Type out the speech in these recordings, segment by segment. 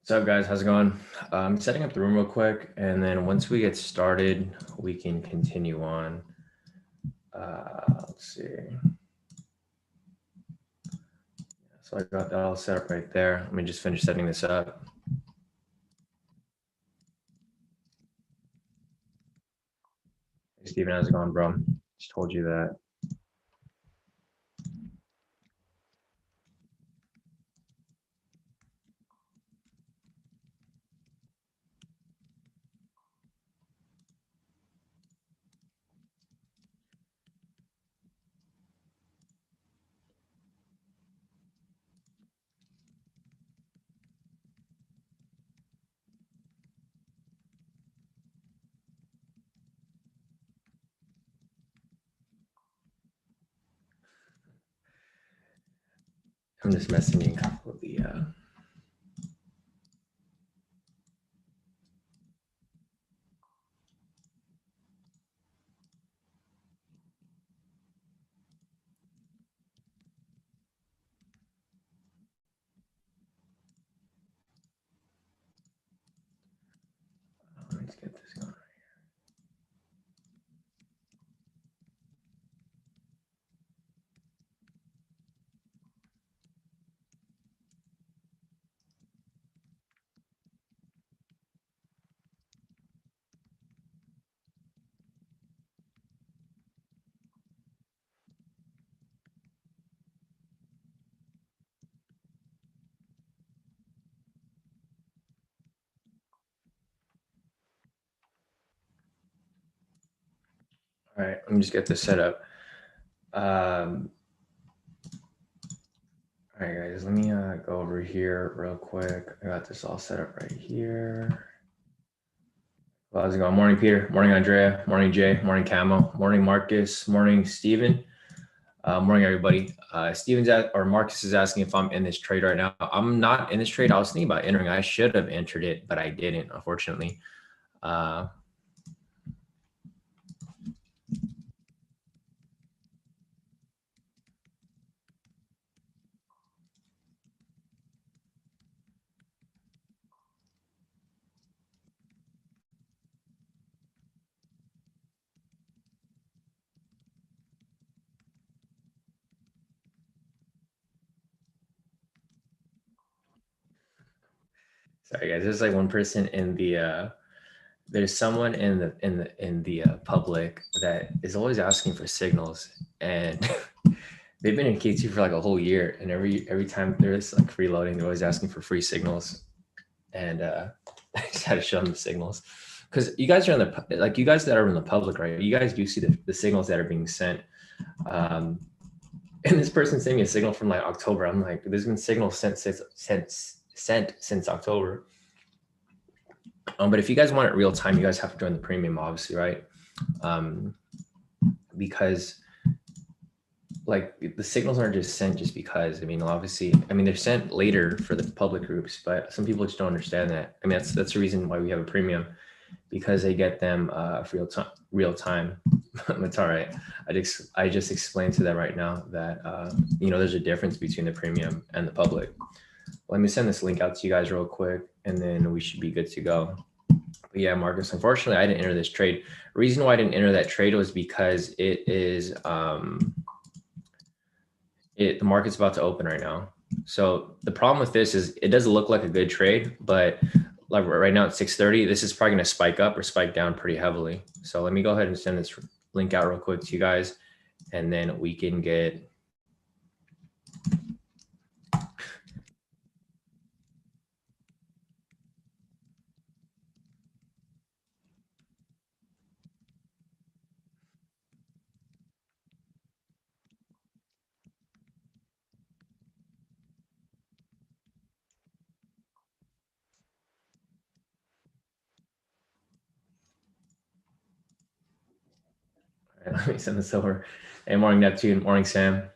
What's up, guys? How's it going? I'm setting up the room real quick, and then once we get started, we can continue on. Let's see. So I got that all set up right there. Let me just finish setting this up. Hey, Steven, how's it going, bro? Just told you that. I'm just messing in a couple of the let's get this going. All right, let me just get this set up. All right, guys, let me go over here real quick. I got this all set up right here. Well, how's it going? Morning, Peter. Morning, Andrea. Morning, Jay. Morning, Camo. Morning, Marcus. Morning, Steven. Morning, everybody. Marcus is asking if I'm in this trade right now. I'm not in this trade. I was thinking about entering. I should have entered it, but I didn't, unfortunately. Sorry, guys. There's like one person in the. There's someone in the public that is always asking for signals, and they've been in K2 for like a whole year, and every time there's like freeloading, they're always asking for free signals, and I just had to show them the signals because you guys are in the you guys that are in the public, right? You guys do see the signals that are being sent. And this person sent me a signal from like October. I'm like, there's been signals sent since October. But if you guys want it real time, you guys have to join the premium, obviously, right? Because like the signals aren't just sent just because. I mean, obviously, they're sent later for the public groups, but some people just don't understand that. I mean, that's the reason why we have a premium, because they get them real time. It's all right. I just explained to them right now that there's a difference between the premium and the public. Let me send this link out to you guys real quick, and then we should be good to go. But yeah, Marcus, unfortunately, I didn't enter this trade. The reason why I didn't enter that trade was because it is the market's about to open right now. So the problem with this is it doesn't look like a good trade, but like right now at 6:30, this is probably going to spike up or spike down pretty heavily. So let me go ahead and send this link out real quick to you guys, and then we can get. All right, let me send this over. Hey, morning, Neptune. Morning, Sam.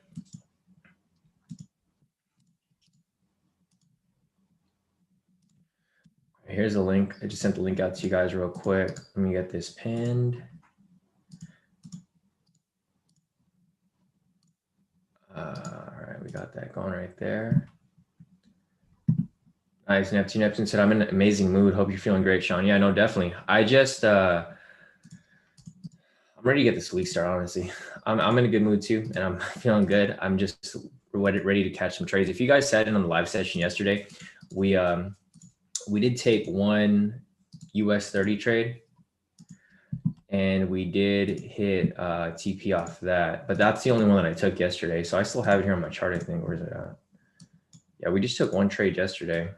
Here's a link. I just sent the link out to you guys real quick. Let me get this pinned. All right, we got that going right there. Nice. Neptune said, I'm in an amazing mood. Hope you're feeling great, Shawn. Yeah, no, definitely. I'm ready to get this week started, honestly. I'm in a good mood too, and I'm feeling good. I'm just ready to catch some trades. If you guys sat in on the live session yesterday, we did take one US 30 trade, and we did hit TP off that, but that's the only one that I took yesterday. So I still have it here on my chart, I think. Where's it at? Yeah, we just took one trade yesterday.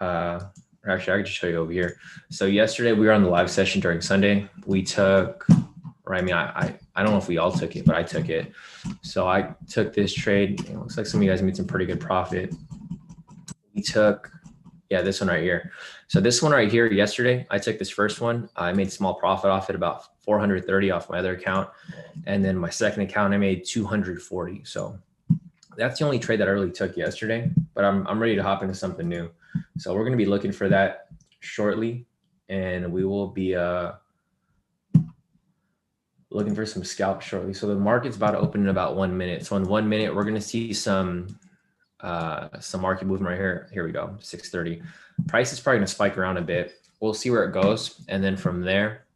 Actually, I can just show you over here. So yesterday we were on the live session during Sunday. We took, or I mean, I don't know if we all took it, but I took it. So I took this trade. It looks like some of you guys made some pretty good profit. We took, yeah, this one right here. So this one right here yesterday, I took this first one. I made small profit off it, about 430 off my other account. And then my second account, I made 240. So that's the only trade that I really took yesterday, but I'm ready to hop into something new. So we're going to be looking for that shortly, and we will be looking for some scalps shortly. So the market's about to open in about 1 minute. So in 1 minute, we're going to see some market movement right here. Here we go, 6:30. Price is probably going to spike around a bit. We'll see where it goes, and then from there,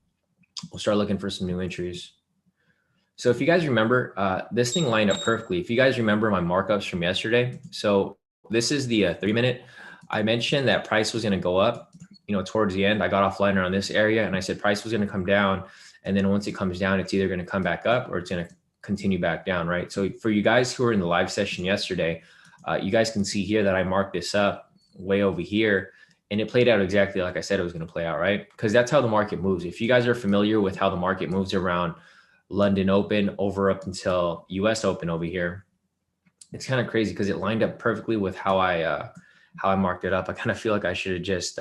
we'll start looking for some new entries. So if you guys remember, this thing lined up perfectly. If you guys remember my markups from yesterday, so this is the 3 minute. I mentioned that price was going to go up, towards the end. I got offline around this area, and I said price was going to come down. And then once it comes down, it's either going to come back up or it's going to continue back down, right? So for you guys who were in the live session yesterday, you guys can see here that I marked this up way over here, and it played out exactly like I said it was going to play out, right? Because that's how the market moves. If you guys are familiar with how the market moves around London Open over up until US Open over here, it's kind of crazy because it lined up perfectly with how I marked it up. I kind of feel like I should have just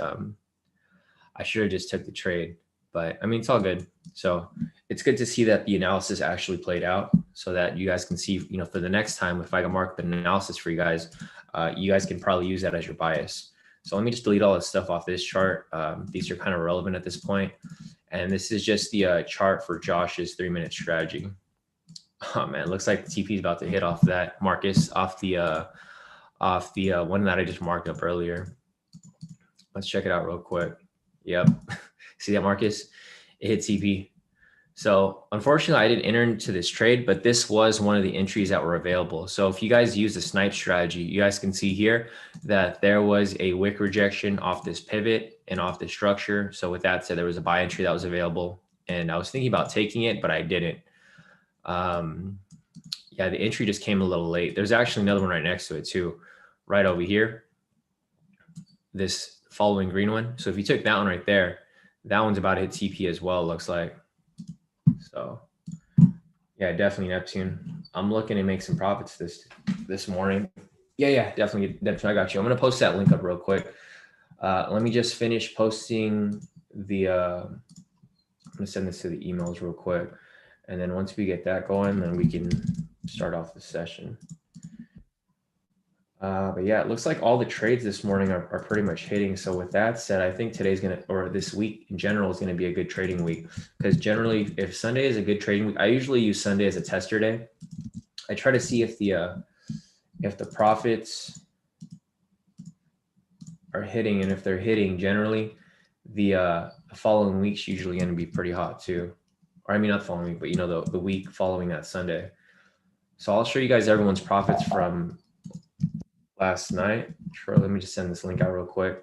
took the trade, but I mean, it's all good. So it's good to see that the analysis actually played out, so that you guys can see, for the next time, if I can mark an analysis for you guys can probably use that as your bias. So let me just delete all this stuff off this chart. These are kind of relevant at this point. And this is just the chart for Josh's 3 minute strategy. Oh man, looks like the TP is about to hit off that, Marcus, off the one that I just marked up earlier. Let's check it out real quick. Yep. See that, Marcus? It hit TP. So unfortunately, I didn't enter into this trade, but this was one of the entries that were available. So if you guys use the snipe strategy, you guys can see here that there was a wick rejection off this pivot and off the structure. So with that said, there was a buy entry that was available, and I was thinking about taking it, but I didn't. Yeah, the entry just came a little late. There's actually another one right next to it too, right over here. This following green one. So if you took that one right there, that one's about to hit TP as well, it looks like. So yeah, definitely Neptune. I'm looking to make some profits this morning. Yeah, definitely Neptune. I got you. I'm gonna post that link up real quick. Let me just finish posting the. I'm gonna send this to the emails real quick, and then once we get that going, then we can start off the session. But yeah, it looks like all the trades this morning are pretty much hitting. So with that said, I think today's or this week in general is going to be a good trading week, because generally if Sunday is a good trading week, I usually use Sunday as a tester day. I try to see if the profits are hitting, and if they're hitting, generally the following week's usually going to be pretty hot too. Or I mean, not the following week, but the week following that Sunday. So I'll show you guys everyone's profits from last night. Sure, let me just send this link out real quick.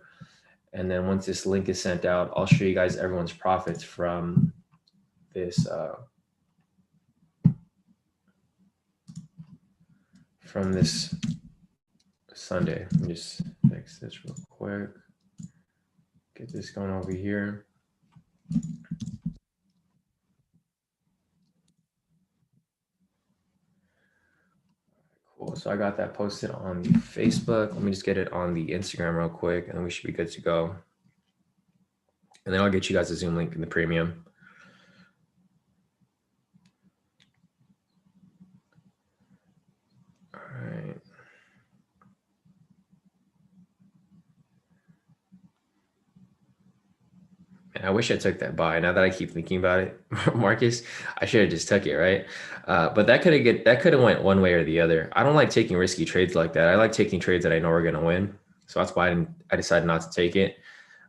And then once this link is sent out, I'll show you guys everyone's profits from this Sunday. Let me just fix this real quick. Get this going over here. Cool. So I got that posted on Facebook. Let me just get it on the Instagram real quick, and then we should be good to go. And then I'll get you guys a Zoom link in the premium. All right. Man, I wish I took that buy. Now that I keep thinking about it, Marcus, I should have just took it, right? But that could have went one way or the other. I don't like taking risky trades like that. I like taking trades that I know are going to win. So that's why I decided not to take it.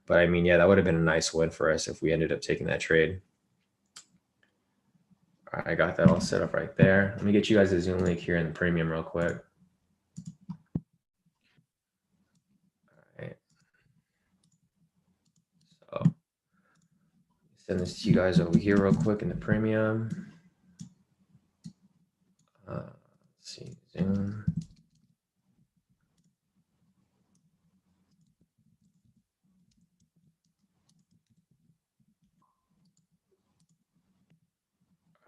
But I mean, yeah, that would have been a nice win for us if we ended up taking that trade. All right, I got that all set up right there. Let me get you guys a Zoom link here in the premium real quick. All right. So send this to you guys over here real quick in the premium. Let's see, Zoom.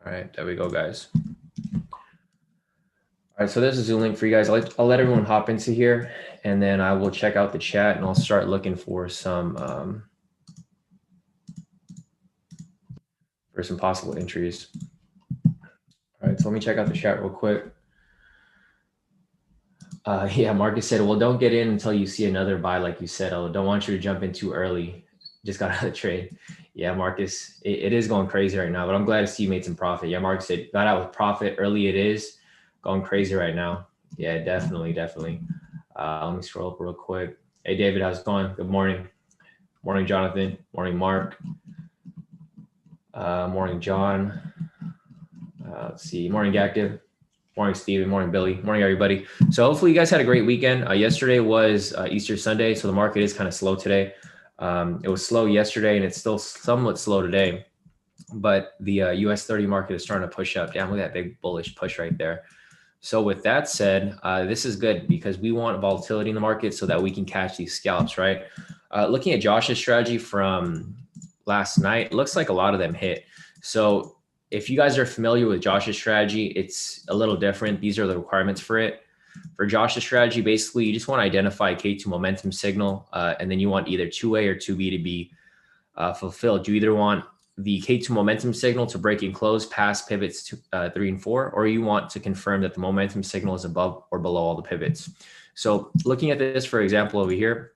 All right, there we go, guys. All right, so there's a Zoom link for you guys. I'll let everyone hop into here, and then I will check out the chat, and I'll start looking for some possible entries. All right, so let me check out the chat real quick. Yeah, Marcus said, well, don't get in until you see another buy, like you said. I don't want you to jump in too early. Just got out of the trade. Yeah, Marcus, it is going crazy right now, but I'm glad to see you made some profit. Yeah, Marcus said, got out with profit early. It is going crazy right now. Yeah, definitely. Let me scroll up real quick. Hey, David, how's it going? Good morning. Morning, Jonathan. Morning, Mark. Morning, John. Let's see. Morning, Active. Morning, Steven. Morning, Billy. Morning, everybody. So hopefully you guys had a great weekend. Yesterday was Easter Sunday, so the market is kind of slow today. It was slow yesterday, and it's still somewhat slow today. But the US 30 market is starting to push up. Damn, look at that big bullish push right there. So with that said, this is good because we want volatility in the market so that we can catch these scalps, right? Looking at Josh's strategy from last night, it looks like a lot of them hit. So if you guys are familiar with Josh's strategy, it's a little different. These are the requirements for it. For Josh's strategy, basically, you just want to identify a K2 momentum signal, and then you want either 2A or 2B to be fulfilled. You either want the K2 momentum signal to break and close past pivots 3 and 4, or you want to confirm that the momentum signal is above or below all the pivots. So looking at this, for example, over here,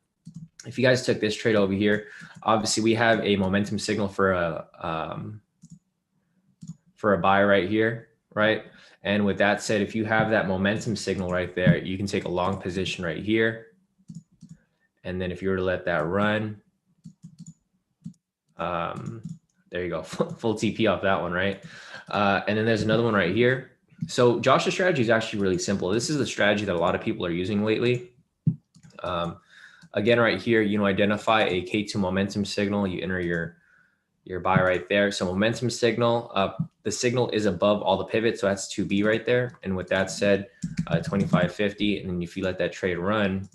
if you guys took this trade over here, obviously we have a momentum signal for a buy right here, right? And with that said, if you have that momentum signal right there, you can take a long position right here. And then if you were to let that run, there you go, full TP off that one, right? And then there's another one right here. So Josh's strategy is actually really simple. This is the strategy that a lot of people are using lately. Again, right here, identify a K2 momentum signal. You enter your buy right there. So momentum signal, the signal is above all the pivots. So that's 2B right there. And with that said, 25.50. And then if you let that trade run,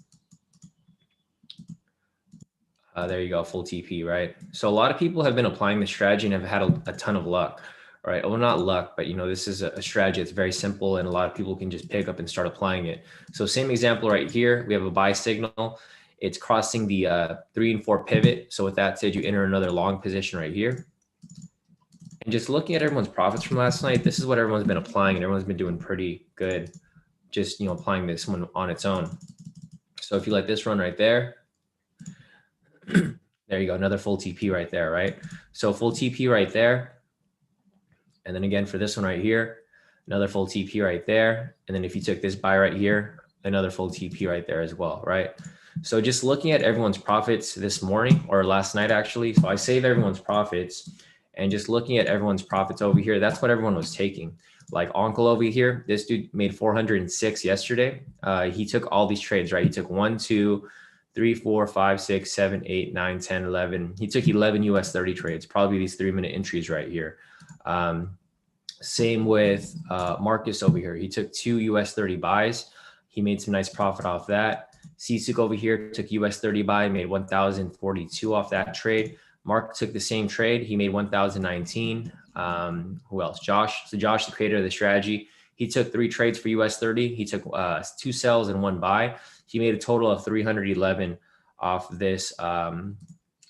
there you go, full TP, right? So a lot of people have been applying this strategy and have had a ton of luck, right? Well, not luck, but this is a strategy that's very simple and a lot of people can just pick up and start applying it. So same example right here, we have a buy signal. It's crossing the 3 and 4 pivot. So with that said, you enter another long position right here. And just looking at everyone's profits from last night, this is what everyone's been applying, and everyone's been doing pretty good, just applying this one on its own. So if you let this run right there, there you go, another full TP right there, right? So full TP right there. And then again for this one right here, another full TP right there. And then if you took this buy right here, another full TP right there as well, right? So just looking at everyone's profits this morning or last night, actually. So I saved everyone's profits and just looking at everyone's profits over here, that's what everyone was taking. Like Uncle over here, this dude made 406 yesterday. He took all these trades, right? He took 1, 2, 3, 4, 5, 6, 7, 8, 9, 10, 11. He took 11 US 30 trades, probably these 3-minute entries right here. Same with Marcus over here. He took 2 US 30 buys. He made some nice profit off that. Sisuk over here took US 30 buy, made 1,042 off that trade. Mark took the same trade. He made 1,019. Who else? Josh. So Josh, the creator of the strategy, he took 3 trades for US 30. He took 2 sells and 1 buy. He made a total of 311 off this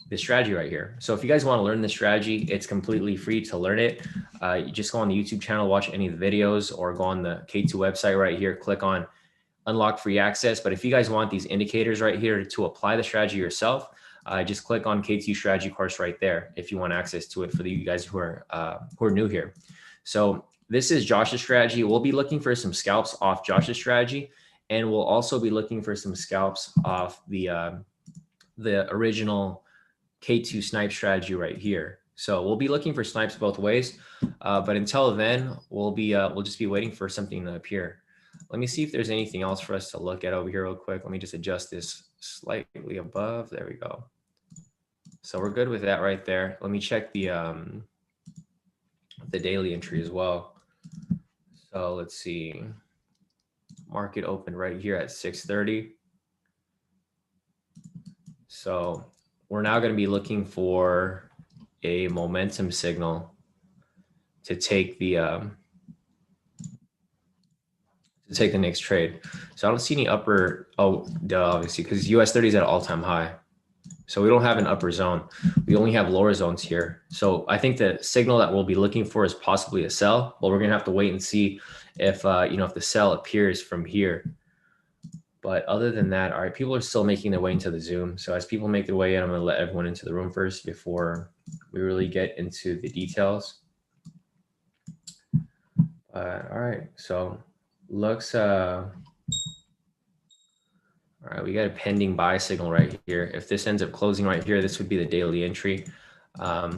this strategy right here. So if you guys want to learn this strategy, it's completely free to learn it. You just go on the YouTube channel, watch any of the videos, or go on the K2 website right here, click on unlock free access. But if you guys want these indicators right here to apply the strategy yourself, just click on K2 strategy course right there if you want access to it for you guys who are new here. So this is Josh's strategy. We'll be looking for some scalps off Josh's strategy. And we'll also be looking for some scalps off the original K2 snipe strategy right here. So we'll be looking for snipes both ways, but until then, we'll just be waiting for something to appear. Let me see if there's anything else for us to look at over here real quick. Let me just adjust this slightly above. There we go. So we're good with that right there. Let me check the daily entry as well. So let's see. Market opened right here at 6:30. So we're now going to be looking for a momentum signal to take the next trade. So I don't see any upper, oh, duh, obviously, because US 30 is at an all-time high. So we don't have an upper zone. We only have lower zones here. So I think the signal that we'll be looking for is possibly a sell, but we're going to have to wait and see if, if the sell appears from here. But other than that, all right, people are still making their way into the Zoom. So as people make their way in, I'm going to let everyone into the room first before we really get into the details. All right, so looks, all right, we got a pending buy signal right here. If this ends up closing right here, this would be the daily entry. I'll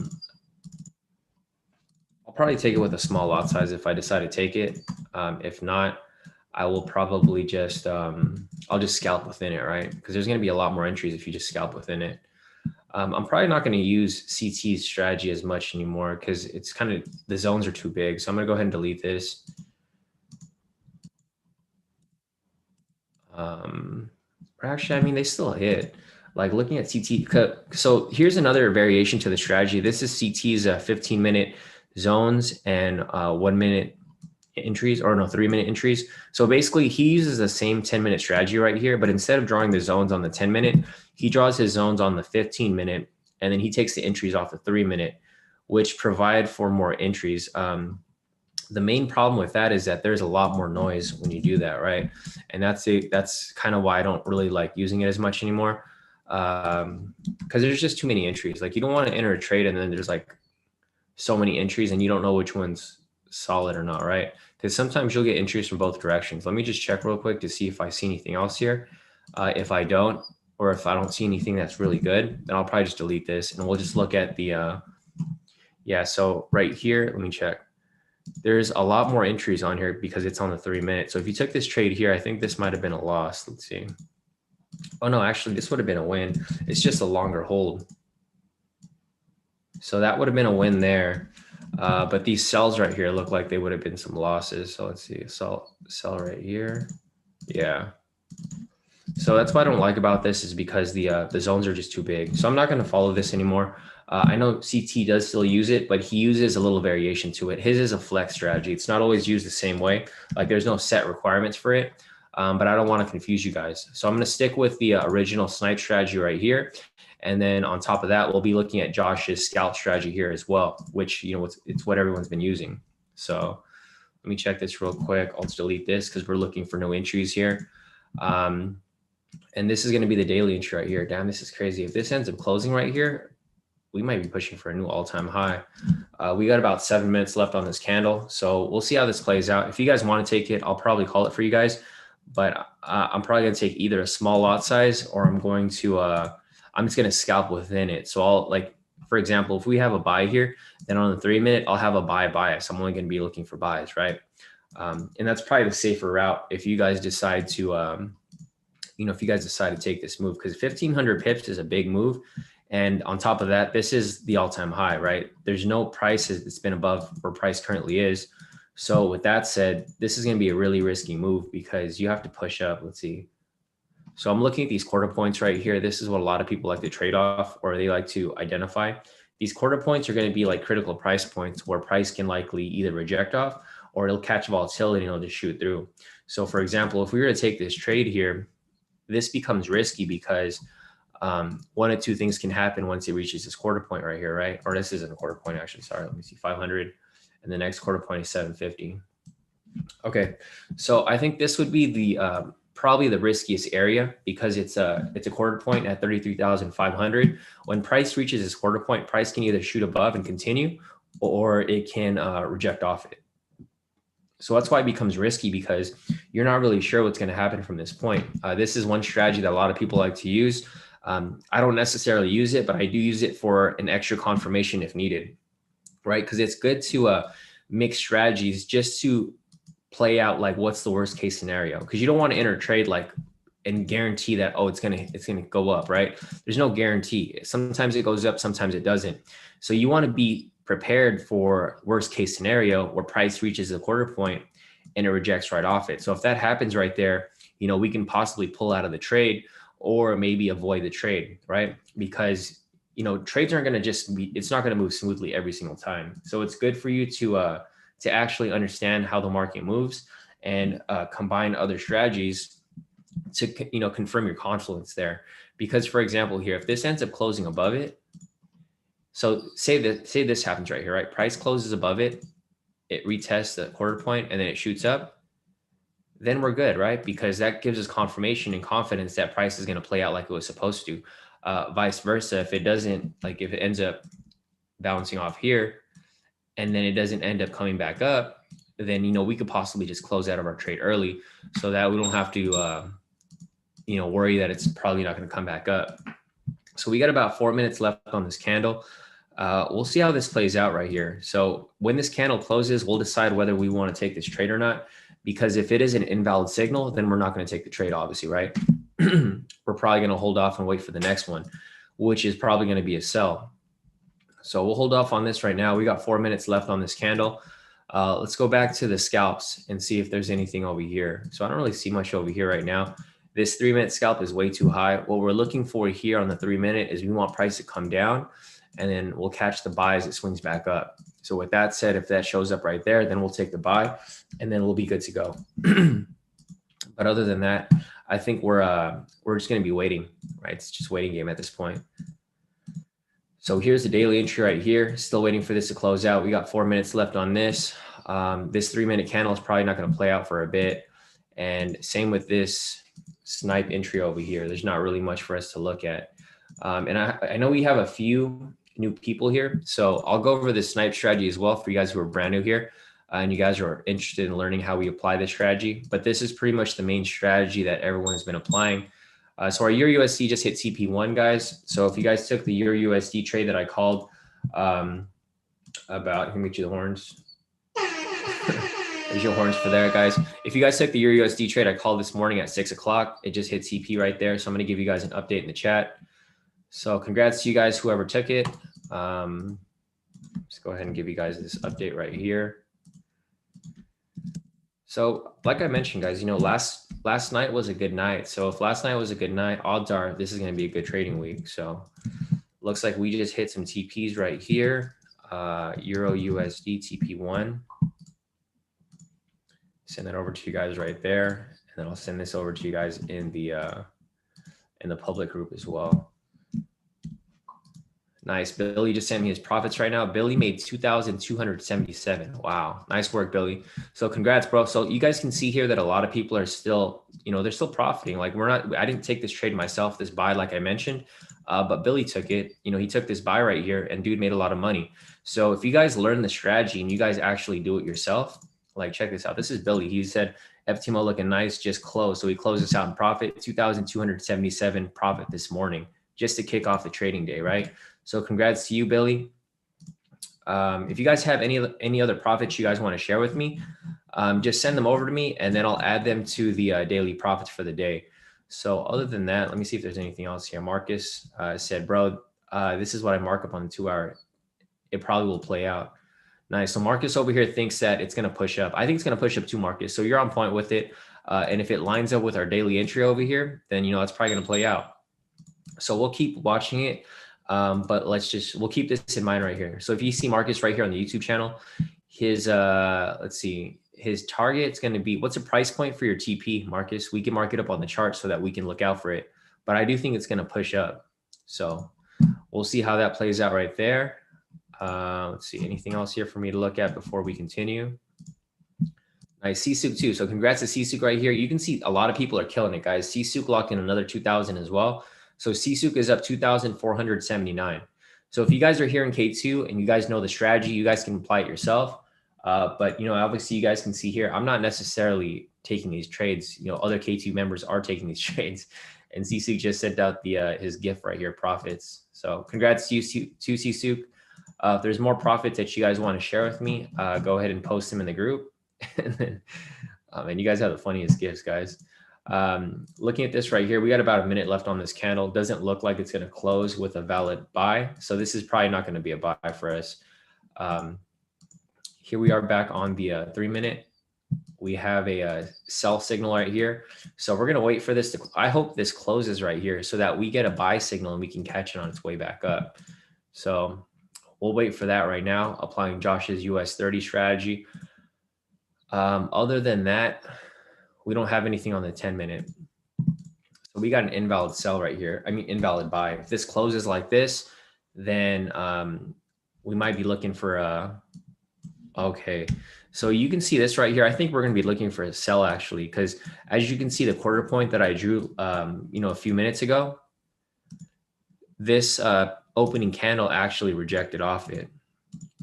probably take it with a small lot size if I decide to take it. If not, I will probably just, I'll just scalp within it, right? Because there's going to be a lot more entries if you just scalp within it. I'm probably not going to use CT's strategy as much anymore because it's kind of, the zones are too big. So I'm going to go ahead and delete this. Actually, I mean, they still hit. Like looking at CT. So here's another variation to the strategy. This is CT's 15-minute zones and 1 minute entries, or no, 3-minute entries. So basically he uses the same 10-minute strategy right here, but instead of drawing the zones on the 10-minute, he draws his zones on the 15-minute, and then he takes the entries off the 3-minute, which provide for more entries. The main problem with that is that there's a lot more noise when you do that, right? And that's kind of why I don't really like using it as much anymore, because there's just too many entries. Like you don't want to enter a trade and then there's like so many entries and you don't know which one's solid or not, right? Because sometimes you'll get entries from both directions. Let me just check real quick to see if I see anything else here. If I don't, or if I don't see anything that's really good, then I'll probably just delete this and we'll just look at the, yeah, so right here, let me check. There's a lot more entries on here because it's on the 3-minute. So if you took this trade here, I think this might have been a loss. Let's see. Oh no, actually this would have been a win. It's just a longer hold. So that would have been a win there. But these sells right here look like they would have been some losses. So let's see, sell right here. Yeah. So that's what I don't like about this, is because the zones are just too big. So I'm not going to follow this anymore. I know CT does still use it, but he uses a little variation to it. His is a flex strategy. It's not always used the same way. Like there's no set requirements for it, but I don't want to confuse you guys. So I'm going to stick with the original snipe strategy right here. And then on top of that, we'll be looking at Josh's scalp strategy here as well, which, it's what everyone's been using. So let me check this real quick. I'll just delete this because we're looking for no entries here. And this is going to be the daily entry right here. Damn, this is crazy. If this ends up closing right here, we might be pushing for a new all-time high. We got about 7 minutes left on this candle. So we'll see how this plays out. If you guys want to take it, I'll probably call it for you guys. But I'm probably going to take either a small lot size, or I'm going to, I'm just going to scalp within it. So I'll, like, for example, if we have a buy here, then on the 3-minute, I'll have a buy bias. I'm only going to be looking for buys, right? And that's probably the safer route if you guys decide to, if you guys decide to take this move, because 1,500 pips is a big move. And on top of that, this is the all-time high, right? There's no price that's been above where price currently is. So with that said, this is going to be a really risky move because you have to push up. Let's see. So I'm looking at these quarter points right here. This is what a lot of people like to trade off, or they like to identify. These quarter points are going to be like critical price points where price can likely either reject off or it'll catch volatility and it'll just shoot through. So for example, if we were to take this trade here, this becomes risky because one of two things can happen once it reaches this quarter point right here, right? Or this isn't a quarter point, actually. Sorry, let me see, 500, and the next quarter point is 750. Okay, so I think this would be the probably the riskiest area because it's a quarter point at 33,500. When price reaches this quarter point, price can either shoot above and continue, or it can reject off it. So that's why it becomes risky, because you're not really sure what's going to happen from this point. This is one strategy that a lot of people like to use. I don't necessarily use it, but I do use it for an extra confirmation if needed, right? Because it's good to mix strategies just to play out like what's the worst case scenario, because you don't want to enter a trade like and guarantee that, oh, it's gonna go up, right? There's no guarantee. Sometimes it goes up, sometimes it doesn't. So you want to be prepared for worst case scenario where price reaches a quarter point and it rejects right off it. So if that happens right there, we can possibly pull out of the trade or maybe avoid the trade, right? Because trades aren't going to it's not going to move smoothly every single time. So it's good for you to actually understand how the market moves and combine other strategies to confirm your confidence there. Because for example here, if this ends up closing above it, so say this happens right here, right? Price closes above it, it retests the quarter point, and then it shoots up, then we're good, right? Because that gives us confirmation and confidence that price is going to play out like it was supposed to. Vice versa, if it doesn't, like if it ends up bouncing off here and then it doesn't end up coming back up, then we could possibly just close out of our trade early so that we don't have to worry that it's probably not going to come back up. So we got about 4 minutes left on this candle. We'll see how this plays out right here. So when this candle closes, we'll decide whether we want to take this trade or not. Because if it is an invalid signal, then we're not going to take the trade, obviously, right? We're probably going to hold off and wait for the next one, which is probably going to be a sell. So we'll hold off on this right now. We got 4 minutes left on this candle. Let's go back to the scalps and see if there's anything over here. So I don't really see much over here right now. This 3-minute scalp is way too high. What we're looking for here on the 3-minute is we want price to come down, and then we'll catch the buy as it swings back up. So with that said, if that shows up right there, then we'll take the buy and then we'll be good to go. But other than that, I think we're just going to be waiting, right? It's just waiting game at this point. So here's the daily entry right here. Still waiting for this to close out. We got 4 minutes left on this. This 3-minute candle is probably not going to play out for a bit. And same with this snipe entry over here. There's not really much for us to look at. And I know we have a few new people here, so I'll go over this snipe strategy as well for you guys who are brand new here and you guys are interested in learning how we apply this strategy. But this is pretty much the main strategy that everyone has been applying. So our Euro USD just hit CP1, guys. So if you guys took the Euro USD trade that I called about, let me get you the horns. There's your horns for there, guys. If you guys took the Euro USD trade I called this morning at 6 o'clock, it just hit CP right there. So I'm going to give you guys an update in the chat. So congrats to you guys, whoever took it. Let's go ahead and give you guys this update right here. So like I mentioned, guys, last night was a good night. So if last night was a good night, odds are this is going to be a good trading week. So looks like we just hit some TPs right here. Euro USD TP1. Send that over to you guys right there. And then I'll send this over to you guys in the public group as well. Nice. Billy just sent me his profits right now. Billy made 2,277. Wow. Nice work, Billy. So congrats, bro. So you guys can see here that a lot of people are still, they're still profiting. Like I didn't take this trade myself, this buy, like I mentioned, but Billy took it. He took this buy right here and dude made a lot of money. So if you guys learn the strategy and you guys actually do it yourself, like check this out. This is Billy. He said, FTMO looking nice, just closed. So he closed this out in profit, 2,277 profit this morning, just to kick off the trading day, right? So congrats to you, Billy. If you guys have any other profits you guys want to share with me, just send them over to me and then I'll add them to the daily profits for the day. So other than that, let me see if there's anything else here. Marcus said, bro, this is what I mark up on the 2 hour. It probably will play out. Nice. So Marcus over here thinks that it's going to push up. I think it's going to push up too, Marcus. So you're on point with it. And if it lines up with our daily entry over here, then, that's probably going to play out. So we'll keep watching it. But we'll keep this in mind right here. So if you see Marcus right here on the YouTube channel, his, let's see, his target's going to be, what's the price point for your TP, Marcus? We can mark it up on the chart so that we can look out for it. But I do think it's going to push up. So we'll see how that plays out right there. Let's see, anything else here for me to look at before we continue? Nice, CSUK too. So congrats to CSUK right here. You can see a lot of people are killing it, guys. CSUK locked in another 2,000 as well. So CSUK is up 2,479. So if you guys are here in K2 and you guys know the strategy, you guys can apply it yourself. But, obviously you guys can see here, I'm not necessarily taking these trades. Other K2 members are taking these trades. And Sisuk just sent out his gift right here, profits. So congrats to you, Sisuk. If there's more profits that you guys want to share with me, go ahead and post them in the group. And you guys have the funniest gifts, guys. Looking at this right here, we got about a minute left on this candle. Doesn't look like it's going to close with a valid buy. So this is probably not going to be a buy for us. Here we are back on the 3 minute. We have a sell signal right here. So we're going to wait for this to, I hope this closes right here so that we get a buy signal and we can catch it on its way back up. So we'll wait for that right now, applying Josh's US 30 strategy. Other than that, we don't have anything on the 10 minute. So we got an invalid sell right here. I mean, invalid buy. If this closes like this, then we might be looking for a, okay. So you can see this right here. I think we're going to be looking for a sell actually, because as you can see the quarter point that I drew, a few minutes ago, this opening candle actually rejected off it.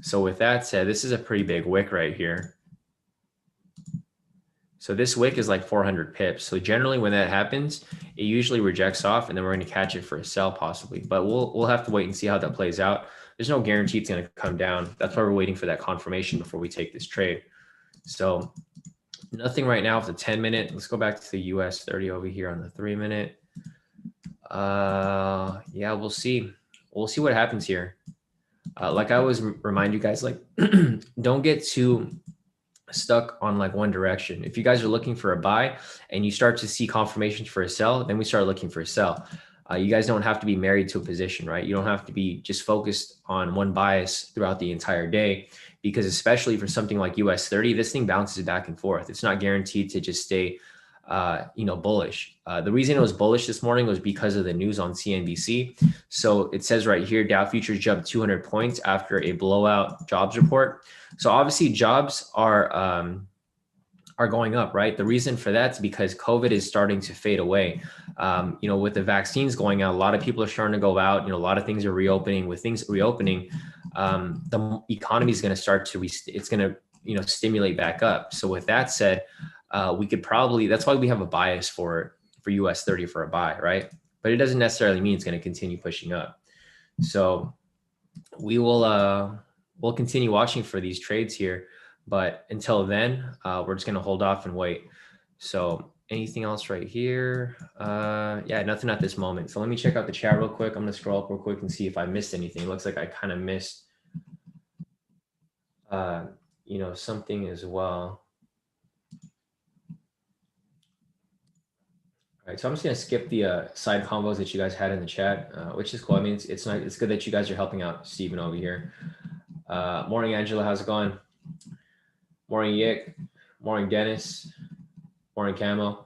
So with that said, this is a pretty big wick right here. So this wick is like 400 pips. So generally when that happens, it usually rejects off and then we're going to catch it for a sell possibly, but we'll have to wait and see how that plays out. There's no guarantee it's going to come down. That's why we're waiting for that confirmation before we take this trade. So nothing right now with the 10 minute. Let's go back to the US 30 over here on the 3 minute. Yeah, we'll see. We'll see what happens here. Like I always remind you guys, like don't get too stuck on like one direction. If you guys are looking for a buy and you start to see confirmations for a sell, then we start looking for a sell. You guys don't have to be married to a position, right? You don't have to be just focused on one bias throughout the entire day, because especially for something like US 30, this thing bounces back and forth. It's not guaranteed to just stay, bullish. The reason it was bullish this morning was because of the news on CNBC. So it says right here, Dow futures jumped 200 points after a blowout jobs report. So obviously jobs are going up, right? The reason for that is because COVID is starting to fade away. With the vaccines going out, a lot of people are starting to go out. A lot of things are reopening. With things reopening, the economy is going to start to, it's going to, stimulate back up. So with that said, we could probably, that's why we have a bias for US 30 for a buy, right? But it doesn't necessarily mean it's going to continue pushing up. So we will, we'll continue watching for these trades here. But until then, we're just going to hold off and wait. So anything else right here? Yeah, nothing at this moment. So let me check out the chat real quick. I'm going to scroll up real quick and see if I missed anything. It looks like I kind of missed, something as well. All right, so I'm just going to skip the side combos that you guys had in the chat, which is cool. I mean, it's nice. It's good that you guys are helping out Steven over here. Morning, Angela. How's it going? Morning, Yick. Morning, Dennis. Morning, Camo.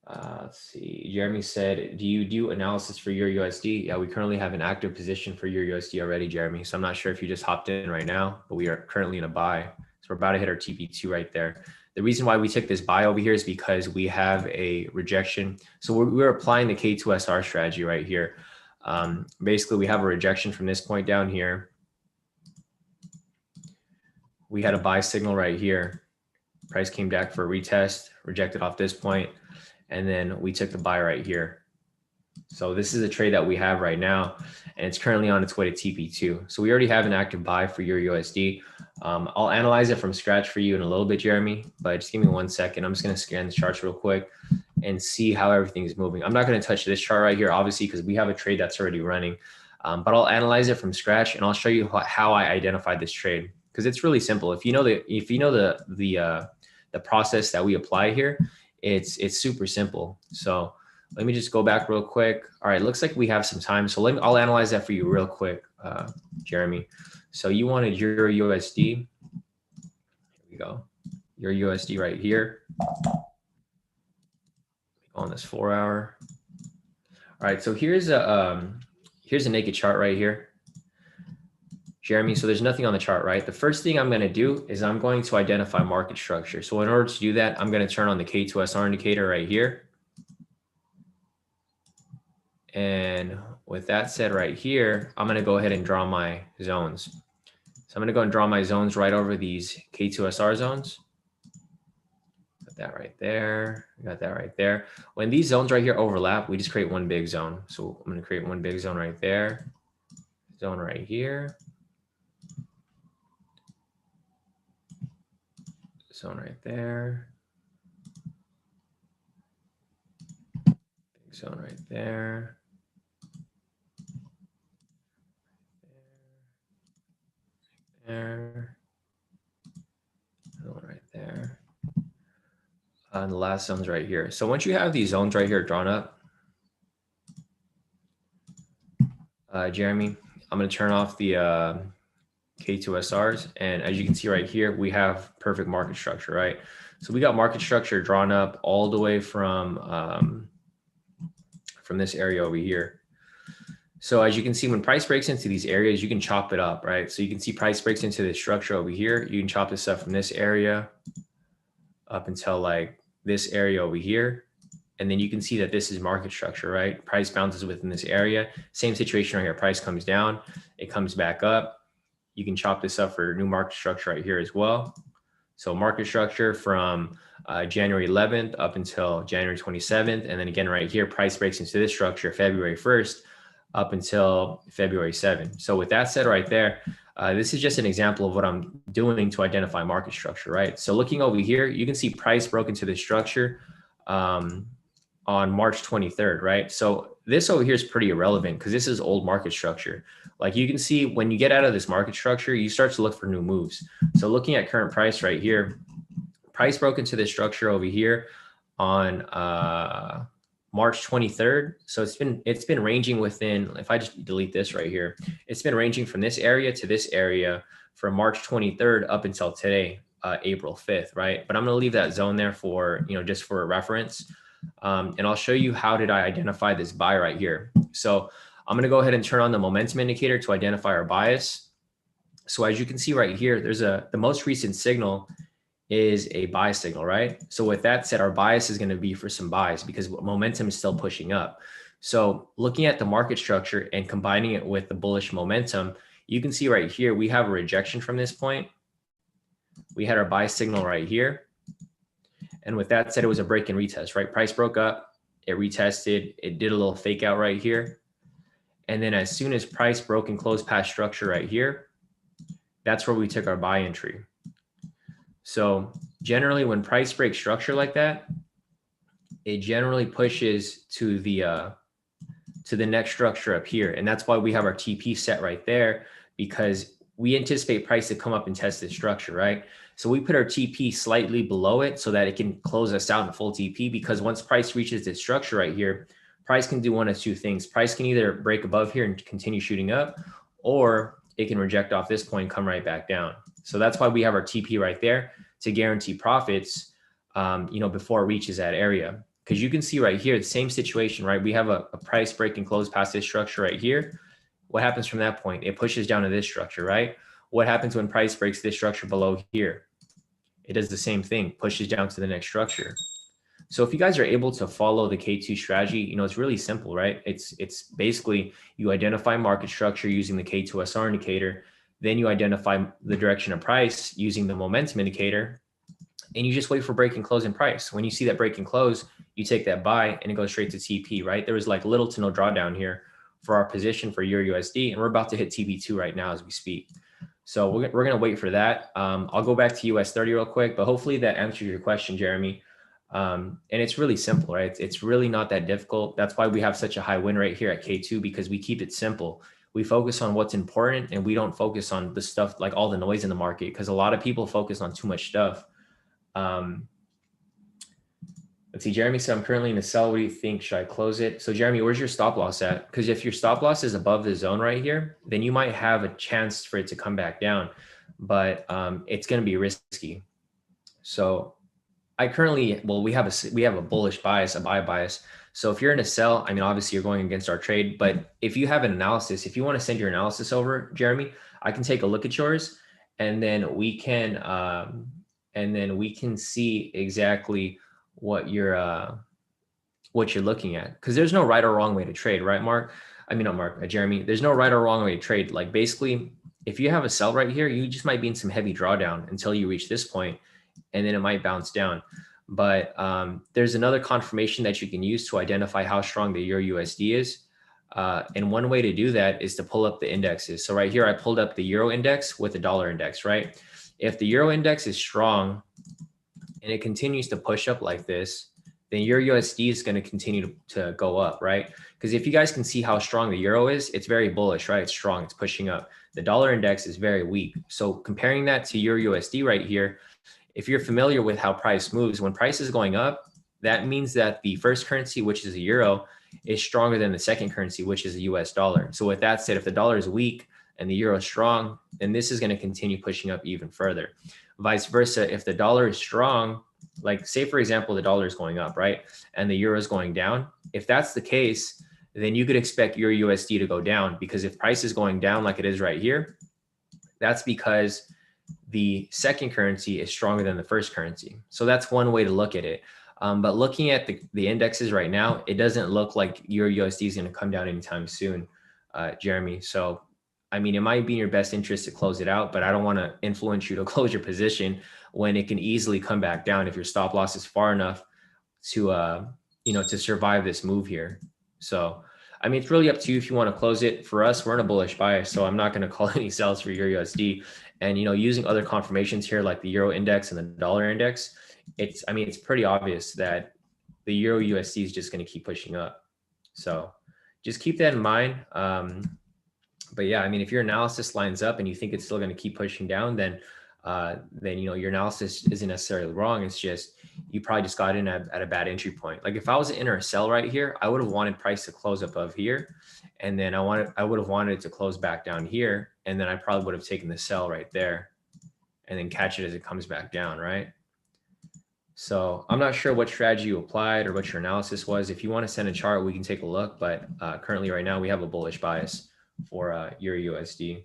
Let's see. Jeremy said, do you do analysis for your USD? Yeah, we currently have an active position for your USD already, Jeremy. So I'm not sure if you just hopped in right now, but we are currently in a buy. So we're about to hit our TP2 right there. The reason why we took this buy over here is because we have a rejection. So we're applying the K2SR strategy right here. Basically, we have a rejection from this point down here. We had a buy signal right here. Price came back for a retest, rejected off this point, and then we took the buy right here. So this is a trade that we have right now, and it's currently on its way to TP2. So we already have an active buy for your USD. I'll analyze it from scratch for you in a little bit, Jeremy, but just give me 1 second. I'm just going to scan the charts real quick and see how everything is moving. I'm not going to touch this chart right here, obviously, because we have a trade that's already running, but I'll analyze it from scratch and I'll show you how I identified this trade, because it's really simple. If you know the process that we apply here, it's super simple. So let me just go back real quick. All right, looks like we have some time. So I'll analyze that for you real quick, Jeremy. So you wanted your USD. Here we go. Your USD right here. On this 4 hour. All right, so here's a naked chart right here, Jeremy. So there's nothing on the chart, right? The first thing I'm going to do is I'm going to identify market structure. So in order to do that, I'm going to turn on the K2SR indicator right here. And with that said right here, I'm going to go ahead and draw my zones. So I'm going to go and draw my zones right over these K2SR zones. Got that right there. Got that right there. When these zones right here overlap, we just create one big zone. So I'm going to create one big zone right there. Zone right here. Zone right there. Big zone right there. There. Zone right there. And the last zone's right here. So once you have these zones right here drawn up, Jeremy, I'm going to turn off the K2SRs. And as you can see right here, we have perfect market structure, right? So we got market structure drawn up all the way from this area over here. So as you can see, when price breaks into these areas, you can chop it up, right? So you can see price breaks into this structure over here. You can chop this up from this area up until like this area over here. And then you can see that this is market structure, right? Price bounces within this area. Same situation right here. Price comes down, it comes back up. You can chop this up for new market structure right here as well. So market structure from January 11th up until January 27th. And then again, right here, price breaks into this structure February 1st up until February 7th. So with that said right there, this is just an example of what I'm doing to identify market structure, right? So looking over here, you can see price broke into this structure on March 23rd, right? So this over here is pretty irrelevant because this is old market structure. Like you can see when you get out of this market structure, you start to look for new moves. So looking at current price right here, price broke into this structure over here on March 23rd. So it's been ranging within, if I just delete this right here, it's been ranging from this area to this area from March 23rd up until today, April 5th, right? But I'm going to leave that zone there for, just for a reference. And I'll show you how did I identify this buy right here. So I'm going to go ahead and turn on the momentum indicator to identify our bias. So as you can see right here, there's the most recent signal is a buy signal, right? So with that said, our bias is going to be for some buys because momentum is still pushing up. So looking at the market structure and combining it with the bullish momentum, you can see right here, we have a rejection from this point. We had our buy signal right here. And with that said, it was a break and retest, right? Price broke up, it retested, it did a little fake out right here. And then as soon as price broke and closed past structure right here, that's where we took our buy entry. So generally when price breaks structure like that, it generally pushes to the next structure up here. And that's why we have our TP set right there, because we anticipate price to come up and test this structure, right? So we put our TP slightly below it so that it can close us out in full TP, because once price reaches this structure right here, price can do one of two things. Price can either break above here and continue shooting up, or it can reject off this point and come right back down. So that's why we have our TP right there to guarantee profits, before it reaches that area. Because you can see right here, the same situation, right? We have a price break and close past this structure right here. What happens from that point? It pushes down to this structure, right? What happens when price breaks this structure below here? It does the same thing, pushes down to the next structure. So if you guys are able to follow the K2 strategy, it's really simple, right? It's basically you identify market structure using the K2SR indicator, then you identify the direction of price using the momentum indicator, and you just wait for break and close in price. When you see that break and close, you take that buy and it goes straight to TP, right? There was like little to no drawdown here for our position for Euro USD, and we're about to hit TP2 right now as we speak. So we're going to wait for that. I'll go back to US 30 real quick, but hopefully that answers your question, Jeremy. And it's really simple, right? It's really not that difficult. That's why we have such a high win rate here at K2, because we keep it simple. We focus on what's important and we don't focus on the stuff like all the noise in the market, because a lot of people focus on too much stuff. Let's see, Jeremy said, I'm currently in a sell. What do you think? Should I close it? So Jeremy, where's your stop loss at? Because if your stop loss is above the zone right here, then you might have a chance for it to come back down, but it's going to be risky. So I currently, we have a bullish bias, a buy bias. So if you're in a sell, obviously you're going against our trade, but if you have an analysis, if you want to send your analysis over, Jeremy, I can take a look at yours, and then we can see exactly what you're looking at. Because there's no right or wrong way to trade, right, Mark? Not Mark, Jeremy. There's no right or wrong way to trade. Like basically, if you have a sell right here, you just might be in some heavy drawdown until you reach this point, and then it might bounce down. But there's another confirmation that you can use to identify how strong the Euro USD is. And one way to do that is to pull up the indexes. So right here, I pulled up the Euro index with the dollar index, right? If the Euro index is strong and it continues to push up like this, then Euro USD is going to continue to go up, right? Because if you guys can see how strong the Euro is, it's very bullish, right? It's strong, it's pushing up. The dollar index is very weak. So comparing that to Euro USD right here, if you're familiar with how price moves, when price is going up, that means that the first currency, which is a euro, is stronger than the second currency, which is a US dollar. So with that said, if the dollar is weak and the euro is strong, then this is going to continue pushing up even further. Vice versa, if the dollar is strong, like say, for example, the dollar is going up, right? And the euro is going down. If that's the case, then you could expect Euro USD to go down, because if price is going down like it is right here, that's because the second currency is stronger than the first currency. So that's one way to look at it. But looking at the indexes right now, it doesn't look like Euro USD is going to come down anytime soon, Jeremy. So, I mean, it might be in your best interest to close it out, but I don't want to influence you to close your position when it can easily come back down if your stop loss is far enough to, to survive this move here. So, I mean, it's really up to you if you want to close it. For us, we're in a bullish bias, so I'm not going to call any sells for Euro USD. And, using other confirmations here like the Euro index and the dollar index, it's pretty obvious that the Euro USD is just going to keep pushing up. So just keep that in mind. But yeah, I mean, if your analysis lines up and you think it's still going to keep pushing down, then your analysis isn't necessarily wrong. It's just you probably just got in at a bad entry point. Like if I was to enter a sell right here, I would have wanted price to close above here, and then I would have wanted it to close back down here, and then I probably would have taken the sell right there, and then catch it as it comes back down, right? So I'm not sure what strategy you applied or what your analysis was. If you want to send a chart, we can take a look. But currently, right now, we have a bullish bias for Euro USD.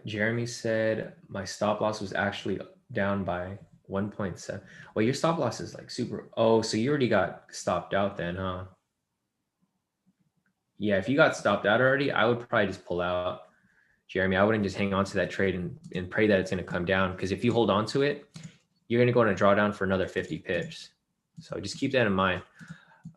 Jeremy said my stop loss was actually down by 1.7. Well, your stop loss is like super. Oh, so you already got stopped out then, huh? Yeah, if you got stopped out already, I would probably just pull out, Jeremy. I wouldn't just hang on to that trade and pray that it's going to come down, because if you hold on to it, you're going to go on a drawdown for another 50 pips. So just keep that in mind.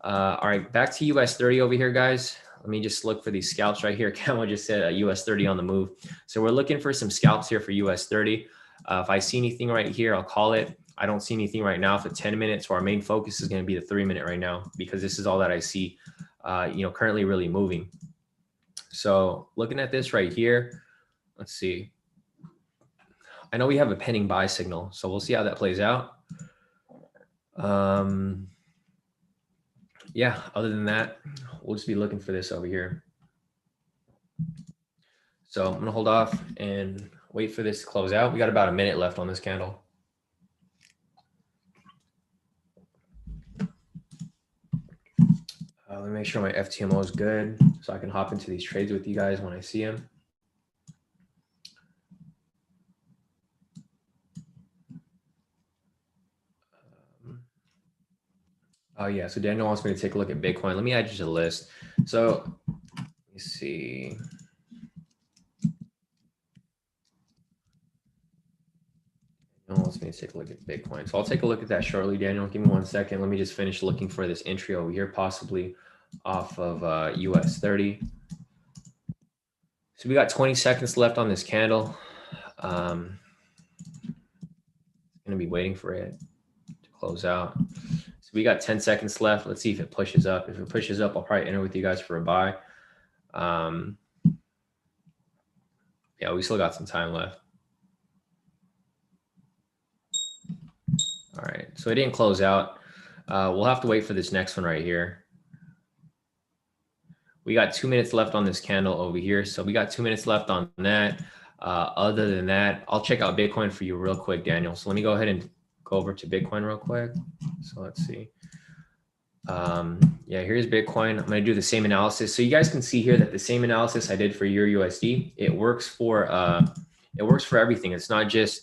All right, back to US 30 over here, guys. Let me just look for these scalps right here. Camel just said US 30 on the move. So we're looking for some scalps here for US 30. If I see anything right here, I'll call it. I don't see anything right now for 10 minutes. So our main focus is going to be the 3-minute right now, because this is all that I see, currently really moving. So looking at this right here, let's see. I know we have a pending buy signal, so we'll see how that plays out. Yeah, other than that, we'll just be looking for this over here. So I'm going to hold off and wait for this to close out. We got about a minute left on this candle. Let me make sure my FTMO is good so I can hop into these trades with you guys when I see them. Oh yeah, so Daniel wants me to take a look at Bitcoin. Let me add you to the list. So let me see. Daniel wants me to take a look at Bitcoin. So I'll take a look at that shortly, Daniel. Give me 1 second. Let me just finish looking for this entry over here, possibly off of US 30. So we got 20 seconds left on this candle. Going to be waiting for it to close out. So we got 10 seconds left. Let's see if it pushes up. If it pushes up, I'll probably enter with you guys for a buy. Yeah, we still got some time left. All right, so it didn't close out. We'll have to wait for this next one right here. We got 2 minutes left on this candle over here. So we got 2 minutes left on that. Other than that, I'll check out Bitcoin for you real quick, Daniel. So let me go ahead and go over to Bitcoin real quick. So let's see. Yeah, here's Bitcoin. I'm going to do the same analysis. So you guys can see here that the same analysis I did for Euro USD, it works for everything. It's not just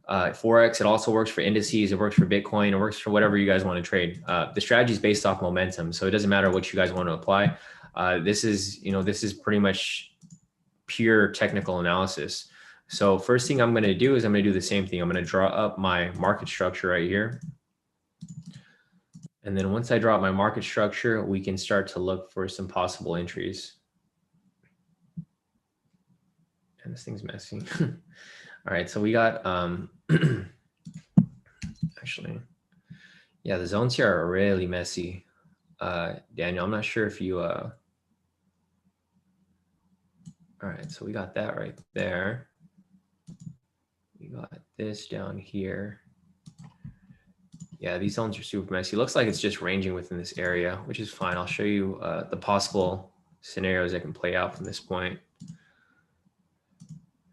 FOREX. It also works for indices. It works for Bitcoin. It works for whatever you guys want to trade. The strategy is based off momentum, so it doesn't matter what you guys want to apply. This is pretty much pure technical analysis. So first thing I'm going to do is I'm going to do the same thing. I'm going to draw up my market structure right here. And then once I draw up my market structure, we can start to look for some possible entries. And this thing's messy. All right, so we got, actually, yeah, the zones here are really messy. Daniel, I'm not sure if you, all right, so we got that right there. We got this down here. Yeah, these zones are super messy. Looks like it's just ranging within this area, which is fine. I'll show you the possible scenarios that can play out from this point.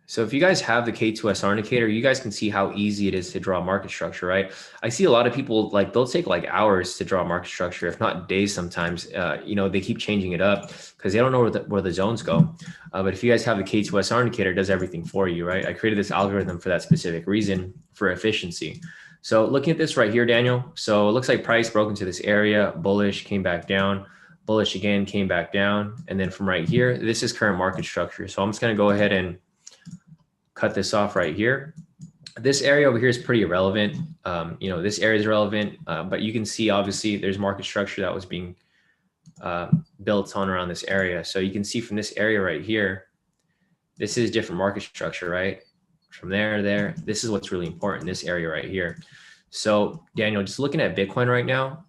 So if you guys have the K2SR indicator, you guys can see how easy it is to draw a market structure, right? I see a lot of people, like, they'll take like hours to draw a market structure, if not days sometimes. They keep changing it up because they don't know where the zones go. But if you guys have the K2SR indicator, it does everything for you, right? I created this algorithm for that specific reason, for efficiency. So looking at this right here, Daniel, so it looks like price broke into this area, bullish, came back down, bullish again, came back down. And then from right here, this is current market structure. So I'm just going to go ahead and cut this off right here. This area over here is pretty irrelevant. This area is relevant, but you can see obviously there's market structure that was being built on around this area. So you can see from this area right here, this is different market structure, right? From there, this is what's really important, this area right here. So Daniel, just looking at Bitcoin right now,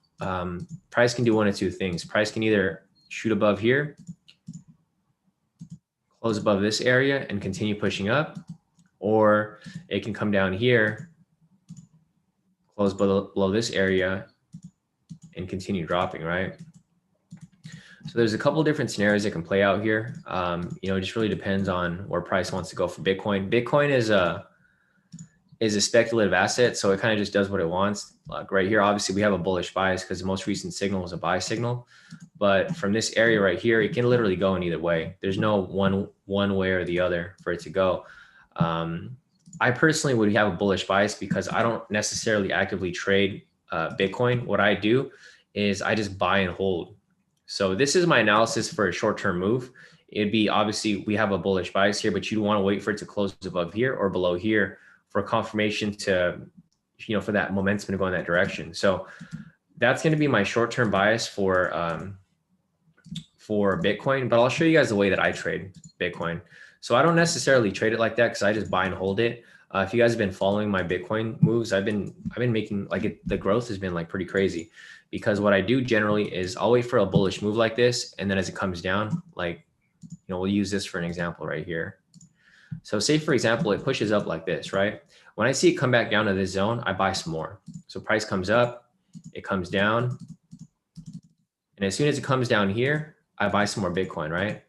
price can do one of two things. Price can either shoot above here, close above this area and continue pushing up, or it can come down here, close below this area and continue dropping, right? So there's a couple of different scenarios that can play out here. It just really depends on where price wants to go for Bitcoin. Bitcoin is a speculative asset, so it kind of just does what it wants. Like right here, obviously we have a bullish bias because the most recent signal was a buy signal. But from this area right here, it can literally go in either way. There's no one way or the other for it to go. I personally would have a bullish bias because I don't necessarily actively trade Bitcoin. What I do is I just buy and hold. So this is my analysis for a short-term move. It'd be, obviously we have a bullish bias here, but you want to wait for it to close above here or below here for confirmation to, for that momentum to go in that direction. So that's going to be my short-term bias for Bitcoin, but I'll show you guys the way that I trade Bitcoin. So I don't necessarily trade it like that because I just buy and hold it. If you guys have been following my Bitcoin moves, I've been making the growth has been like pretty crazy, because what I do generally is I'll wait for a bullish move like this. And then as it comes down, we'll use this for an example right here. So say, for example, it pushes up like this, right? When I see it come back down to this zone, I buy some more. So price comes up, it comes down. And as soon as it comes down here, I buy some more Bitcoin, right?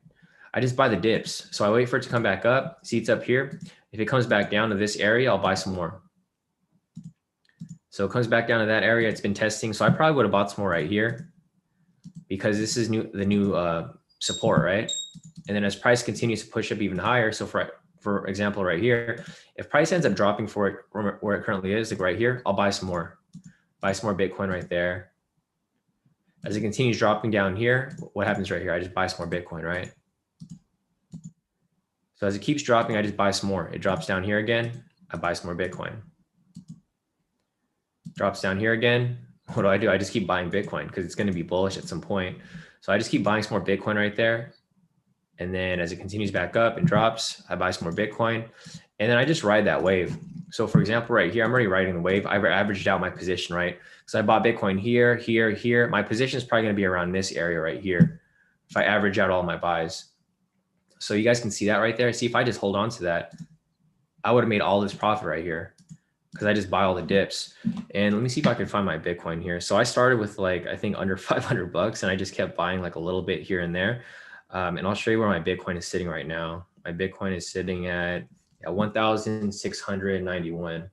I just buy the dips. So I wait for it to come back up, see it's up here. If it comes back down to this area, I'll buy some more. So it comes back down to that area. It's been testing. So I probably would have bought some more right here because this is the new support, right? And then as price continues to push up even higher. So for example, right here, if price ends up dropping for it where it currently is, like right here, I'll buy some more Bitcoin right there. As it continues dropping down here, what happens right here? I just buy some more Bitcoin, right? So as it keeps dropping, I just buy some more. It drops down here again, I buy some more Bitcoin. Drops down here again, what do? I just keep buying Bitcoin because it's going to be bullish at some point. So I just keep buying some more Bitcoin right there. And then as it continues back up and drops, I buy some more Bitcoin. And then I just ride that wave. So for example, right here, I'm already riding the wave. I've averaged out my position, right? So I bought Bitcoin here, here, here. My position is probably going to be around this area right here if I average out all my buys. So you guys can see that right there. See, if I just hold on to that, I would have made all this profit right here because I just buy all the dips. And let me see if I can find my Bitcoin here. So I started with I think under 500 bucks, and I just kept buying a little bit here and there. And I'll show you where my Bitcoin is sitting right now. My Bitcoin is sitting at 1,691.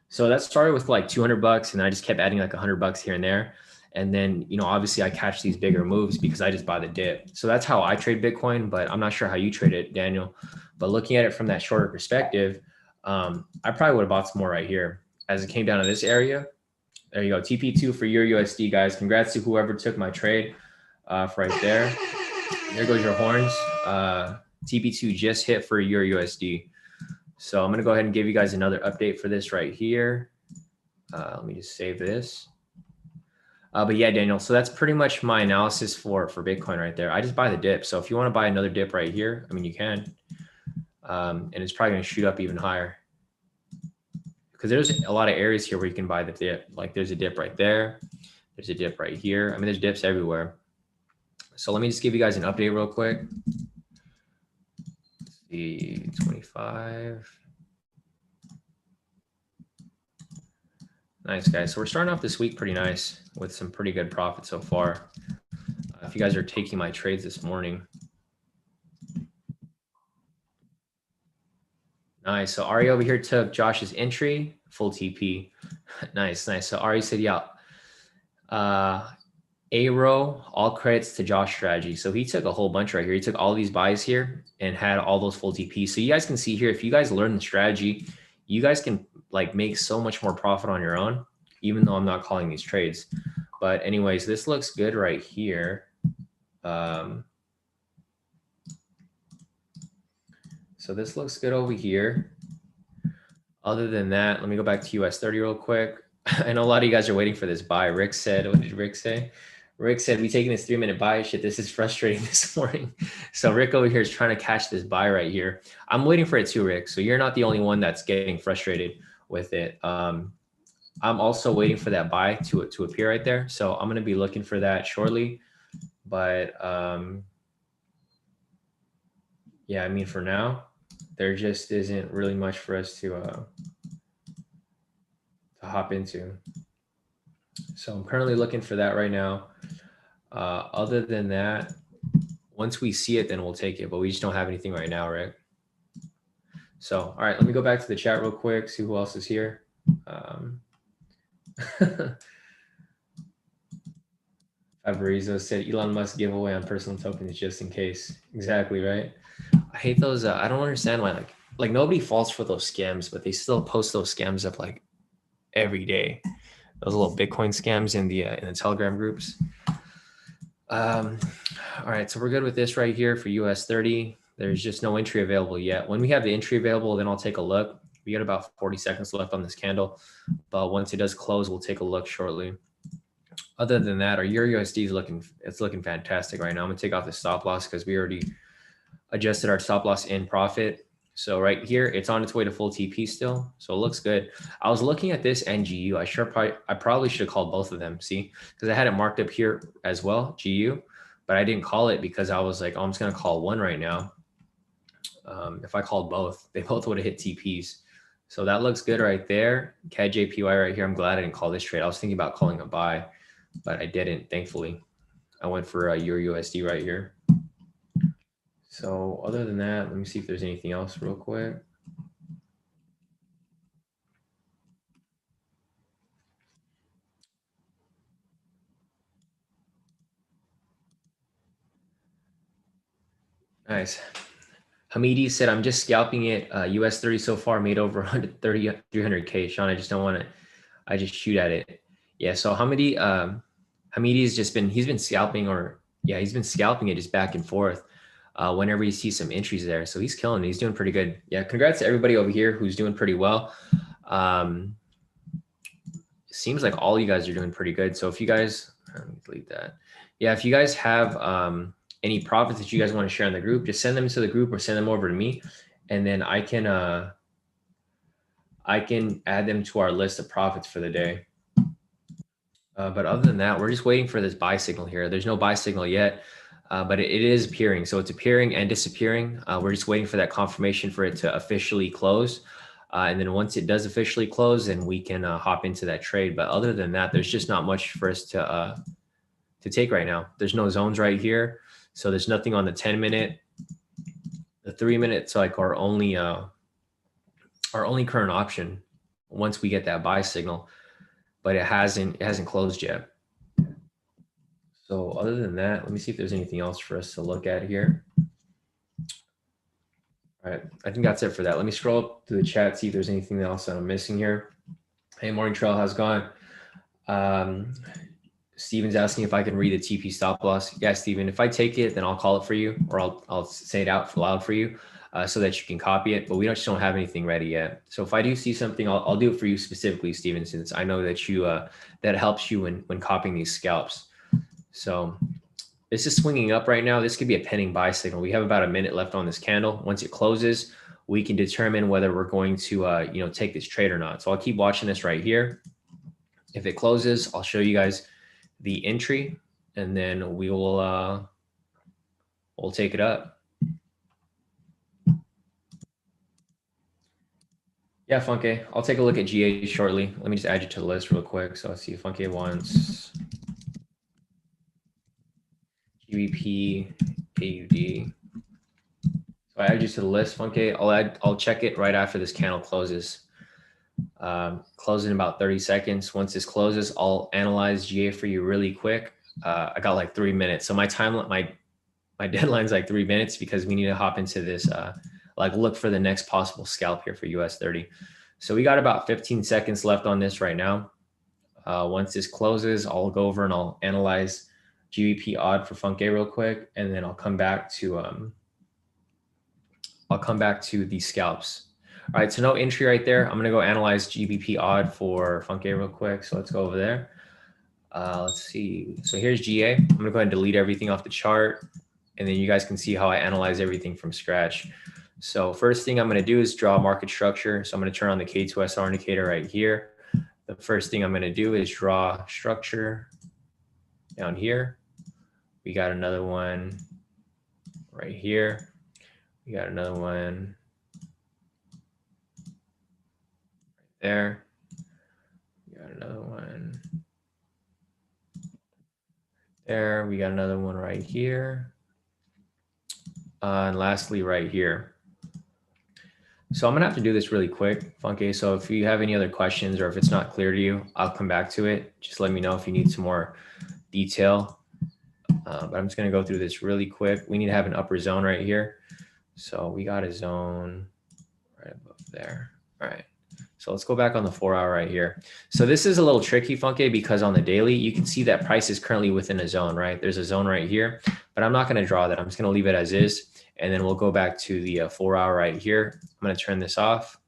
So that started with 200 bucks, and I just kept adding 100 bucks here and there. And then, obviously I catch these bigger moves because I just buy the dip. So that's how I trade Bitcoin, but I'm not sure how you trade it, Daniel. But looking at it from that shorter perspective, I probably would have bought some more right here as it came down to this area. There you go. TP2 for your USD, guys. Congrats to whoever took my trade for right there. There goes your horns. TP2 just hit for your USD. So I'm going to go ahead and give you guys another update for this right here. Let me just save this. But yeah, Daniel, so that's pretty much my analysis for Bitcoin right there. I just buy the dip. So if you want to buy another dip right here, I mean, you can. And it's probably going to shoot up even higher. Because there's a lot of areas here where you can buy the dip. Like there's a dip right there. There's a dip right here. I mean, there's dips everywhere. So let me just give you guys an update real quick. Let's see, 25. Nice, guys. So we're starting off this week pretty nice with some pretty good profit so far. If you guys are taking my trades this morning. Nice. So Ari over here took Josh's entry, full TP. Nice, nice. So Ari said, yeah, A-row, all credits to Josh strategy. So he took a whole bunch right here. He took all these buys here and had all those full TP. So you guys can see here, if you guys learn the strategy, you guys can like make so much more profit on your own, even though I'm not calling these trades. But anyways, this looks good right here. So this looks good over here. Other than that, let me go back to US 30 real quick. I know a lot of you guys are waiting for this buy. Rick said, what did Rick say? Rick said, we taking this 3-minute buy. Shit, this is frustrating this morning. So Rick over here is trying to catch this buy right here. I'm waiting for it too, Rick. So you're not the only one that's getting frustrated with it. I'm also waiting for that buy to appear right there. So I'm going to be looking for that shortly. But yeah, I mean, for now, there just isn't really much for us to hop into. So I'm currently looking for that right now. Other than that, once we see it, then we'll take it. But we just don't have anything right now, right? So, all right, let me go back to the chat real quick, see who else is here. Fabrizio said Elon Musk giveaway on personal tokens just in case. Exactly, right? I hate those. I don't understand why like nobody falls for those scams, but they still post those scams up like every day. Those little Bitcoin scams in the Telegram groups. All right, so we're good with this right here for US 30. There's just no entry available yet. When we have the entry available, then I'll take a look. We got about 40 seconds left on this candle, but once it does close, we'll take a look shortly. Other than that, our Euro USD is looking fantastic right now. I'm gonna take off the stop loss because we already adjusted our stop loss in profit. So right here, it's on its way to full TP still. So it looks good. I was looking at this NGU. I probably should have called both of them. See, because I had it marked up here as well, GU, but I didn't call it because I was like, oh, I'm just going to call one right now. If I called both, they both would have hit TPs. So that looks good right there. CAD JPY right here. I'm glad I didn't call this trade. I was thinking about calling a buy, but I didn't, thankfully. I went for a Euro USD right here. So other than that, let me see if there's anything else real quick. Nice. Hamidi said, I'm just scalping it. US 30 so far, made over 130, 300K. Shawn, I just don't want to, I just shoot at it. Yeah, so Hamidi, Hamidi's just been, he's been scalping he's been scalping it just back and forth whenever you see some entries there. So he's killing it. He's doing pretty good. Yeah, congrats to everybody over here who's doing pretty well. It seems like all you guys are doing pretty good. So if you guys, let me delete that. Yeah, if you guys have any profits that you guys want to share in the group, just send them to the group or send them over to me. And then I can add them to our list of profits for the day. But other than that, we're just waiting for this buy signal here. There's no buy signal yet, but it is appearing. So it's appearing and disappearing. We're just waiting for that confirmation for it to officially close. And then once it does officially close, then we can hop into that trade. But other than that, there's just not much for us to take right now. There's no zones right here. So there's nothing on the 10-minute. The 3-minute's like our only current option once we get that buy signal, but it hasn't closed yet. So other than that, let me see if there's anything else for us to look at here. All right, I think that's it for that. Let me scroll up to the chat, see if there's anything else that I'm missing here. Hey, morning trail, how's it going? Steven's asking if I can read the TP stop loss. Yeah, Steven, if I take it, then I'll call it for you, or I'll say it out loud for you, so that you can copy it. But we just don't have anything ready yet. So if I do see something, I'll do it for you specifically, Steven, since I know that you that helps you when copying these scalps. So this is swinging up right now. This could be a pending buy signal. We have about a minute left on this candle. Once it closes, we can determine whether we're going to take this trade or not. So I'll keep watching this right here. If it closes, I'll show you guys the entry, and then we will we'll take it up. Yeah, Funke, I'll take a look at GA shortly. Let me just add you to the list real quick. So let's see, Funke wants GBP, AUD. So I add you to the list, Funke. I'll check it right after this candle closes. Close in about 30 seconds. Once this closes, I'll analyze GA for you really quick. I got like 3 minutes. So my deadline's like 3 minutes because we need to hop into this, look for the next possible scalp here for US 30. So we got about 15 seconds left on this right now. Once this closes, I'll go over and I'll analyze GBP odd for Funke real quick, and then I'll come back to the scalps. All right, so no entry right there. I'm gonna go analyze GBP odd for Funke real quick. So let's go over there. Let's see. So here's GA. I'm gonna go ahead and delete everything off the chart, and then you guys can see how I analyze everything from scratch. So first thing I'm gonna do is draw market structure. So I'm gonna turn on the K2SR indicator right here. The first thing I'm gonna do is draw structure down here. We got another one right here. We got another one right there. We got another one there. We got another one right here. And lastly, right here. So I'm gonna have to do this really quick, Funke. So if you have any other questions or if it's not clear to you, I'll come back to it. Just let me know if you need some more detail. But I'm just gonna go through this really quick. We need to have an upper zone right here. So we got a zone right above there. All right. So let's go back on the 4 hour right here. So this is a little tricky, Funke, because on the daily, you can see that price is currently within a zone, right? There's a zone right here, but I'm not going to draw that. I'm just going to leave it as is. And then we'll go back to the 4 hour right here. I'm going to turn this off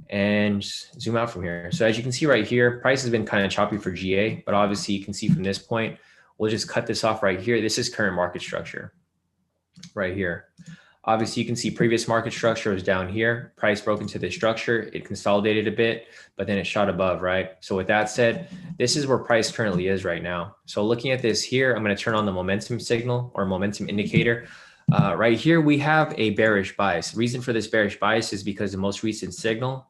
and zoom out from here. So as you can see right here, price has been kind of choppy for GA, but obviously you can see from this point, we'll just cut this off right here. This is current market structure right here. Obviously, you can see previous market structure was down here. Price broke into this structure. It consolidated a bit, but then it shot above, right? So with that said, this is where price currently is right now. So looking at this here, I'm going to turn on the momentum signal or momentum indicator. Right here, we have a bearish bias. The reason for this bearish bias is because the most recent signal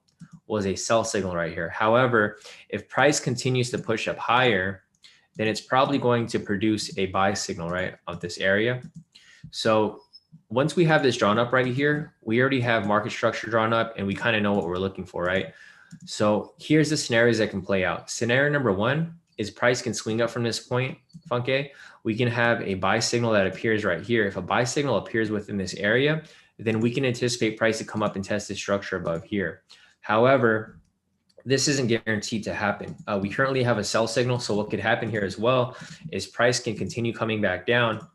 was a sell signal right here. However, if price continues to push up higher, then it's probably going to produce a buy signal, right, of this area. So once we have this drawn up right here, we already have market structure drawn up and we kind of know what we're looking for, right? So here's the scenarios that can play out. Scenario number one is price can swing up from this point, Funke. We can have a buy signal that appears right here. If a buy signal appears within this area, then we can anticipate price to come up and test the structure above here. However, this isn't guaranteed to happen. We currently have a sell signal. So what could happen here as well is price can continue coming back down,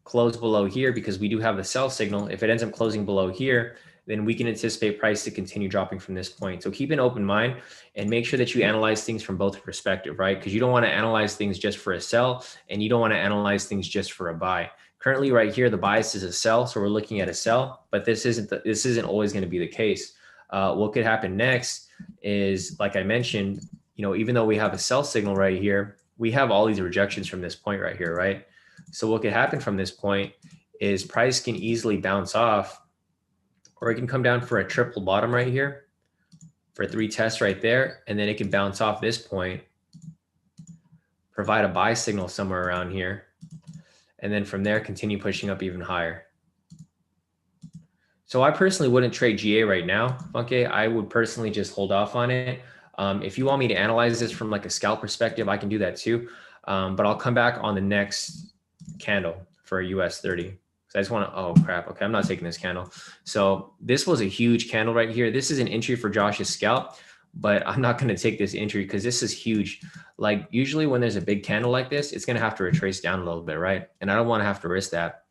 close below here because we do have the sell signal. If it ends up closing below here, then we can anticipate price to continue dropping from this point. So keep an open mind and make sure that you analyze things from both perspectives, right? Because you don't want to analyze things just for a sell and you don't want to analyze things just for a buy. Currently right here, the bias is a sell. So we're looking at a sell, but this isn't always going to be the case. What could happen next is, like I mentioned, even though we have a sell signal right here, we have all these rejections from this point right here, right? So what could happen from this point is price can easily bounce off, or it can come down for a triple bottom right here for 3 tests right there. And then it can bounce off this point, provide a buy signal somewhere around here. And then from there, continue pushing up even higher. So I personally wouldn't trade GA right now. Okay, I would personally just hold off on it. If you want me to analyze this from like a scalp perspective, I can do that too. But I'll come back on the next candle for US 30. So I just want to, oh crap. Okay, I'm not taking this candle. So this was a huge candle right here. This is an entry for Josh's scalp, but I'm not going to take this entry because this is huge. Like usually when there's a big candle like this, it's going to have to retrace down a little bit, right? And I don't want to have to risk that.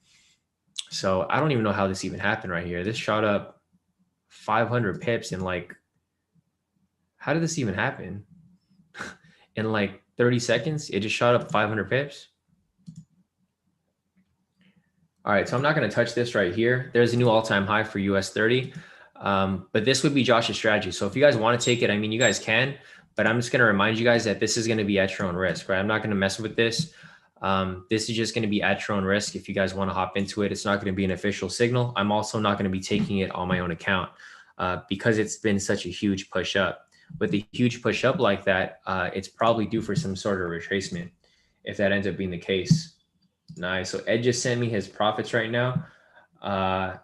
So I don't even know how this even happened right here. This shot up 500 pips in like, how did this even happen? In like 30 seconds, it just shot up 500 pips. All right, so I'm not going to touch this right here. There's a new all-time high for US 30, but this would be Josh's strategy. So if you guys want to take it, I mean, you guys can, but I'm just going to remind you guys that this is going to be at your own risk, right? I'm not going to mess with this. This is just going to be at your own risk. If you guys want to hop into it, it's not going to be an official signal. I'm also not going to be taking it on my own account because it's been such a huge push up. With a huge push up like that, it's probably due for some sort of retracement if that ends up being the case. Nice. So Ed just sent me his profits right now. Dang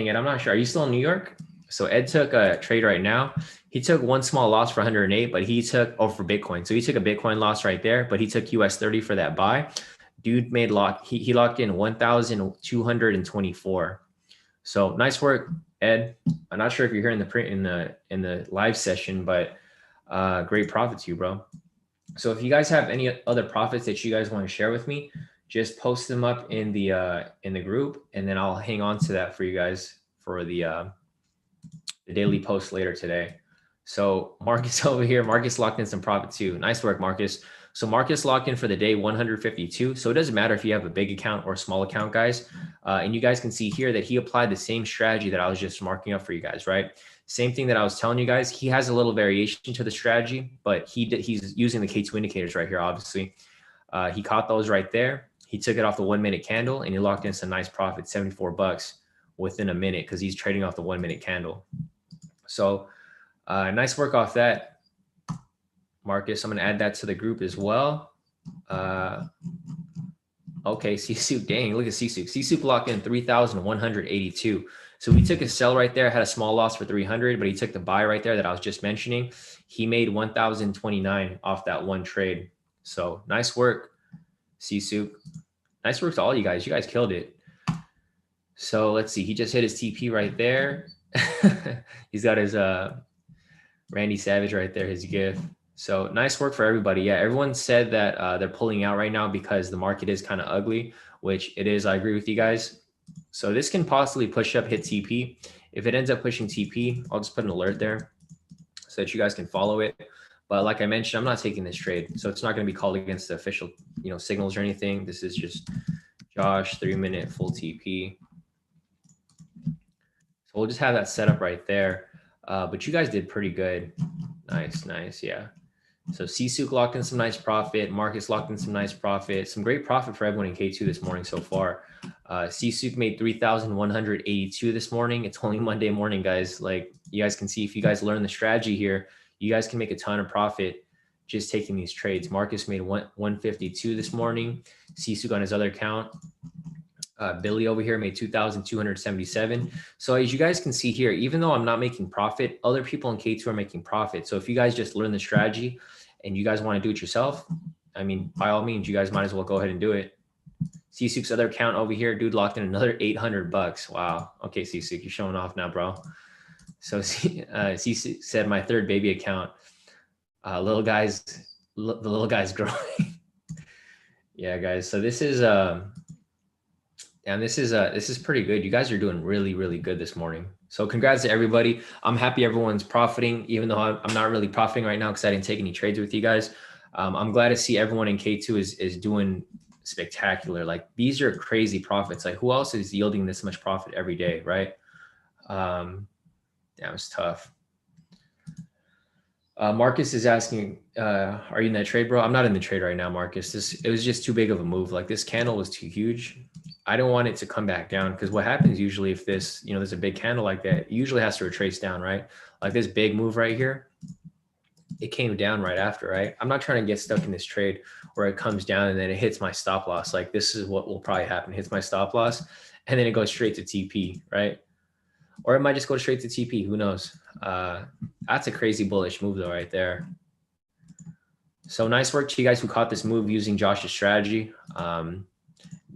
it, I'm not sure. Are you still in New York? So Ed took a trade right now. He took one small loss for 108, but he took, oh, for Bitcoin. So he took a Bitcoin loss right there, but he took US 30 for that buy. Dude made he locked in 1,224. So nice work, Ed. I'm not sure if you're here in the live session, but great profit to you, bro. So if you guys have any other profits that you guys want to share with me, just post them up in the group, and then I'll hang on to that for you guys for the daily post later today. So Marcus over here, Marcus locked in some profit too. Nice work, Marcus. So Marcus locked in for the day 152. So it doesn't matter if you have a big account or a small account, guys. And you guys can see here that he applied the same strategy that I was just marking up for you guys, right? Same thing that I was telling you guys. He has a little variation to the strategy, but he's using the K2 indicators right here, obviously. He caught those right there. He took it off the 1 minute candle and he locked in some nice profit, 74 bucks within a minute because he's trading off the 1 minute candle. So nice work off that, Marcus. I'm going to add that to the group as well. Okay, C-Soup, dang, look at C-Soup. C-Soup locked in 3,182. So we took a sell right there, had a small loss for 300, but he took the buy right there that I was just mentioning. He made 1,029 off that one trade. So nice work, C-Soup. Nice work to all you guys. You guys killed it. So let's see. He just hit his TP right there. He's got his Randy Savage right there, his GIF. So nice work for everybody. Yeah, everyone said that they're pulling out right now because the market is kind of ugly, which it is. I agree with you guys. So this can possibly push up, hit TP. If it ends up pushing TP, I'll just put an alert there so that you guys can follow it. But like I mentioned, I'm not taking this trade. So it's not going to be called against the official, signals or anything. This is just Josh 3 minute full TP. So we'll just have that set up right there. But you guys did pretty good. Nice. Yeah. So C-Souk locked in some nice profit. Marcus locked in some nice profit. Some great profit for everyone in K2 this morning so far. C-Souk made 3,182 this morning. It's only Monday morning, guys. Like you guys can see, if you guys learn the strategy here, you guys can make a ton of profit just taking these trades. Marcus made 152 this morning. C-Souk on his other account. Billy over here made 2,277. So as you guys can see here, even though I'm not making profit, other people in K2 are making profit. So if you guys just learn the strategy and you guys want to do it yourself, I mean, by all means, you guys might as well go ahead and do it. C-Souk's other account over here, dude locked in another 800 bucks. Wow. Okay, C-Souk, you're showing off now, bro. So C-Souk said my third baby account. The little guy's growing. Yeah, guys. So this is and this is pretty good. You guys are doing really, really good this morning. So congrats to everybody. I'm happy everyone's profiting, even though I'm not really profiting right now because I didn't take any trades with you guys. I'm glad to see everyone in K2 is doing spectacular. Like these are crazy profits. Like who else is yielding this much profit every day, right? Damn, it's tough. Marcus is asking, are you in that trade, bro? I'm not in the trade right now, Marcus. It was just too big of a move. Like this candle was too huge. I don't want it to come back down because what happens usually if this, there's a big candle like that, it usually has to retrace down, right? Like this big move right here, it came down right after, right? I'm not trying to get stuck in this trade where it comes down and then it hits my stop loss. Like this is what will probably happen. It hits my stop loss and then it goes straight to TP, right? Or it might just go straight to TP. Who knows? That's a crazy bullish move though, right there. So nice work to you guys who caught this move using Josh's strategy.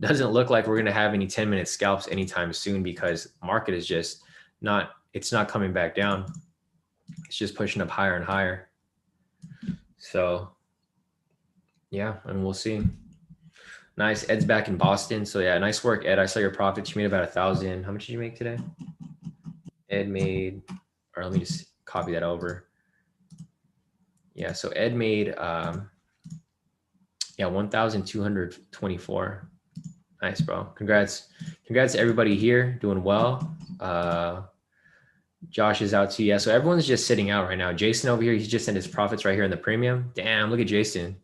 doesn't look like we're going to have any 10-minute scalps anytime soon because market is just not, it's not coming back down. It's just pushing up higher and higher. So yeah, and we'll see. Nice. Ed's back in Boston. So yeah, nice work, Ed. I saw your profits. You made about 1,000. How much did you make today? Ed made, or let me just copy that over. Yeah, so Ed made, yeah, 1,224. Nice, bro. Congrats. Congrats to everybody here doing well. Josh is out too. Yeah, so everyone's just sitting out right now. Jason over here, he's just in his profits right here in the premium. Damn, look at Jason.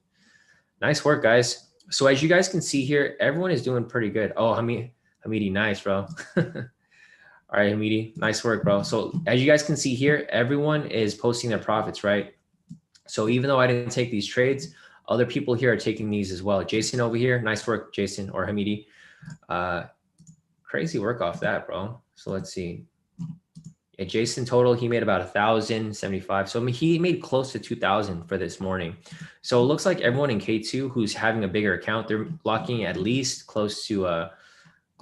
Nice work, guys. So as you guys can see here, everyone is doing pretty good. Oh, Hamidi, nice, bro. All right, Hamidi, nice work, bro. So as you guys can see here, everyone is posting their profits, right? So even though I didn't take these trades, other people here are taking these as well. Jason over here, nice work, Jason or Hamidi. Crazy work off that, bro. So let's see. Yeah, Jason total, he made about 1,075. So I mean, he made close to 2,000 for this morning. So it looks like everyone in K2 who's having a bigger account, they're locking at least close to a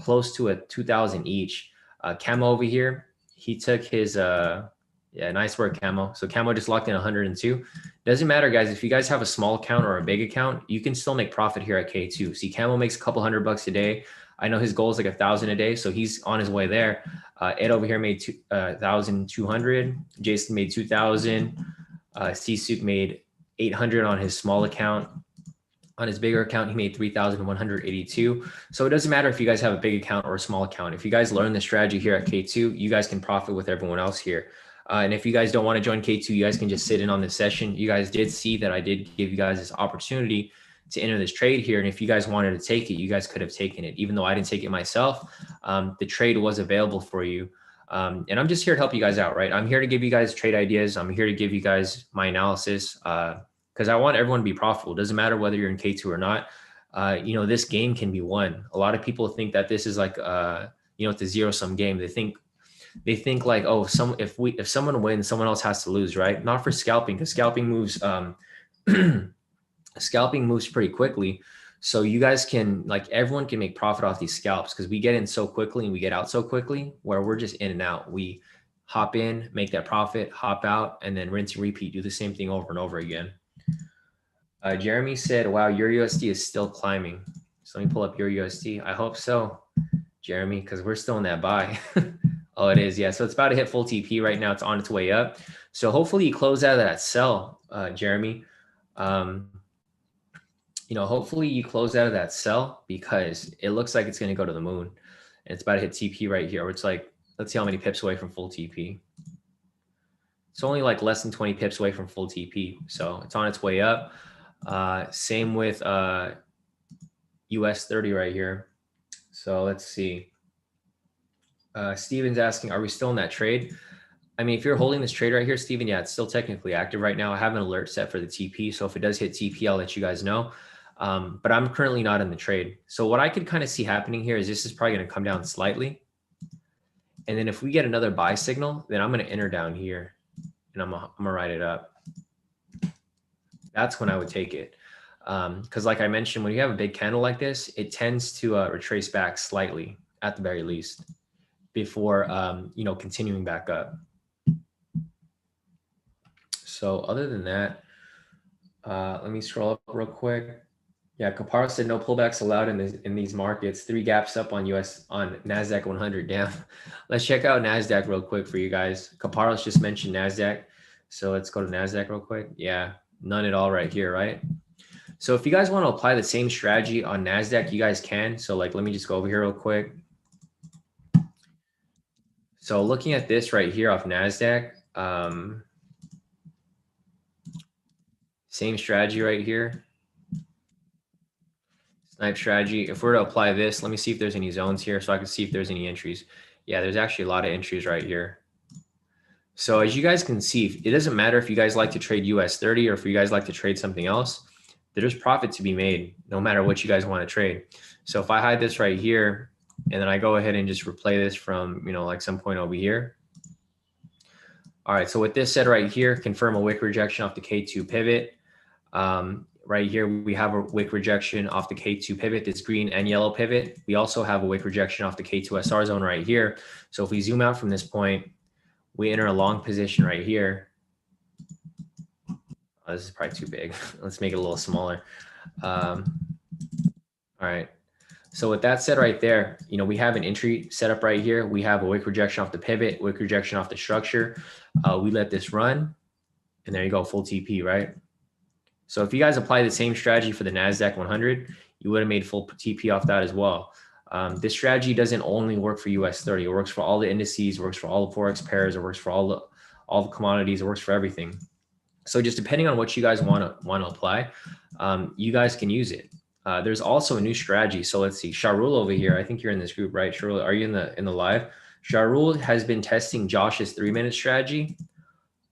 2,000 each. Camo over here, he took his yeah, nice work, Camo. So Camo just locked in 102. Doesn't matter, guys. If you guys have a small account or a big account, you can still make profit here at K2. See, Camo makes a couple $100 a day. I know his goal is like 1,000 a day, so he's on his way there. Ed over here made 1,200. Jason made 2,000. C-Suit made 800 on his small account. On his bigger account, he made 3,182. So it doesn't matter if you guys have a big account or a small account. If you guys learn the strategy here at K2, you guys can profit with everyone else here. And if you guys don't want to join K2, you guys can just sit in on this session. You guys did see that I did give you guys this opportunity to enter this trade here. And if you guys wanted to take it, you guys could have taken it. Even though I didn't take it myself, the trade was available for you. And I'm just here to help you guys out, right? I'm here to give you guys trade ideas. I'm here to give you guys my analysis because I want everyone to be profitable. It doesn't matter whether you're in K2 or not. You know, this game can be won. A lot of people think that this is like, you know, it's a zero-sum game. They think like, oh, if someone wins, someone else has to lose, right? Not for scalping, because scalping moves scalping moves pretty quickly. So you guys can, like, everyone can make profit off these scalps because we get in so quickly and we get out so quickly where we're just in and out. We hop in, make that profit, hop out, and then rinse and repeat, do the same thing over and over again. Jeremy said, wow, your USD is still climbing. So let me pull up your USD. I hope so, Jeremy, because we're still in that buy. Oh, it is. Yeah. So it's about to hit full TP right now. It's on its way up. So hopefully you close out of that sell, Jeremy. You know, hopefully you close out of that sell because it looks like it's going to go to the moon. And it's about to hit TP right here. It's like, let's see how many pips away from full TP. It's only like less than 20 pips away from full TP. So it's on its way up. Same with US 30 right here. So let's see. Steven's asking, are we still in that trade? I mean, if you're holding this trade right here, Steven, yeah, it's still technically active right now. I have an alert set for the TP. So if it does hit TP, I'll let you guys know. But I'm currently not in the trade. So what I could kind of see happening here is this is probably going to come down slightly. And then if we get another buy signal, then I'm going to enter down here and I'm going to write it up. That's when I would take it. Because like I mentioned, when you have a big candle like this, it tends to retrace back slightly at the very least before, you know, continuing back up. So other than that, let me scroll up real quick. Yeah, Kapara said no pullbacks allowed in these markets. 3 gaps up on NASDAQ 100. Damn. Let's check out NASDAQ real quick for you guys. Kapara's just mentioned NASDAQ. So let's go to NASDAQ real quick. Yeah, none at all right here, right? So if you guys want to apply the same strategy on NASDAQ, you guys can. So like, let me just go over here real quick. So looking at this right here off NASDAQ, same strategy right here. Snipe strategy. If we're to apply this, let me see if there's any zones here so I can see if there's any entries. Yeah, there's actually a lot of entries right here. So as you guys can see, it doesn't matter if you guys like to trade US 30 or if you guys like to trade something else. There's profit to be made no matter what you guys want to trade. So if I hide this right here and then I go ahead and just replay this from, you know, like some point over here. All right, so with this said right here, confirm a wick rejection off the K2 pivot. right here, we have a wick rejection off the K2 pivot, this green and yellow pivot. We also have a wick rejection off the K2 SR zone right here. So if we zoom out from this point, we enter a long position right here. Oh, this is probably too big. Let's make it a little smaller. All right. So with that said right there, we have an entry set up right here. We have a wick rejection off the pivot, wick rejection off the structure. We let this run, and there you go, full TP, right? So if you guys apply the same strategy for the NASDAQ 100, you would have made full TP off that as well. This strategy doesn't only work for US 30. It works for all the indices, it works for all the Forex pairs, it works for all the commodities, it works for everything. So just depending on what you guys want to apply, you guys can use it. There's also a new strategy. So let's see, Shahrul over here. I think you're in this group, right? Shahrul, are you in the live? Shahrul has been testing Josh's 3-minute strategy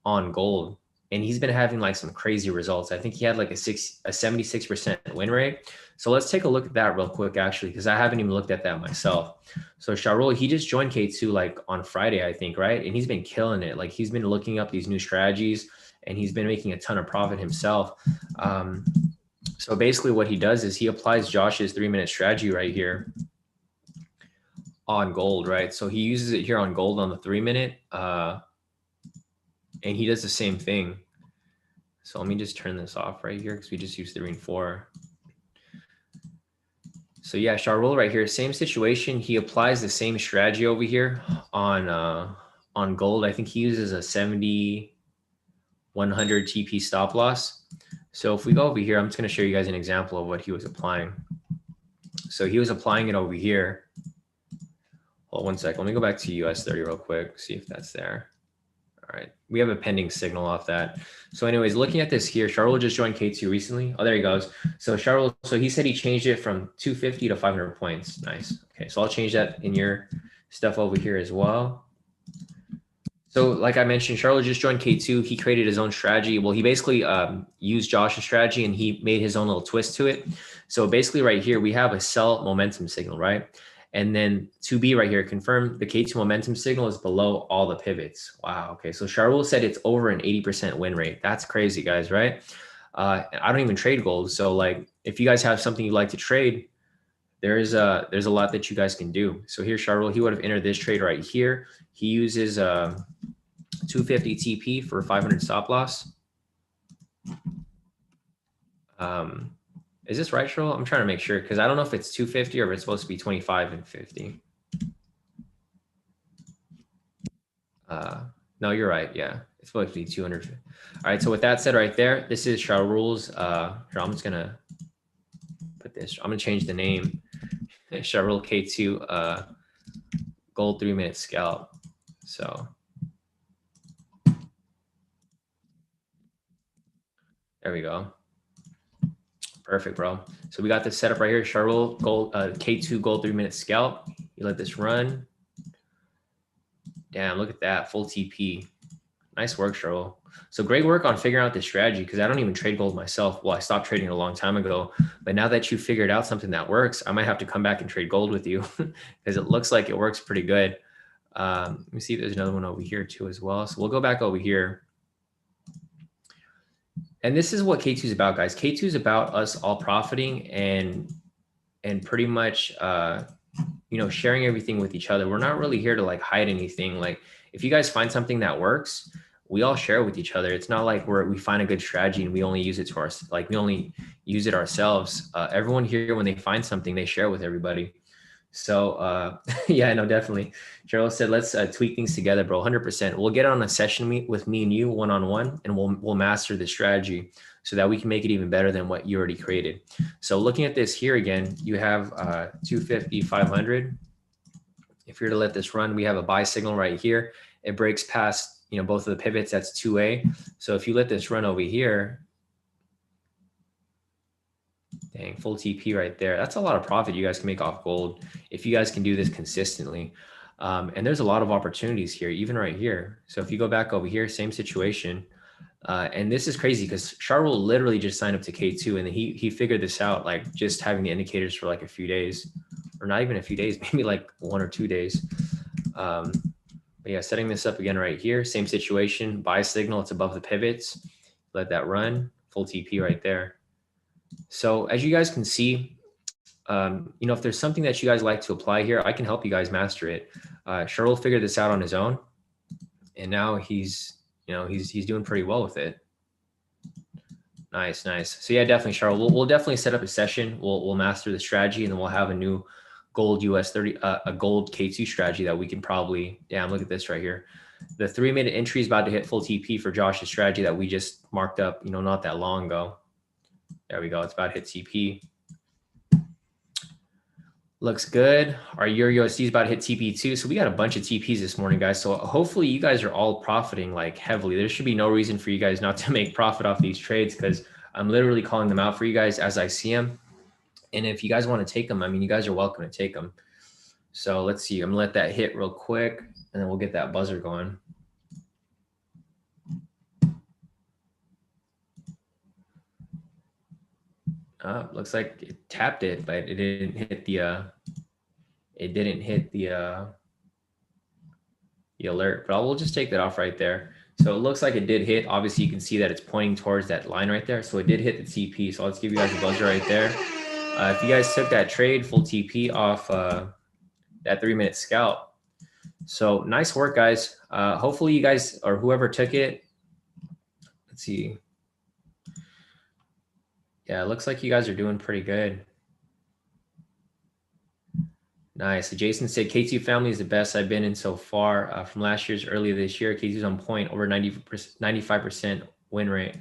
on gold, and he's been having like some crazy results. I think he had like a 76% win rate. So let's take a look at that real quick, actually, because I haven't even looked at that myself. So Shahrul, he just joined K2 like on Friday, I think, right? And he's been killing it. Like he's been looking up these new strategies, and he's been making a ton of profit himself. So basically what he does is he applies Josh's 3-minute strategy right here on gold, right? So he uses it here on gold on the 3-minute, and he does the same thing. So let me just turn this off right here because we just used 3 and 4. So yeah, Shahrul right here, same situation. He applies the same strategy over here on gold. I think he uses a 70 100 TP stop loss. So if we go over here, I'm just going to show you guys an example of what he was applying. So he was applying it over here. Hold on one sec. Let me go back to US 30 real quick, see if that's there. All right. We have a pending signal off that. So anyways, looking at this here, Shahrul just joined K2 recently. Oh, there he goes. So Shahrul, so he said he changed it from 250 to 500 points. Nice. Okay. So I'll change that in your stuff over here as well. So like I mentioned, Shahrul just joined K2. He created his own strategy. Well, he basically used Josh's strategy and he made his own little twist to it. So basically right here, we have a sell momentum signal, right? And then 2B right here, confirm the K2 momentum signal is below all the pivots. Wow. Okay. So Shahrul said it's over an 80% win rate. That's crazy, guys, right? I don't even trade gold. So like if you guys have something you like to trade, there's a lot that you guys can do. So here, Shahrul, he would have entered this trade right here. He uses 250 TP for 500 stop loss. Is this right, Shahrul? I'm trying to make sure because I don't know if it's 250 or if it's supposed to be 25 and 50. No, you're right. Yeah, it's supposed to be 200. All right. So with that said, right there, this is Shahrul's. Here, I'm just gonna put this. I'm gonna change the name. Shahrul K2 gold 3-minute scalp. So there we go. Perfect, bro. So we got this set up right here. Shahrul gold K2 gold 3-minute scalp. You let this run. Damn, look at that full TP. Nice work, Shahrul. So great work on figuring out this strategy because I don't even trade gold myself. Well, I stopped trading a long time ago, but now that you figured out something that works, I might have to come back and trade gold with you because it looks like it works pretty good. Let me see if there's another one over here too as well. So we'll go back over here. And this is what K2 is about, guys. K2 is about us all profiting and pretty much, sharing everything with each other. We're not really here to like hide anything. Like if you guys find something that works, we all share with each other. It's not like we find a good strategy and we only use it to we only use it ourselves. Everyone here, when they find something, they share with everybody. So yeah, no, definitely. Cheryl said, let's tweak things together, bro. 100%. We'll get on a session with me and you one-on-one, and we'll master the strategy so that we can make it even better than what you already created. So looking at this here again, you have 250, 500. If you're to let this run, we have a buy signal right here. It breaks past, both of the pivots. That's 2A. So if you let this run over here, dang, full TP right there. That's a lot of profit you guys can make off gold if you guys can do this consistently. And there's a lot of opportunities here, even right here. So if you go back over here, same situation. And this is crazy because Shahrul literally just signed up to K2 and he figured this out, like just having the indicators for like a few days, or not even a few days, maybe like 1 or 2 days. But yeah, setting this up again right here, same situation, buy signal, it's above the pivots. Let that run, full TP right there. So as you guys can see, you know, if there's something that you guys like to apply here, I can help you guys master it. Cheryl figured this out on his own, and now he's, you know, he's doing pretty well with it. Nice, nice. So yeah, definitely, Cheryl. We'll definitely set up a session. We'll master the strategy, and then we'll have a new gold US 30, a gold K2 strategy that we can probably. Damn, look at this right here. The 3-minute entry is about to hit full TP for Josh's strategy that we just marked up, you know, not that long ago. There we go. It's about to hit TP. Looks good. Our Euro USD is about to hit TP too. So we got a bunch of TPs this morning, guys. So hopefully you guys are all profiting like heavily. There should be no reason for you guys not to make profit off these trades, because I'm literally calling them out for you guys as I see them. And if you guys want to take them, I mean, you guys are welcome to take them. So let's see. I'm gonna let that hit real quick, and then we'll get that buzzer going. Looks like it tapped it, but it didn't hit the alert. But we'll just take that off right there. So it looks like it did hit. Obviously, you can see that it's pointing towards that line right there. So it did hit the TP. So let's give you guys a buzzer right there. If you guys took that trade full TP off that 3-minute scalp. So nice work, guys. Hopefully you guys, or whoever took it, let's see. Yeah, it looks like you guys are doing pretty good. Nice. Jason said K2 family is the best I've been in so far from last year's earlier this year. K2's on point, over 95% win rate.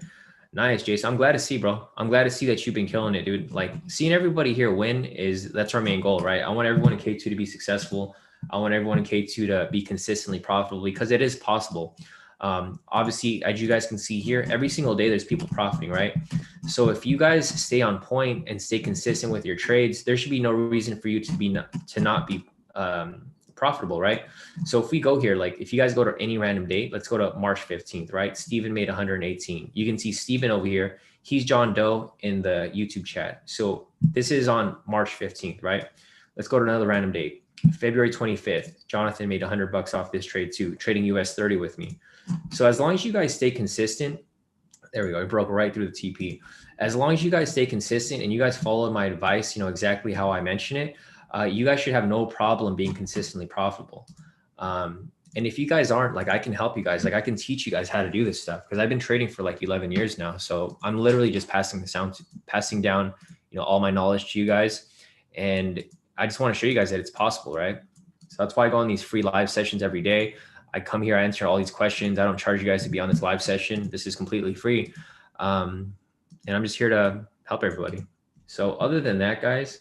Nice, Jason. I'm glad to see, bro. I'm glad to see that you've been killing it, dude. Like, seeing everybody here win that's our main goal, right? I want everyone in K2 to be successful. I want everyone in K2 to be consistently profitable, because it is possible. Obviously, as you guys can see here, every single day there's people profiting, right? So if you guys stay on point and stay consistent with your trades, there should be no reason for you to not be profitable, right? So if we go here, like if you guys go to any random date, let's go to March 15th, right? Steven made 118. You can see Steven over here. He's John Doe in the YouTube chat. So this is on March 15th, right? Let's go to another random date. February 25th, Jonathan made $100 off this trade too, trading US 30 with me. So as long as you guys stay consistent, there we go. I broke right through the TP. As long as you guys stay consistent and you guys follow my advice, you know, exactly how I mention it, you guys should have no problem being consistently profitable. And if you guys aren't, like, I can help you guys. Like, I can teach you guys how to do this stuff, because I've been trading for like 11 years now. So I'm literally just passing down, you know, all my knowledge to you guys. And I just want to show you guys that it's possible, right? So that's why I go on these free live sessions every day. I come here, I answer all these questions. I don't charge you guys to be on this live session. This is completely free. And I'm just here to help everybody. So other than that, guys,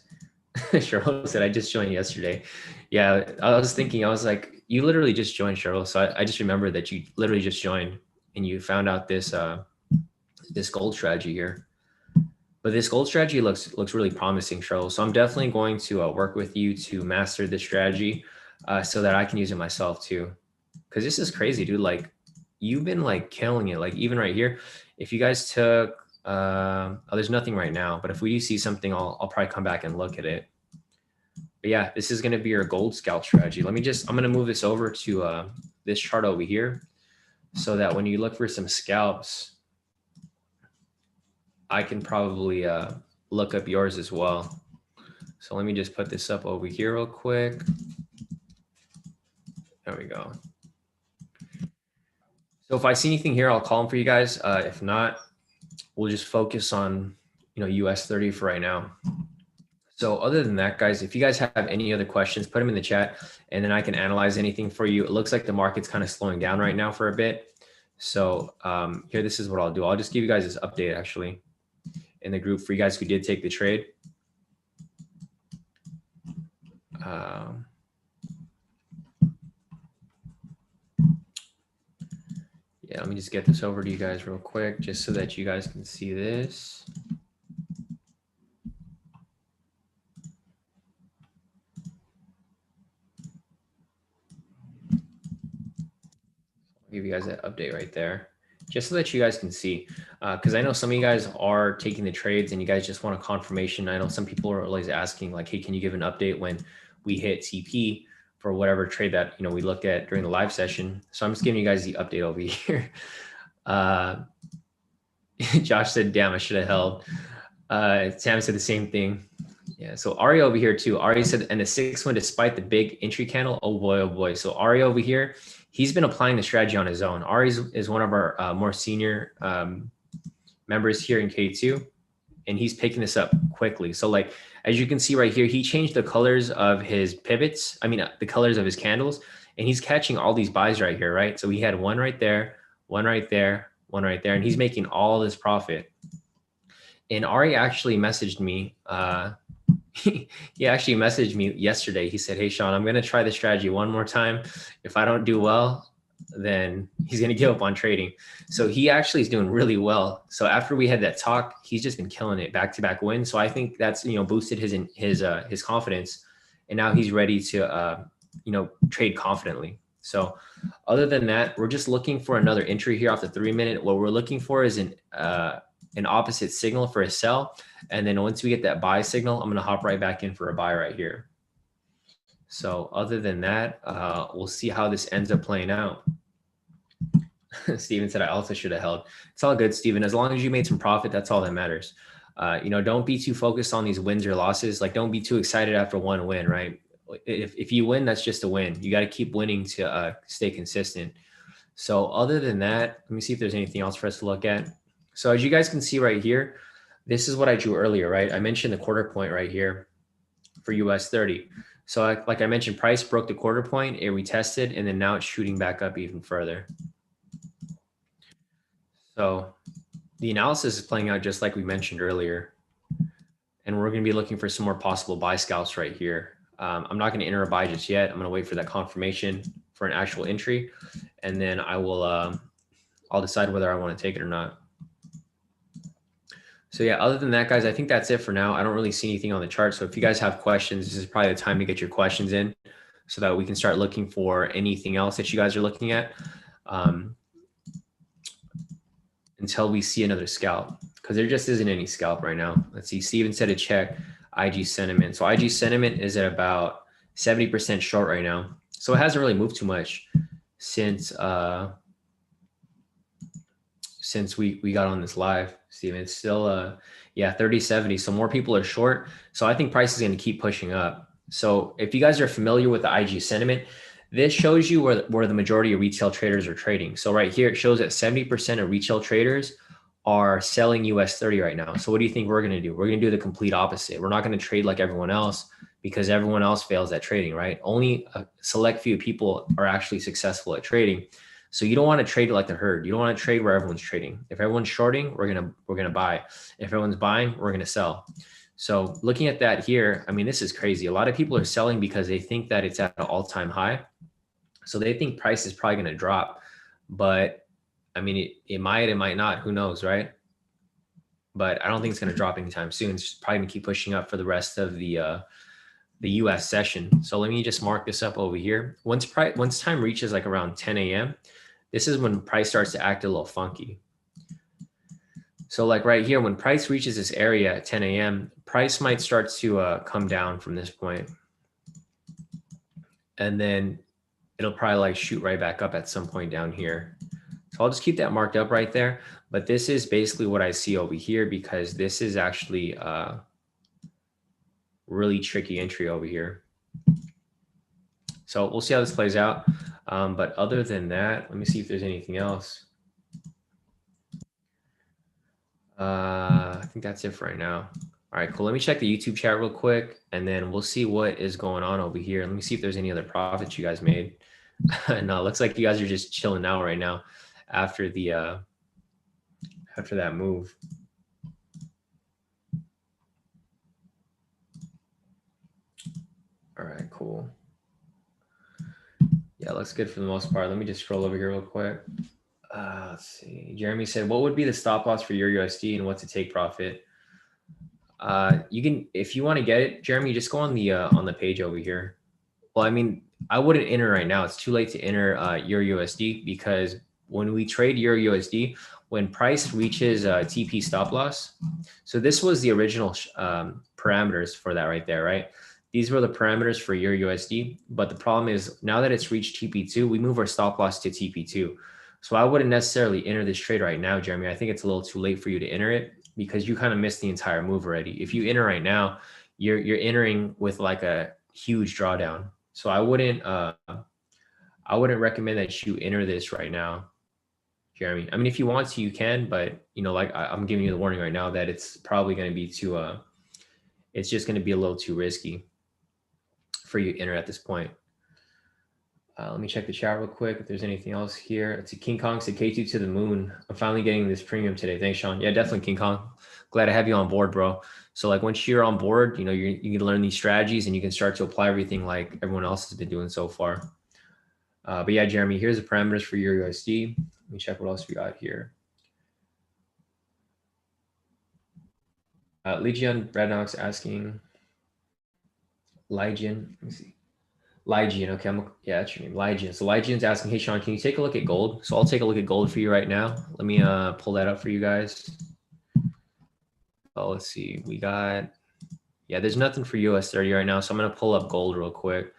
Cheryl said, I just joined yesterday. Yeah, I was thinking, I was like, you literally just joined, Cheryl. So I just remember that you literally just joined and you found out this this gold strategy here. But this gold strategy looks really promising, Cheryl. So I'm definitely going to work with you to master this strategy so that I can use it myself too. Because this is crazy, dude. Like, you've been like killing it. Like, even right here, if you guys took, oh, there's nothing right now, but if we do see something, I'll probably come back and look at it. But yeah, this is going to be your gold scalp strategy. I'm going to move this over to this chart over here, so that when you look for some scalps, I can probably look up yours as well. So let me just put this up over here real quick. There we go. So if I see anything here, I'll call them for you guys. If not, we'll just focus on, you know, US 30 for right now. So other than that, guys, if you guys have any other questions, put them in the chat and then I can analyze anything for you. It looks like the market's kind of slowing down right now for a bit. So here, this is what I'll do. I'll just give you guys this update actually in the group for you guys who did take the trade. Yeah, let me just get this over to you guys real quick, just so that you guys can see this. I'll give you guys that update right there, just so that you guys can see. Because I know some of you guys are taking the trades and you guys just want a confirmation. I know some people are always asking like, hey, can you give an update when we hit TP for whatever trade that, you know, we looked at during the live session. So I'm just giving you guys the update over here. Josh said, damn, I should have held. Sam said the same thing. Yeah, so Ari over here too. Ari said, and the 6-1 despite the big entry candle. Oh boy, oh boy. So Ari over here, he's been applying the strategy on his own. Ari is one of our more senior members here in K2, and he's picking this up quickly. So like, as you can see right here, he changed the colors of his pivots. I mean, the colors of his candles, and he's catching all these buys right here, right? So he had one right there, one right there, one right there, and he's making all this profit. And Ari actually messaged me. He actually messaged me yesterday. He said, "Hey, Shawn, I'm going to try the strategy one more time. If I don't do well, then he's going to give up on trading." So he actually is doing really well. So after we had that talk, he's just been killing it, back-to-back wins. So I think that's, boosted his confidence, and now he's ready to trade confidently. So other than that, we're just looking for another entry here off the 3-minute. What we're looking for is an opposite signal for a sell. And then once we get that buy signal, I'm going to hop right back in for a buy right here. So other than that, we'll see how this ends up playing out. Steven said, I also should have held. It's all good, Steven. As long as you made some profit, that's all that matters. Don't be too focused on these wins or losses. Like, don't be too excited after one win, right? If you win, that's just a win. You got to keep winning to stay consistent. So other than that, let me see if there's anything else for us to look at. So as you guys can see right here, this is what I drew earlier, right? I mentioned the quarter point right here for US 30. So like I mentioned, price broke the quarter point, it retested, and then now it's shooting back up even further. So the analysis is playing out just like we mentioned earlier. And we're going to be looking for some more possible buy scalps right here. I'm not going to enter a buy just yet. I'm going to wait for that confirmation for an actual entry. And then I will, I'll decide whether I want to take it or not. So yeah, other than that, guys, I think that's it for now. I don't really see anything on the chart. So if you guys have questions, this is probably the time to get your questions in so that we can start looking for anything else that you guys are looking at until we see another scalp, because there just isn't any scalp right now. Let's see, Steven said to check IG sentiment. So IG sentiment is at about 70% short right now. So it hasn't really moved too much since we got on this live, Steven. It's still, yeah, 30.70. So more people are short. So I think price is going to keep pushing up. So if you guys are familiar with the IG sentiment, this shows you where the majority of retail traders are trading. So right here, it shows that 70% of retail traders are selling US 30 right now. So what do you think we're going to do? We're going to do the complete opposite. We're not going to trade like everyone else because everyone else fails at trading, right? Only a select few people are actually successful at trading. So you don't want to trade like the herd. You don't want to trade where everyone's trading. If everyone's shorting, we're gonna buy. If everyone's buying, we're gonna sell. So looking at that here, I mean, this is crazy. A lot of people are selling because they think that it's at an all-time high. So they think price is probably gonna drop, but I mean, it might not. Who knows, right? But I don't think it's gonna drop anytime soon. It's probably gonna keep pushing up for the rest of the US session. So let me just mark this up over here. Once time reaches like around 10 a.m., this is when price starts to act a little funky. So like right here, when price reaches this area at 10 a.m., price might start to come down from this point. And then it'll probably like shoot right back up at some point down here. So I'll just keep that marked up right there. But this is basically what I see over here, because this is actually really tricky entry over here. So we'll see how this plays out. But other than that, let me see if there's anything else. I think that's it for right now. All right, cool. Let me check the YouTube chat real quick, and then we'll see what is going on over here. Let me see if there's any other profits you guys made. No, it looks like you guys are just chilling out right now after the after that move. All right, cool. Yeah, looks good for the most part. Let me just scroll over here real quick. Let's see. Jeremy said, what would be the stop loss for your USD and what's a take profit? You can, if you want to get it, Jeremy, just go on the page over here. Well, I mean, I wouldn't enter right now. It's too late to enter your USD, because when we trade your USD, when price reaches TP stop loss, so this was the original parameters for that right there, right? These were the parameters for your USD, but the problem is now that it's reached TP2, we move our stop loss to TP2. So I wouldn't necessarily enter this trade right now, Jeremy. I think it's a little too late for you to enter it, because you kind of missed the entire move already. If you enter right now, you're entering with like a huge drawdown. So I wouldn't recommend that you enter this right now, Jeremy. I mean, if you want to, you can, but you know, like I'm giving you the warning right now that it's probably going to be too it's just going to be a little too risky for you to enter at this point. Let me check the chat real quick if there's anything else here. It's a King Kong said K2 to the moon. I'm finally getting this premium today. Thanks, Shawn. Yeah, definitely, King Kong. Glad to have you on board, bro. So like once you're on board, you know, you can learn these strategies and you can start to apply everything like everyone else has been doing so far. But yeah, Jeremy, here's the parameters for your USD. Let me check what else we got here. Legion Rednox asking Legion. Let me see. Lygian, okay, yeah, that's your name, Lygian. So Lygian's asking, hey Shawn, can you take a look at gold? So I'll take a look at gold for you right now. Let me pull that up for you guys. Oh, let's see, we got, yeah, there's nothing for US 30 right now. So I'm gonna pull up gold real quick.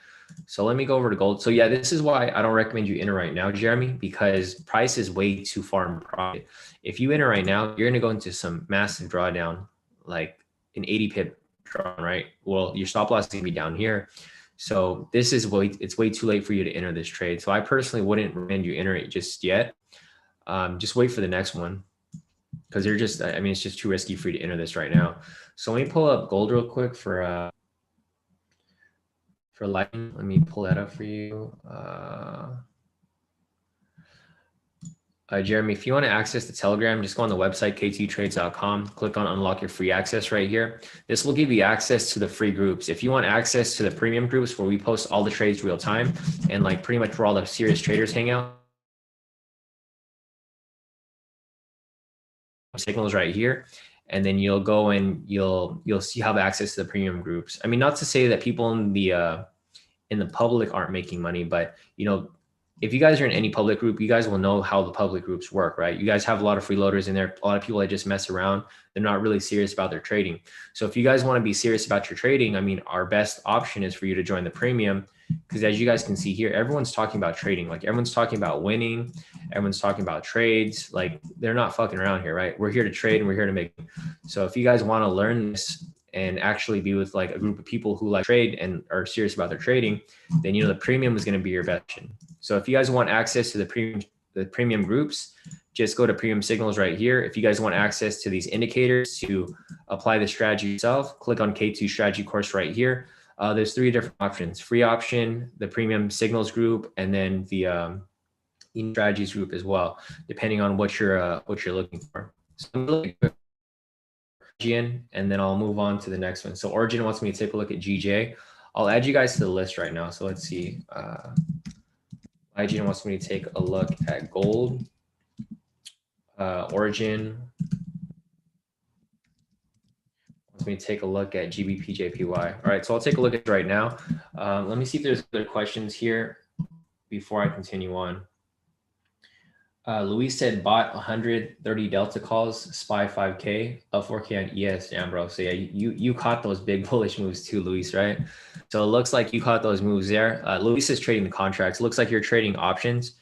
So let me go over to gold. So yeah, this is why I don't recommend you enter right now, Jeremy, because price is way too far in profit. If you enter right now, you're gonna go into some massive drawdown, like an 80 pip drawdown, right? Well, your stop loss is gonna be down here. So this is it's way too late for you to enter this trade. So I personally wouldn't recommend you enter it just yet. Just wait for the next one because they're just, I mean, it's just too risky for you to enter this right now. So let me pull up gold real quick for Lightning. Let me pull that up for you. Jeremy, if you want to access the Telegram, just go on the website, k2trades.com, click on unlock your free access right here. This will give you access to the free groups. If you want access to the premium groups where we post all the trades real time and like pretty much where all the serious traders hang out, signals right here. And then you'll go and you'll see how to access to the premium groups. I mean, not to say that people in the public aren't making money, but you know, if you guys are in any public group, you guys will know how the public groups work, right? You guys have a lot of freeloaders in there, a lot of people that just mess around. They're not really serious about their trading. So if you guys want to be serious about your trading, I mean, our best option is for you to join the premium, because as you guys can see here, everyone's talking about trading. Like everyone's talking about winning. Everyone's talking about trades. Like they're not fucking around here, right? We're here to trade and we're here to make. So if you guys want to learn this and actually be with like a group of people who like trade and are serious about their trading, then you know the premium is going to be your best option. So if you guys want access to the premium groups, just go to premium signals right here. If you guys want access to these indicators to apply the strategy yourself, click on K2 strategy course right here. There's 3 different options: free option, the premium signals group, and then the strategies group as well, depending on what you're looking for. So and then I'll move on to the next one. So Origin wants me to take a look at GJ. I'll add you guys to the list right now. So let's see. IGN wants me to take a look at gold. Origin wants me to take a look at GBPJPY. All right, so I'll take a look at it right now. Let me see if there's other questions here before I continue on. Luis said bought 130 Delta calls, SPY 5K, up 4K on ES. Damn, bro. So yeah, you caught those big bullish moves too, Luis, right? So it looks like you caught those moves there. Luis is trading the contracts. It looks like you're trading options.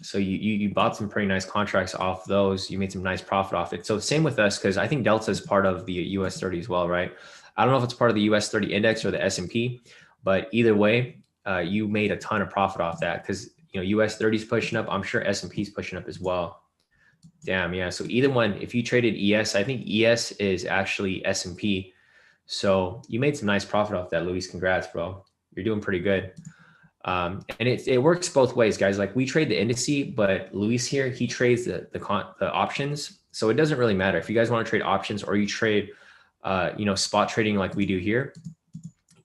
So you bought some pretty nice contracts off those. You made some nice profit off it. So same with us, because I think Delta is part of the US 30 as well, right? I don't know if it's part of the US 30 index or the S&P, but either way, you made a ton of profit off that because you know US 30 is pushing up. I'm sure S&P is pushing up as well. Damn, yeah. So either one, if you traded ES, I think ES is actually S&P. So you made some nice profit off that, Luis. Congrats, bro. You're doing pretty good. And it works both ways, guys. Like we trade the indice, but Luis here, he trades the options. So it doesn't really matter if you guys want to trade options or you trade, you know, spot trading like we do here.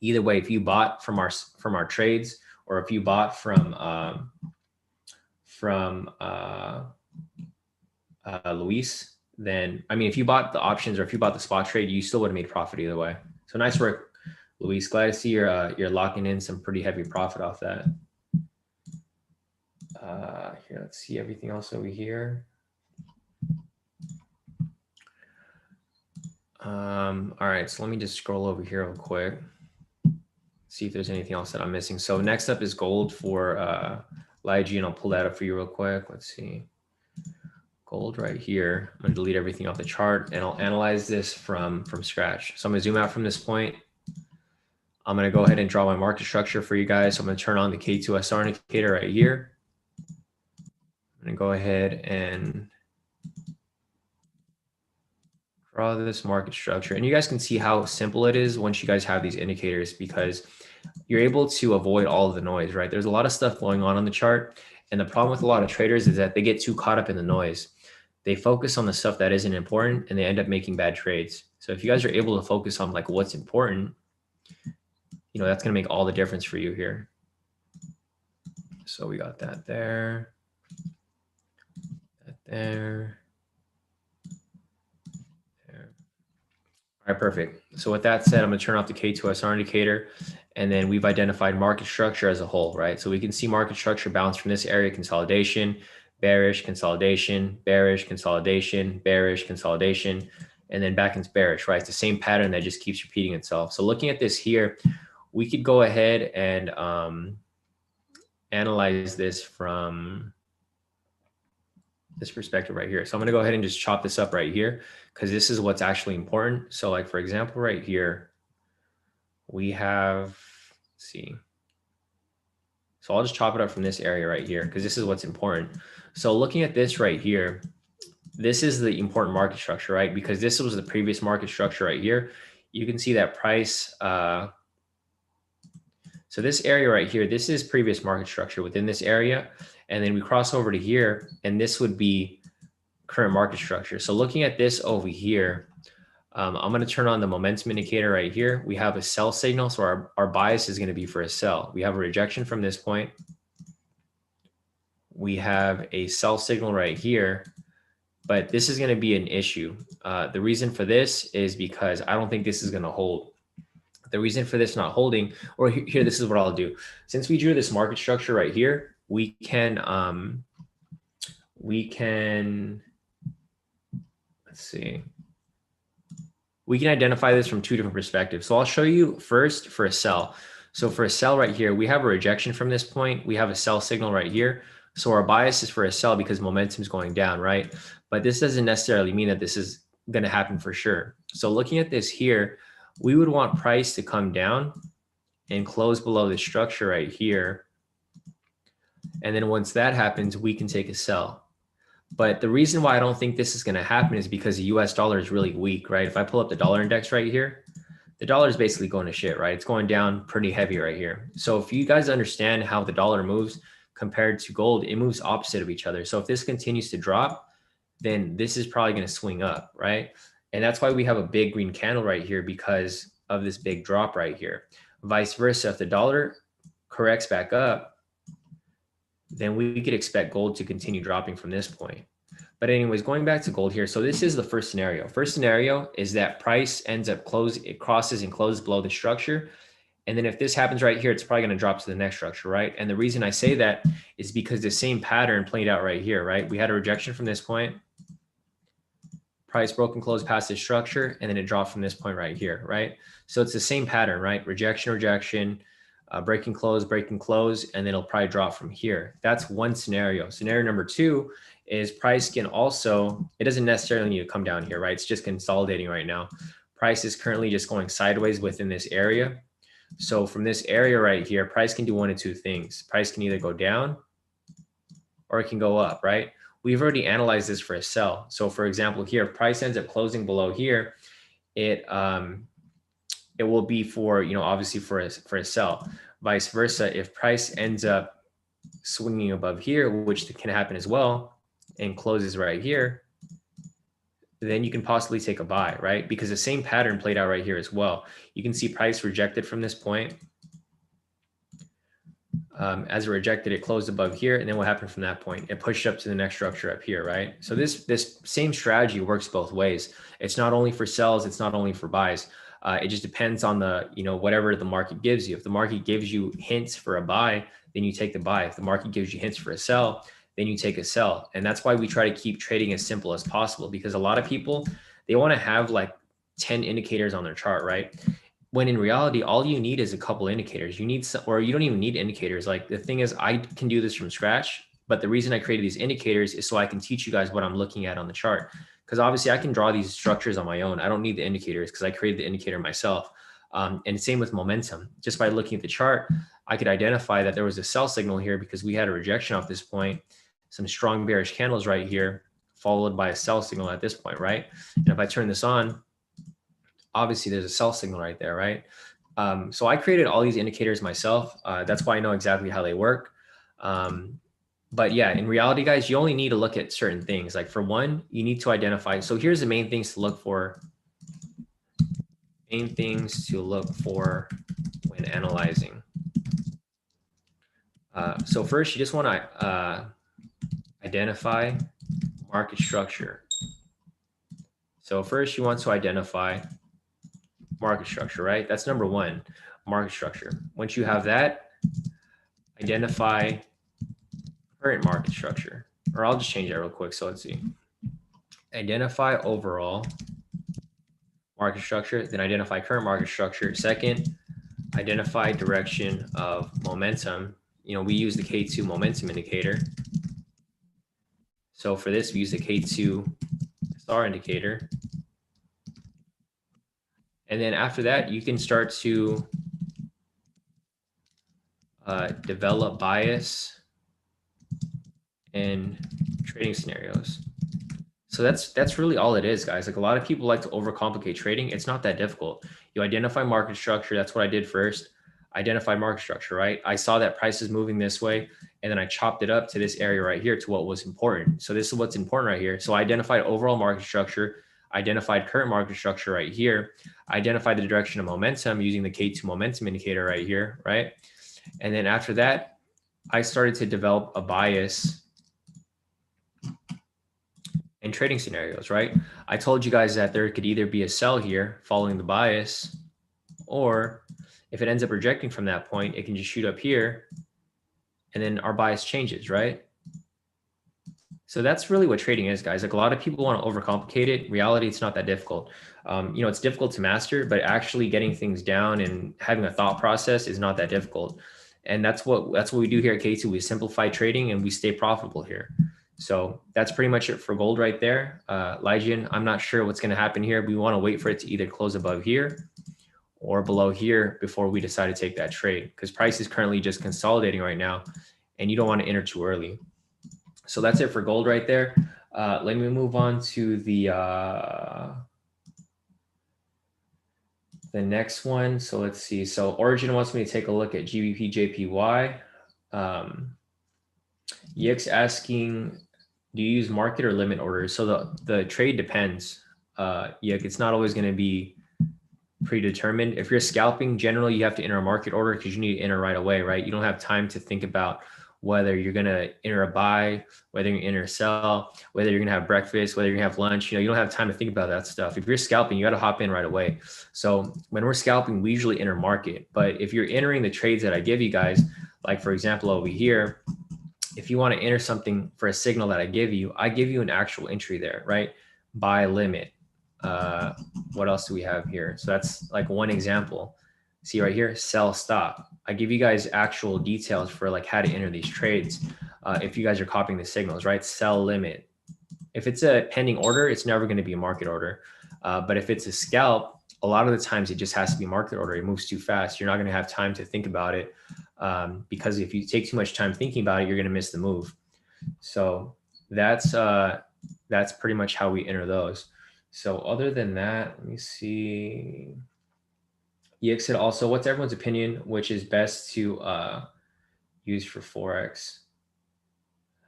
Either way, if you bought from our trades or if you bought from Luis, then I mean, if you bought the options or if you bought the spot trade, you still would have made profit either way. So nice work, Luis. Glad to see you're locking in some pretty heavy profit off that. Here, let's see everything else over here. All right, so let me just scroll over here real quick. See if there's anything else that I'm missing. So next up is gold for Lygi, and I'll pull that up for you real quick. Let's see. gold right here. I'm gonna delete everything off the chart and I'll analyze this from scratch. So I'm gonna zoom out from this point. I'm gonna go ahead and draw my market structure for you guys. So I'm gonna turn on the K2SR indicator right here. I'm gonna go ahead and draw this market structure. And you guys can see how simple it is once you guys have these indicators, because you're able to avoid all of the noise, right? There's a lot of stuff going on the chart. And the problem with a lot of traders is that they get too caught up in the noise. They focus on the stuff that isn't important and they end up making bad trades. So if you guys are able to focus on like what's important, you know, that's going to make all the difference for you here. So we got that there, that there. All right, perfect. So with that said, I'm going to turn off the K2SR indicator, and then we've identified market structure as a whole, right? So we can see market structure bounce from this area: consolidation, bearish, consolidation, bearish, consolidation, bearish, consolidation, and then back into bearish, right? It's the same pattern that just keeps repeating itself. So looking at this here, we could go ahead and analyze this from this perspective right here. So I'm going to go ahead and just chop this up right here, because this is what's actually important. So like, for example, right here, we have, let's see. So I'll just chop it up from this area right here, because this is what's important. So looking at this right here, this is the important market structure, right? Because this was the previous market structure right here. You can see that price. So this area right here, this is previous market structure within this area. And then we cross over to here, and this would be current market structure. So looking at this over here, I'm going to turn on the momentum indicator right here. We have a sell signal. So our bias is going to be for a sell. We have a rejection from this point. We have a sell signal right here, but this is going to be an issue. The reason for this is because I don't think this is going to hold. The reason for this not holding, or here, this is what I'll do. Since we drew this market structure right here, we can, let's see. We can identify this from two different perspectives. So I'll show you first for a sell. So for a sell right here, we have a rejection from this point. We have a sell signal right here. So our bias is for a sell because momentum is going down, right? But this doesn't necessarily mean that this is going to happen for sure. So looking at this here, we would want price to come down and close below the structure right here. And then once that happens, we can take a sell. But the reason why I don't think this is going to happen is because the US dollar is really weak, right? If I pull up the dollar index right here, the dollar is basically going to shit, right? It's going down pretty heavy right here. So if you guys understand how the dollar moves compared to gold, it moves opposite of each other. So if this continues to drop, then this is probably going to swing up, right? And that's why we have a big green candle right here, because of this big drop right here. Vice versa, if the dollar corrects back up, then we could expect gold to continue dropping from this point. But anyways, going back to gold here. So this is the first scenario. First scenario is that price ends up it crosses and closes below the structure. And then if this happens right here, it's probably going to drop to the next structure, right? And the reason I say that is because the same pattern played out right here, right? We had a rejection from this point. Price broke and closed past this structure, and then it dropped from this point right here, right? So it's the same pattern, right? Rejection, rejection, break and close, and then it'll probably drop from here. That's one scenario. Scenario number two is price can also, it doesn't necessarily need to come down here, right? It's just consolidating right now. Price is currently just going sideways within this area. So from this area right here, price can do one of two things. Price can either go down or it can go up, right? We've already analyzed this for a sell. So for example, here, if price ends up closing below here, it will be for, obviously for a sell. Vice versa, if price ends up swinging above here, which can happen as well, and closes right here, then you can possibly take a buy, right? Because the same pattern played out right here as well. You can see price rejected from this point. As it rejected, it closed above here. And then what happened from that point? It pushed up to the next structure up here, right? So this same strategy works both ways. It's not only for sells, it's not only for buys. It just depends on the, whatever the market gives you. If the market gives you hints for a buy, then you take the buy. If the market gives you hints for a sell, then you take a sell. And that's why we try to keep trading as simple as possible, because a lot of people, they want to have like 10 indicators on their chart, right? When in reality, all you need is a couple indicators. You need some, or you don't even need indicators. Like the thing is, I can do this from scratch But the reason I created these indicators is so I can teach you guys what I'm looking at on the chart. Because obviously I can draw these structures on my own. I don't need the indicators because I created the indicator myself. And same with momentum. Just by looking at the chart, I could identify that there was a sell signal here because we had a rejection off this point, some strong bearish candles right here, followed by a sell signal at this point, right? And if I turn this on, obviously there's a sell signal right there, right? So I created all these indicators myself. That's why I know exactly how they work. But yeah, in reality, guys, you only need to look at certain things. Like for one, you need to identify. So here's the main things to look for. Main things to look for when analyzing. So first, you just want to identify market structure. So first, you want to identify market structure, right? That's number one, market structure. Once you have that, identify current market structure. Or I'll just change that real quick. So let's see. Identify overall market structure, then identify current market structure. Second, identify direction of momentum. You know, we use the K² momentum indicator. So for this, we use the K² star indicator. And then after that, you can start to develop bias in trading scenarios. So that's really all it is, guys. Like a lot of people like to overcomplicate trading. It's not that difficult. You identify market structure. That's what I did first. Identify market structure, right? I saw that price is moving this way, and then I chopped it up to this area right here to what was important. So this is what's important right here. So I identified overall market structure, identified current market structure right here, identified the direction of momentum using the K² momentum indicator right here, right? And then after that, I started to develop a bias in trading scenarios, right? I told you guys that there could either be a sell here following the bias, or if it ends up rejecting from that point, it can just shoot up here and then our bias changes, right? So that's really what trading is, guys. Like a lot of people want to overcomplicate it. In reality, it's not that difficult. You know, it's difficult to master, but actually getting things down and having a thought process is not that difficult. And that's what we do here at K². We simplify trading and we stay profitable here. So that's pretty much it for gold right there. Lygian, I'm not sure what's going to happen here. We want to wait for it to either close above here or below here before we decide to take that trade, because price is currently just consolidating right now and you don't want to enter too early. So that's it for gold right there. Let me move on to the next one. So let's see. So Origin wants me to take a look at GBP JPY. Yik's asking, do you use market or limit orders? So the trade depends. Yik, it's not always going to be predetermined. If you're scalping, generally you have to enter a market order because you need to enter right away, right? You don't have time to think about whether you're going to enter a buy, whether you enter a sell, whether you're going to have breakfast, whether you're going to have lunch. You know, you don't have time to think about that stuff. If you're scalping, you got to hop in right away. So when we're scalping, we usually enter market. But if you're entering the trades that I give you guys, like for example, over here, if you want to enter something for a signal that I give you an actual entry there, right? Buy limit. What else do we have here? So that's like one example. See right here, sell stop. I give you guys actual details for like how to enter these trades. If you guys are copying the signals, right? Sell limit. If it's a pending order, it's never going to be a market order. But if it's a scalp, a lot of the times it just has to be market order. It moves too fast. You're not going to have time to think about it, because if you take too much time thinking about it, you're going to miss the move. So that's pretty much how we enter those. So other than that, let me see. Yik said also, what's everyone's opinion, which is best to use for Forex?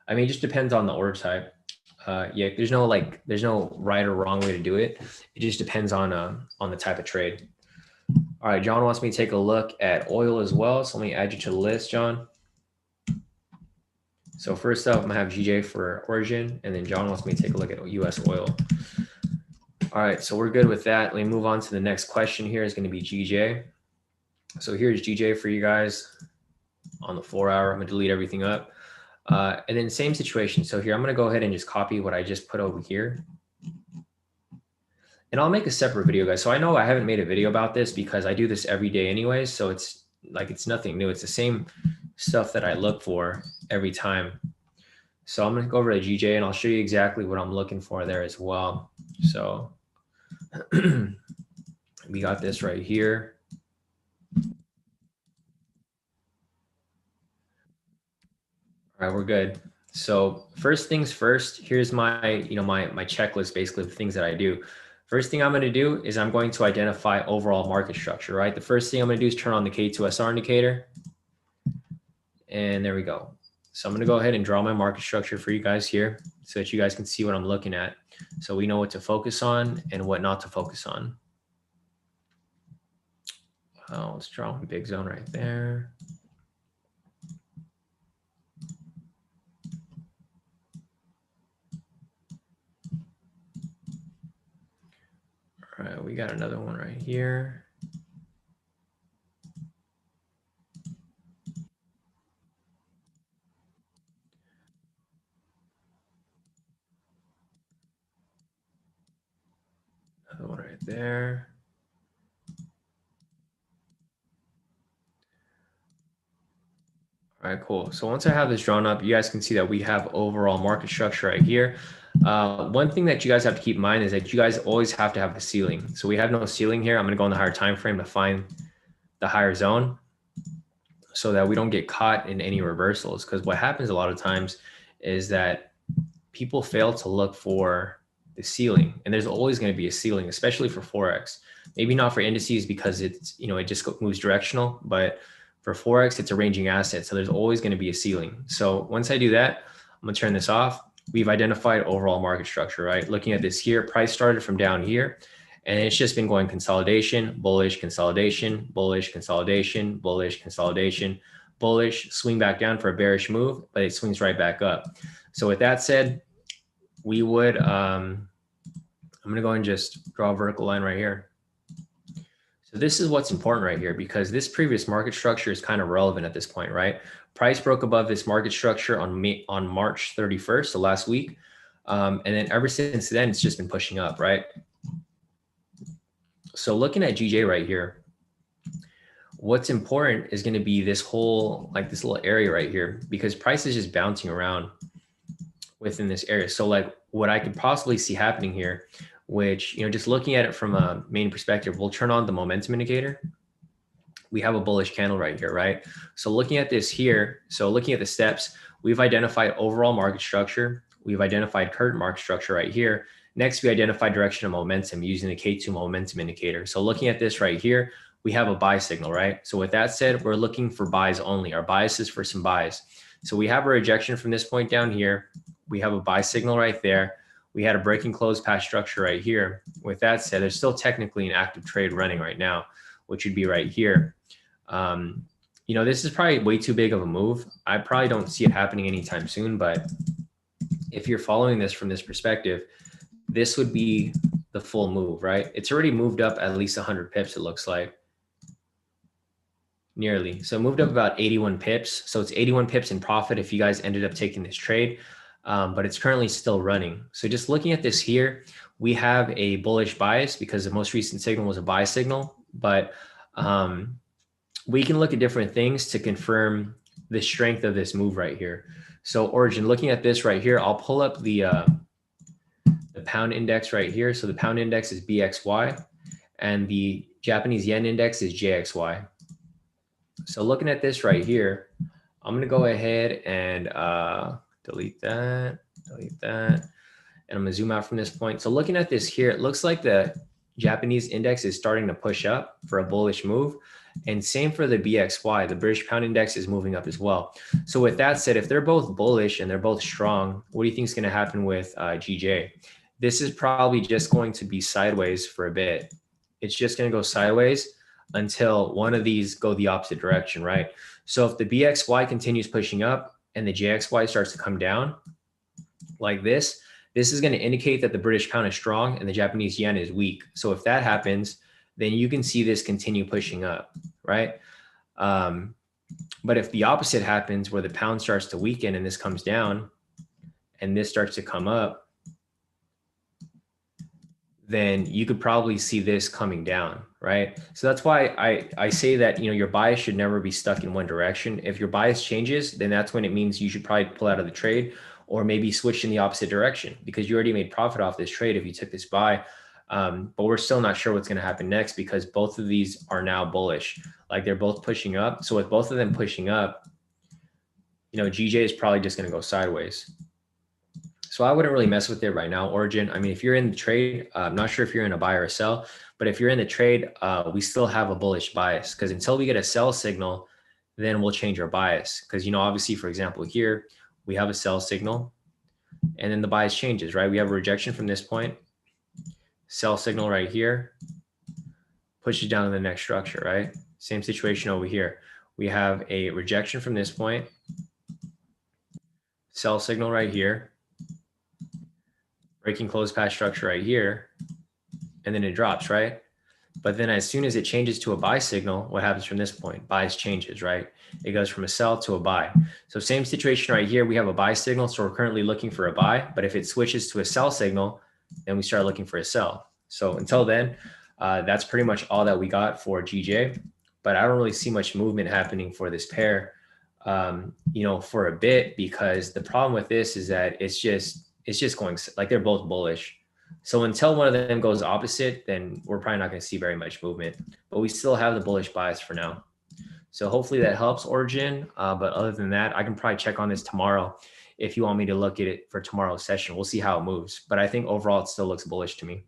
I mean, it just depends on the order type. Yeah, there's no right or wrong way to do it. It just depends on the type of trade. All right, John wants me to take a look at oil as well. So let me add you to the list, John. So first up, I'm gonna have GJ for Origin, and then John wants me to take a look at US oil. All right, so we're good with that. Let me move on to the next question here. Is going to be GJ. So here's GJ for you guys on the 4 hour. I'm going to delete everything up. And then same situation. So here, I'm going to go ahead and just copy what I just put over here. And I'll make a separate video, guys. So I know I haven't made a video about this because I do this every day anyways. So it's nothing new. It's the same stuff that I look for every time. So I'm going to go over to GJ and I'll show you exactly what I'm looking for there as well. So we got this right here. All right, we're good. So first things first, here's my, my checklist basically of things that I do. First thing I'm going to do is I'm going to identify overall market structure, right? The first thing I'm going to do is turn on the K2SR indicator. And there we go. So I'm going to go ahead and draw my market structure for you guys here so that you guys can see what I'm looking at. So we know what to focus on and what not to focus on. Let's draw one big zone right there. All right, we got another one right here. Another one right there. All right, cool. So once I have this drawn up, you guys can see that we have overall market structure right here. One thing that you guys have to keep in mind is that you guys always have to have the ceiling. So we have no ceiling here. I'm going to go in the higher time frame to find the higher zone so that we don't get caught in any reversals. Because what happens a lot of times is that people fail to look for the ceiling, and there's always going to be a ceiling, especially for Forex. Maybe not for indices because it's, it just moves directional, but for Forex, it's a ranging asset. So there's always going to be a ceiling. So once I do that, I'm going to turn this off. We've identified overall market structure, right? Looking at this here, price started from down here, and it's just been going consolidation, bullish, consolidation, bullish, consolidation, bullish, consolidation, bullish, swing back down for a bearish move, but it swings right back up. So with that said, we would, I'm going to go and just draw a vertical line right here. So this is what's important right here, because this previous market structure is kind of relevant at this point, right? Price broke above this market structure on March 31st, so last week. And then ever since then, it's just been pushing up, right? So looking at GJ right here, what's important is going to be this whole, like this little area right here, because price is just bouncing around within this area. So like what I could possibly see happening here, which, just looking at it from a main perspective, we'll turn on the momentum indicator. We have a bullish candle right here, right? So looking at this here, so looking at the steps, we've identified overall market structure. We've identified current market structure right here. Next, we identified direction of momentum using the K2 momentum indicator. So looking at this right here, we have a buy signal, right? So with that said, we're looking for buys only. Our bias is for some buys. So we have a rejection from this point down here. We have a buy signal right there. We had a breaking close path structure right here. With that said, there's still technically an active trade running right now, which would be right here. This is probably way too big of a move. I probably don't see it happening anytime soon, but if you're following this from this perspective, this would be the full move, right? It's already moved up at least 100 pips, it looks like. Nearly. So it moved up about 81 pips. So it's 81 pips in profit if you guys ended up taking this trade. But it's currently still running. So just looking at this here, we have a bullish bias because the most recent signal was a buy signal, but we can look at different things to confirm the strength of this move right here. So Origin, looking at this right here, I'll pull up the pound index right here. So the pound index is BXY and the Japanese yen index is JXY. So looking at this right here, I'm going to go ahead and delete that, and I'm going to zoom out from this point. So looking at this here, it looks like the Japanese index is starting to push up for a bullish move. And same for the BXY, the British pound index is moving up as well. So with that said, if they're both bullish and they're both strong, what do you think is going to happen with GJ? This is probably just going to be sideways for a bit. It's just going to go sideways until one of these go the opposite direction, right? So if the BXY continues pushing up and the JXY starts to come down like this is going to indicate that the British pound is strong and the Japanese yen is weak. So if that happens, then you can see this continue pushing up, right? But if the opposite happens where the pound starts to weaken and this comes down and this starts to come up, then you could probably see this coming down, right? So that's why I say that, your bias should never be stuck in one direction. If your bias changes, then that's when it means you should probably pull out of the trade, or maybe switch in the opposite direction because you already made profit off this trade if you took this buy. But we're still not sure what's going to happen next because both of these are now bullish. Like they're both pushing up. So with both of them pushing up, GJ is probably just going to go sideways. So I wouldn't really mess with it right now, Origin. I mean, if you're in the trade, I'm not sure if you're in a buy or a sell, but if you're in the trade, we still have a bullish bias because until we get a sell signal, then we'll change our bias. Because, obviously, for example, here we have a sell signal and then the bias changes, right? We have a rejection from this point, sell signal right here, pushes down to the next structure, right? Same situation over here. We have a rejection from this point, sell signal right here, breaking close path structure right here, and then it drops, right? But then as soon as it changes to a buy signal, what happens from this point? Bias changes, right? It goes from a sell to a buy. So same situation right here. We have a buy signal, so we're currently looking for a buy. But if it switches to a sell signal, then we start looking for a sell. So until then, that's pretty much all that we got for GJ. But I don't really see much movement happening for this pair, for a bit, because the problem with this is that it's just going like they're both bullish. So until one of them goes opposite, then we're probably not going to see very much movement, but we still have the bullish bias for now. So hopefully that helps, Origin. But other than that, I can probably check on this tomorrow if you want me to look at it for tomorrow's session. We'll see how it moves, but I think overall it still looks bullish to me.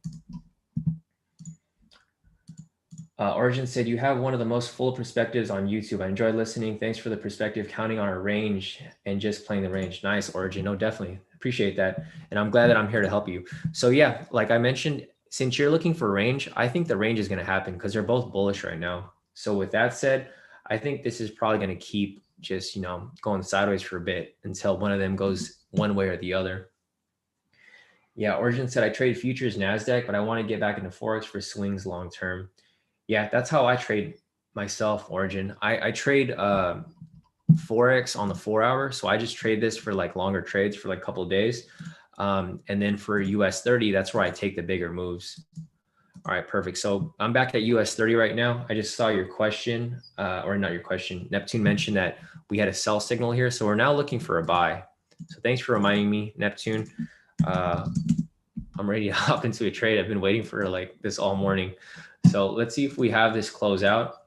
Origin said, you have one of the most full perspectives on YouTube. I enjoyed listening. Thanks for the perspective, counting on our range and just playing the range. Nice, Origin. No, definitely appreciate that. And I'm glad that I'm here to help you. So yeah, like I mentioned, since you're looking for range, I think the range is going to happen because they're both bullish right now. So with that said, I think this is probably going to keep just, going sideways for a bit until one of them goes one way or the other. Yeah, Origin said, I trade futures NASDAQ, but I want to get back into Forex for swings long term. Yeah, that's how I trade myself, Origin. I trade Forex on the 4 hour. So I just trade this for like longer trades for like a couple of days. And then for US 30, that's where I take the bigger moves. All right, perfect. So I'm back at US 30 right now. I just saw your question, or not your question. Neptune mentioned that we had a sell signal here. So we're now looking for a buy. So thanks for reminding me, Neptune. I'm ready to hop into a trade. I've been waiting for like this all morning. So let's see if we have this close out.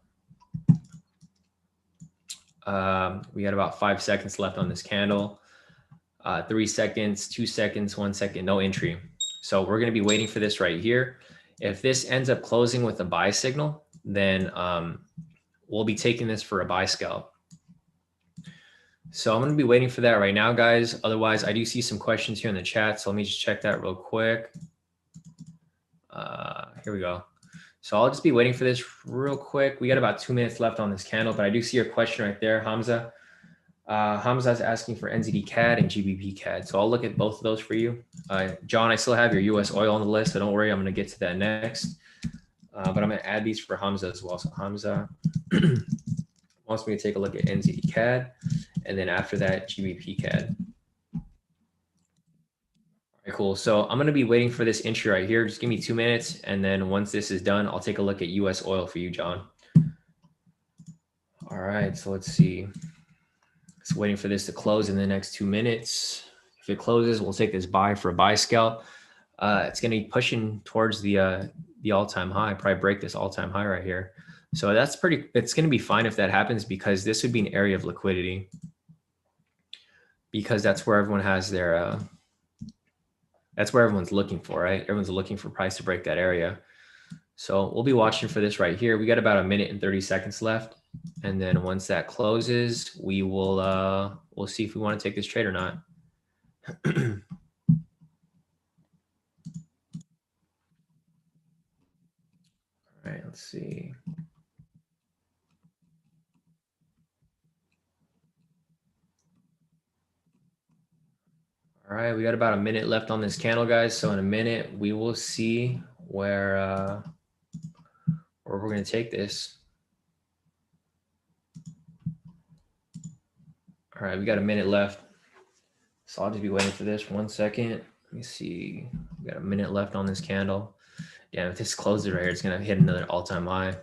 We got about 5 seconds left on this candle. 3 seconds, 2 seconds, 1 second, no entry. So we're going to be waiting for this right here. If this ends up closing with a buy signal, then we'll be taking this for a buy scalp. So I'm going to be waiting for that right now, guys. Otherwise, I do see some questions here in the chat. So let me just check that real quick. Here we go. So I'll just be waiting for this real quick. We got about 2 minutes left on this candle, but I do see your question right there, Hamza. Hamza is asking for NZD CAD and GBP CAD. So I'll look at both of those for you. John, I still have your US oil on the list, so don't worry. I'm going to get to that next. But I'm going to add these for Hamza as well. So Hamza wants me to take a look at NZD CAD, and then after that, GBP CAD. All right, cool. So I'm going to be waiting for this entry right here. Just give me 2 minutes. And then once this is done, I'll take a look at US oil for you, John. All right. So let's see. Just waiting for this to close in the next 2 minutes. If it closes, we'll take this buy for a buy scalp. It's going to be pushing towards the all-time high, probably break this all-time high right here. So it's going to be fine if that happens, because this would be an area of liquidity, because that's where everyone has their, that's where everyone's looking for, right? Everyone's looking for price to break that area. So we'll be watching for this right here. We got about 1 minute and 30 seconds left. And then once that closes, we will, we'll see if we want to take this trade or not. All right, let's see. All right, we got about 1 minute left on this candle, guys. So in a minute, we will see where we're going to take this. All right, we got 1 minute left. So I'll just be waiting for this 1 second. Let me see. We got 1 minute left on this candle. Yeah, if this closes right here, it's going to hit another all-time high.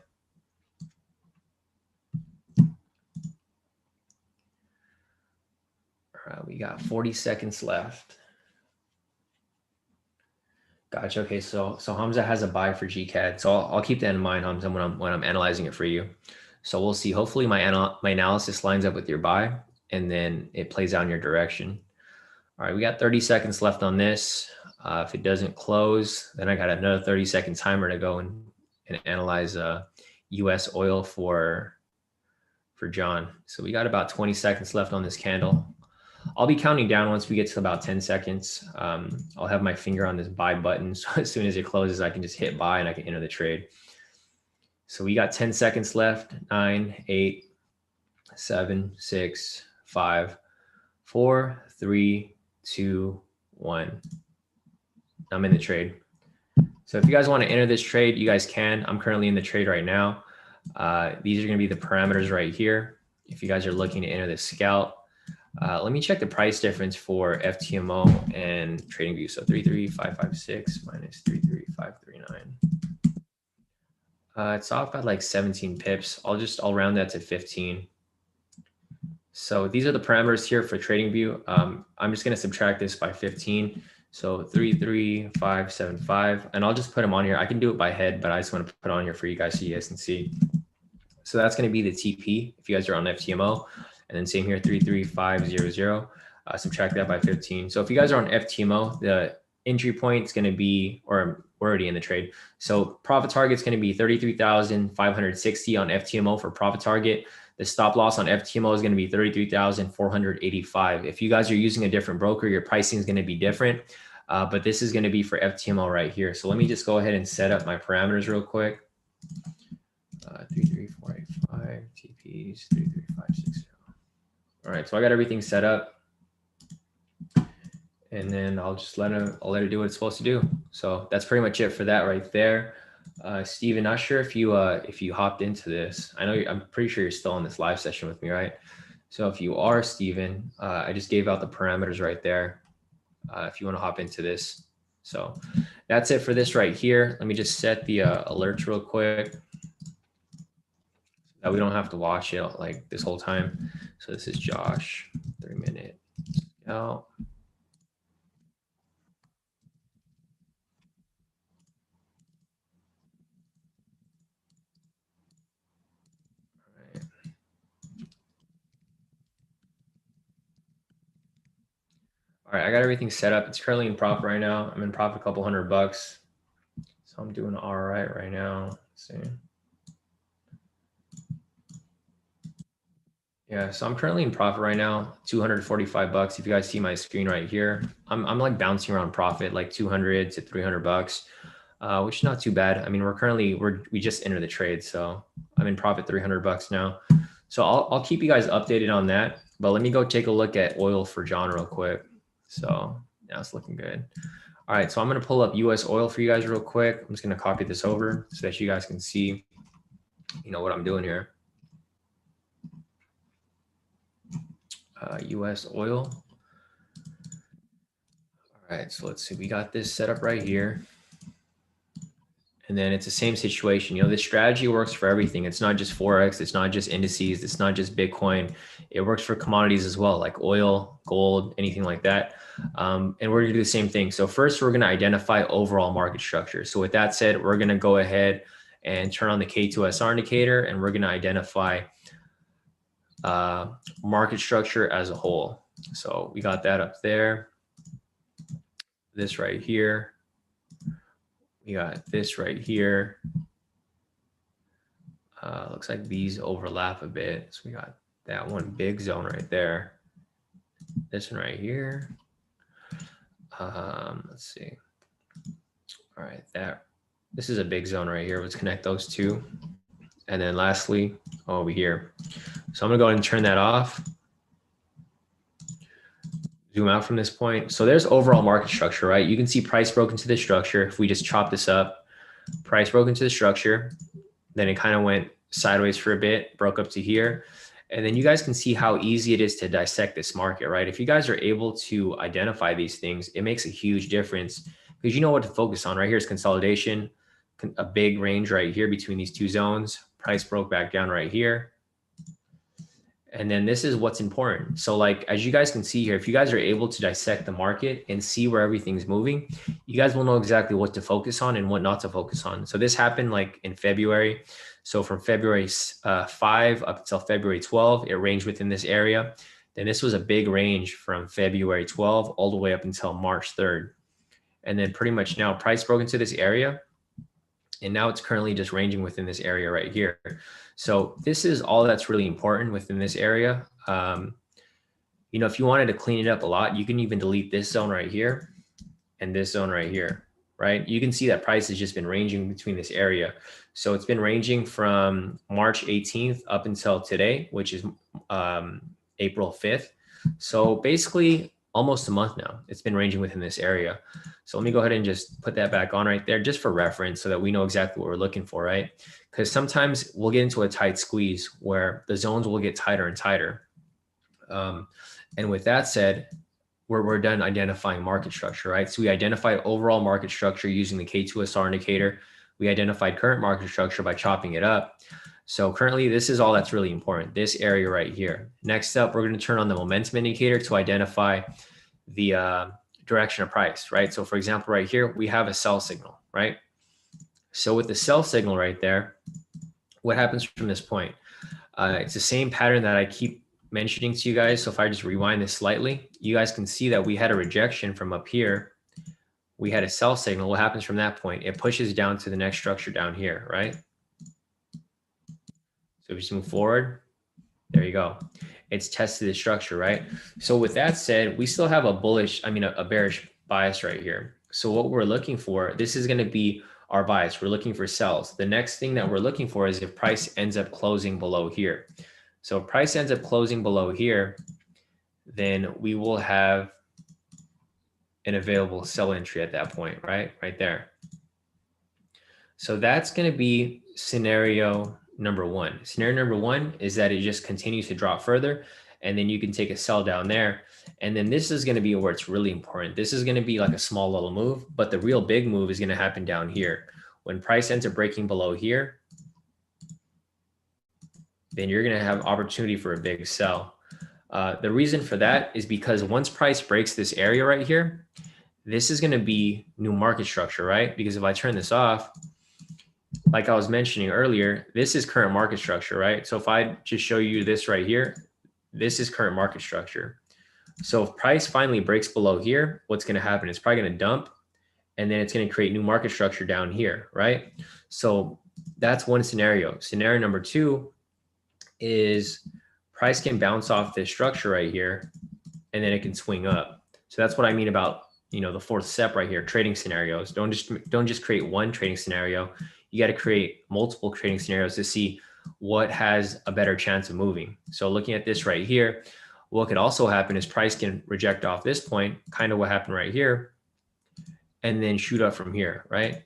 All All right, we got 40 seconds left. Gotcha. Okay, so Hamza has a buy for GCAD, so I'll keep that in mind, Hamza, when I'm analyzing it for you. So we'll see. Hopefully, my analysis lines up with your buy, and then it plays out in your direction. All right, we got 30 seconds left on this. If it doesn't close, then I got another 30-second timer to go and analyze U.S. oil for John. So we got about 20 seconds left on this candle. I'll be counting down once we get to about 10 seconds. I'll have my finger on this buy button. So as soon as it closes, I can just hit buy and I can enter the trade. So we got 10 seconds left. 9, 8, 7, 6, 5, 4, 3, 2, 1. I'm in the trade. So if you guys want to enter this trade, you guys can. I'm currently in the trade right now. These are going to be the parameters right here. If you guys are looking to enter this scalp, let me check the price difference for FTMO and TradingView. So 33556 minus 33539. It's off by like 17 pips. I'll round that to 15. So these are the parameters here for TradingView. I'm just going to subtract this by 15. So 33575, and I'll just put them on here. I can do it by head, but I just want to put it on here for you guys so you guys can see. So that's going to be the TP if you guys are on FTMO. And then same here, 33500, subtract that by 15. So if you guys are on FTMO, the entry point is going to be, or we're already in the trade. So profit target is going to be 33,560 on FTMO for profit target. The stop loss on FTMO is going to be 33,485. If you guys are using a different broker, your pricing is going to be different. But this is going to be for FTMO right here. So let me just go ahead and set up my parameters real quick. 33485 TPs 33560. All right, so I got everything set up, and then I'll just let it do what it's supposed to do. So that's pretty much it for that right there. Steven, not sure if you hopped into this. I'm pretty sure you're still in this live session with me, right? So if you are, Steven, I just gave out the parameters right there. If you want to hop into this. So that's it for this right here. Let me just set the alerts real quick, that we don't have to watch it like this whole time. So this is Josh, 3-minute scalp. All right, I got everything set up. It's currently in profit right now. I'm in profit a couple $100. So I'm doing all right right now. Let's see. Yeah, so I'm currently in profit right now, $245. If you guys see my screen right here, I'm like bouncing around profit, like 200 to $300, which is not too bad. I mean, we just entered the trade, so I'm in profit $300 now. So I'll keep you guys updated on that. But let me go take a look at oil for John real quick. So now it's looking good. All right, so I'm going to pull up US oil for you guys real quick. I'm just going to copy this over so that you guys can see, what I'm doing here. US oil. All right, so let's see. We got this set up right here. And then it's the same situation. This strategy works for everything. It's not just Forex. It's not just indices. It's not just Bitcoin. It works for commodities as well, like oil, gold, anything like that. And we're going to do the same thing. So first, we're going to identify overall market structure. So with that said, we're going to go ahead and turn on the K2SR indicator, and we're going to identify market structure as a whole. So we got that up there. This right here. We got this right here. Looks like these overlap a bit. So we got that one big zone right there. This one right here. Let's see. All right, this is a big zone right here. Let's connect those two. And then lastly, over here. So I'm gonna go ahead and turn that off. Zoom out from this point. So there's overall market structure, right? You can see price broke into the structure. If we just chop this up, price broke into the structure, then it kind of went sideways for a bit, broke up to here. And then you guys can see how easy it is to dissect this market, right? If you guys are able to identify these things, it makes a huge difference because you know what to focus on. Right here is consolidation, a big range right here between these two zones. Price broke back down right here. And then this is what's important. So like, as you guys can see here, if you guys are able to dissect the market and see where everything's moving, you guys will know exactly what to focus on and what not to focus on. So this happened like in February. So from February 5 up until February 12, it ranged within this area. Then this was a big range from February 12 all the way up until March 3rd. And then pretty much now price broke into this area. And now it's currently just ranging within this area right here. So this is all that's really important within this area. You know, if you wanted to clean it up a lot, you can even delete this zone right here and this zone right here, right? You can see that price has just been ranging between this area. So it's been ranging from March 18th up until today, which is April 5th. So basically almost a month now, it's been ranging within this area. So let me go ahead and just put that back on right there just for reference so that we know exactly what we're looking for, right? Because sometimes we'll get into a tight squeeze where the zones will get tighter and tighter. And with that said, we're done identifying market structure, right? So we identified overall market structure using the K2SR indicator. We identified current market structure by chopping it up. So currently, this is all that's really important, this area right here. Next up, we're going to turn on the momentum indicator to identify the direction of price, right? So for example, right here, we have a sell signal, right? So with the sell signal right there, what happens from this point? It's the same pattern that I keep mentioning to you guys. So if I just rewind this slightly, you guys can see that we had a rejection from up here. We had a sell signal. What happens from that point? It pushes down to the next structure down here, right? So if you just move forward, there you go. It's tested the structure, right? So with that said, we still have a bearish bias right here. So what we're looking for, this is going to be our bias. We're looking for sells. The next thing that we're looking for is if price ends up closing below here. So if price ends up closing below here, then we will have an available sell entry at that point, right? Right there. So that's going to be scenario number one. Scenario number one is that it just continues to drop further, and then you can take a sell down there. And then this is going to be where it's really important. This is going to be like a small little move, but the real big move is going to happen down here. When price ends up breaking below here, then you're going to have opportunity for a big sell. The reason for that is because once price breaks this area right here, this is going to be new market structure, right? Because if I turn this off, like I was mentioning earlier, this is current market structure, right? So if I just show you this right here, this is current market structure. So if price finally breaks below here, what's going to happen? It's probably going to dump, and then it's going to create new market structure down here, right? So that's one scenario. Scenario number two is price can bounce off this structure right here, and then it can swing up. So that's what I mean about, you know, the fourth step right here, trading scenarios. Don't just create one trading scenario. You got to create multiple trading scenarios to see what has a better chance of moving. So looking at this right here, what could also happen is price can reject off this point, kind of what happened right here, and then shoot up from here, right?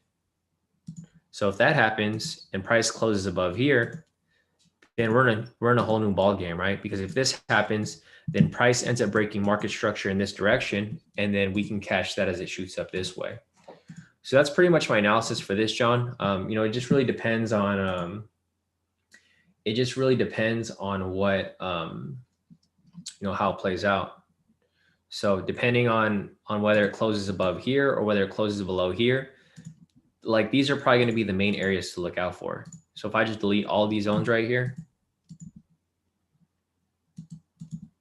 So if that happens and price closes above here, then we're in a whole new ball game, right? Because if this happens, then price ends up breaking market structure in this direction, and then we can catch that as it shoots up this way. So that's pretty much my analysis for this, John. You know, it just really depends on what you know, how it plays out. So depending on whether it closes above here or whether it closes below here, like these are probably going to be the main areas to look out for. So if I just delete all these zones right here,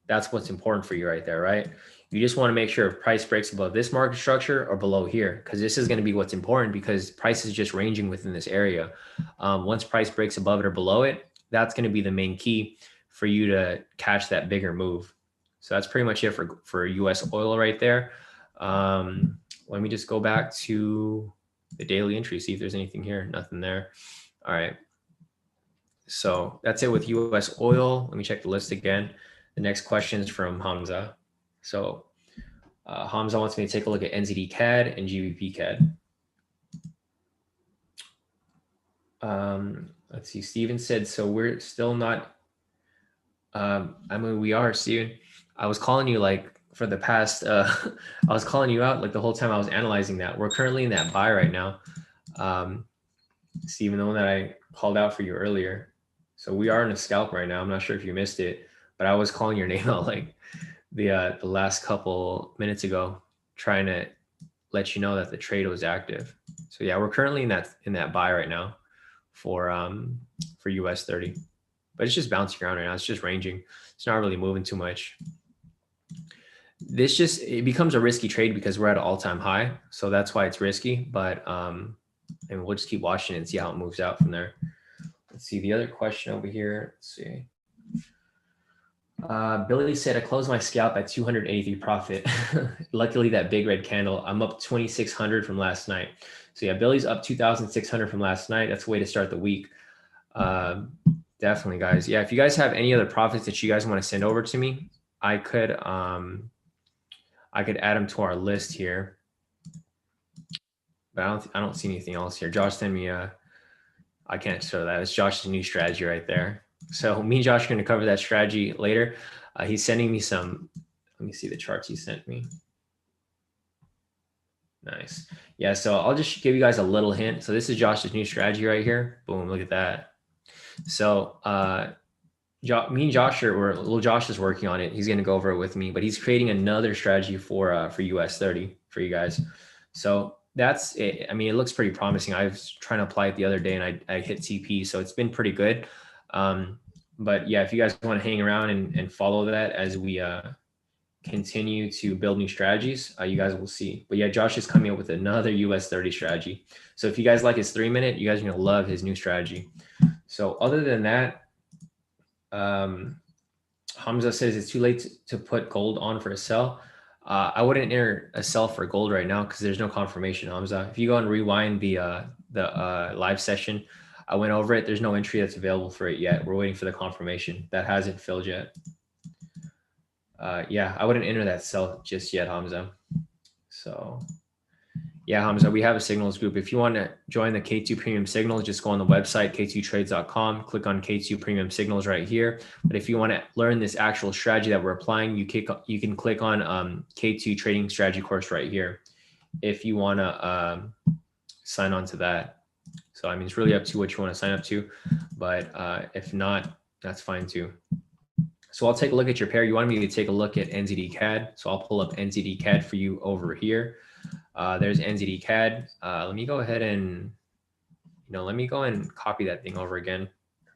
that's what's important for you right there, right? You just want to make sure if price breaks above this market structure or below here, because this is going to be what's important, because price is just ranging within this area. Once price breaks above it or below it, that's going to be the main key for you to catch that bigger move. So that's pretty much it for US oil right there. Let me just go back to the daily entry, see if there's anything here. Nothing there. All right. So that's it with US oil. Let me check the list again. The next question is from Hamza. So Hamza wants me to take a look at NZD CAD and GBP CAD. Let's see. Steven said, so we're still not. I mean, we are, Steven. I was calling you like for the past, I was calling you out like the whole time I was analyzing that. We're currently in that buy right now. Steven, the one that I called out for you earlier. So we are in a scalp right now. I'm not sure if you missed it, but I was calling your name out like the last couple minutes ago, trying to let you know that the trade was active. So yeah, we're currently in that buy right now for US 30, but it's just bouncing around right now. It's just ranging. It's not really moving too much. It becomes a risky trade because we're at an all-time high, so that's why it's risky. But and we'll just keep watching it and see how it moves out from there. Let's see the other question over here. Let's see. Billy said, I closed my scalp at 283 profit. Luckily, that big red candle, I'm up 2,600 from last night. So yeah, Billy's up 2,600 from last night. That's a way to start the week. Definitely, guys. Yeah, if you guys have any other profits that you guys want to send over to me, I could add them to our list here. But I don't see anything else here. Josh sent me I can't show that. It's Josh's new strategy right there. So me and Josh are going to cover that strategy later. He's sending me some, let me see the charts he sent me. Nice. Yeah, so I'll just give you guys a little hint. So this is Josh's new strategy right here. Boom, look at that. So me and Josh Josh is working on it. He's going to go over it with me, but he's creating another strategy for US 30 for you guys. So that's it. I mean, it looks pretty promising. I was trying to apply it the other day and I hit TP, so it's been pretty good. But yeah, if you guys want to hang around and follow that as we continue to build new strategies, you guys will see. But yeah, Josh is coming up with another US 30 strategy. So if you guys like his 3-minute, you guys are going to love his new strategy. So other than that, Hamza says it's too late to put gold on for a sell. I wouldn't enter a sell for gold right now because there's no confirmation, Hamza. If you go and rewind the live session, I went over it. There's no entry that's available for it yet. We're waiting for the confirmation. That hasn't filled yet. Yeah, I wouldn't enter that sell just yet, Hamza. So yeah, Hamza, we have a signals group. If you want to join the K2 Premium Signals, just go on the website, k2trades.com, click on K2 Premium Signals right here. But if you want to learn this actual strategy that we're applying, you can click on K2 Trading Strategy course right here if you want to sign on to that. So, I mean, it's really up to you what you want to sign up to. But if not, that's fine too. So I'll take a look at your pair. You wanted me to take a look at NZD CAD. So I'll pull up NZD CAD for you over here. There's NZD CAD. Let me go ahead and, let me go and copy that thing over again.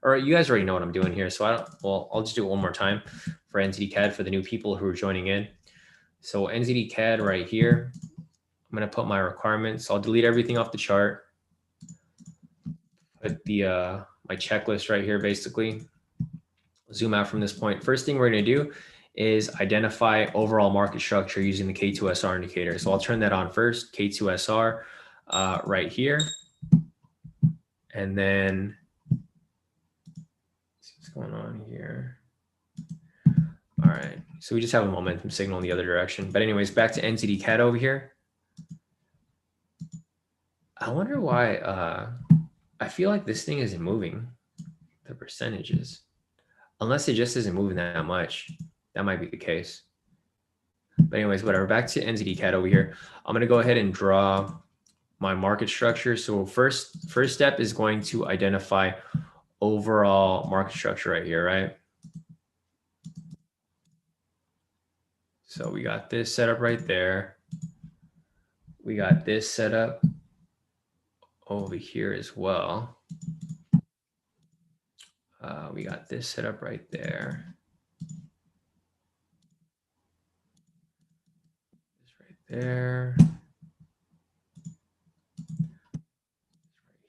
Or you guys already know what I'm doing here. So I'll just do it one more time for NZD CAD for the new people who are joining in. So NZD CAD right here. I'm going to put my requirements. I'll delete everything off the chart. Put the my checklist right here, basically. Zoom out from this point. First thing we're going to do is identify overall market structure using the K2SR indicator. So I'll turn that on first, K2SR right here. And then, let's see what's going on here. All right, so we just have a momentum signal in the other direction. But anyways, back to NZD CAD over here. I wonder why, I feel like this thing isn't moving, the percentages. Unless it just isn't moving that much. That might be the case. But anyways, whatever. Back to NZD CAD over here. I'm going to go ahead and draw my market structure. So first step is going to identify overall market structure right here, right? So we got this set up right there. We got this set up over here as well. We got this set up right there. This right there.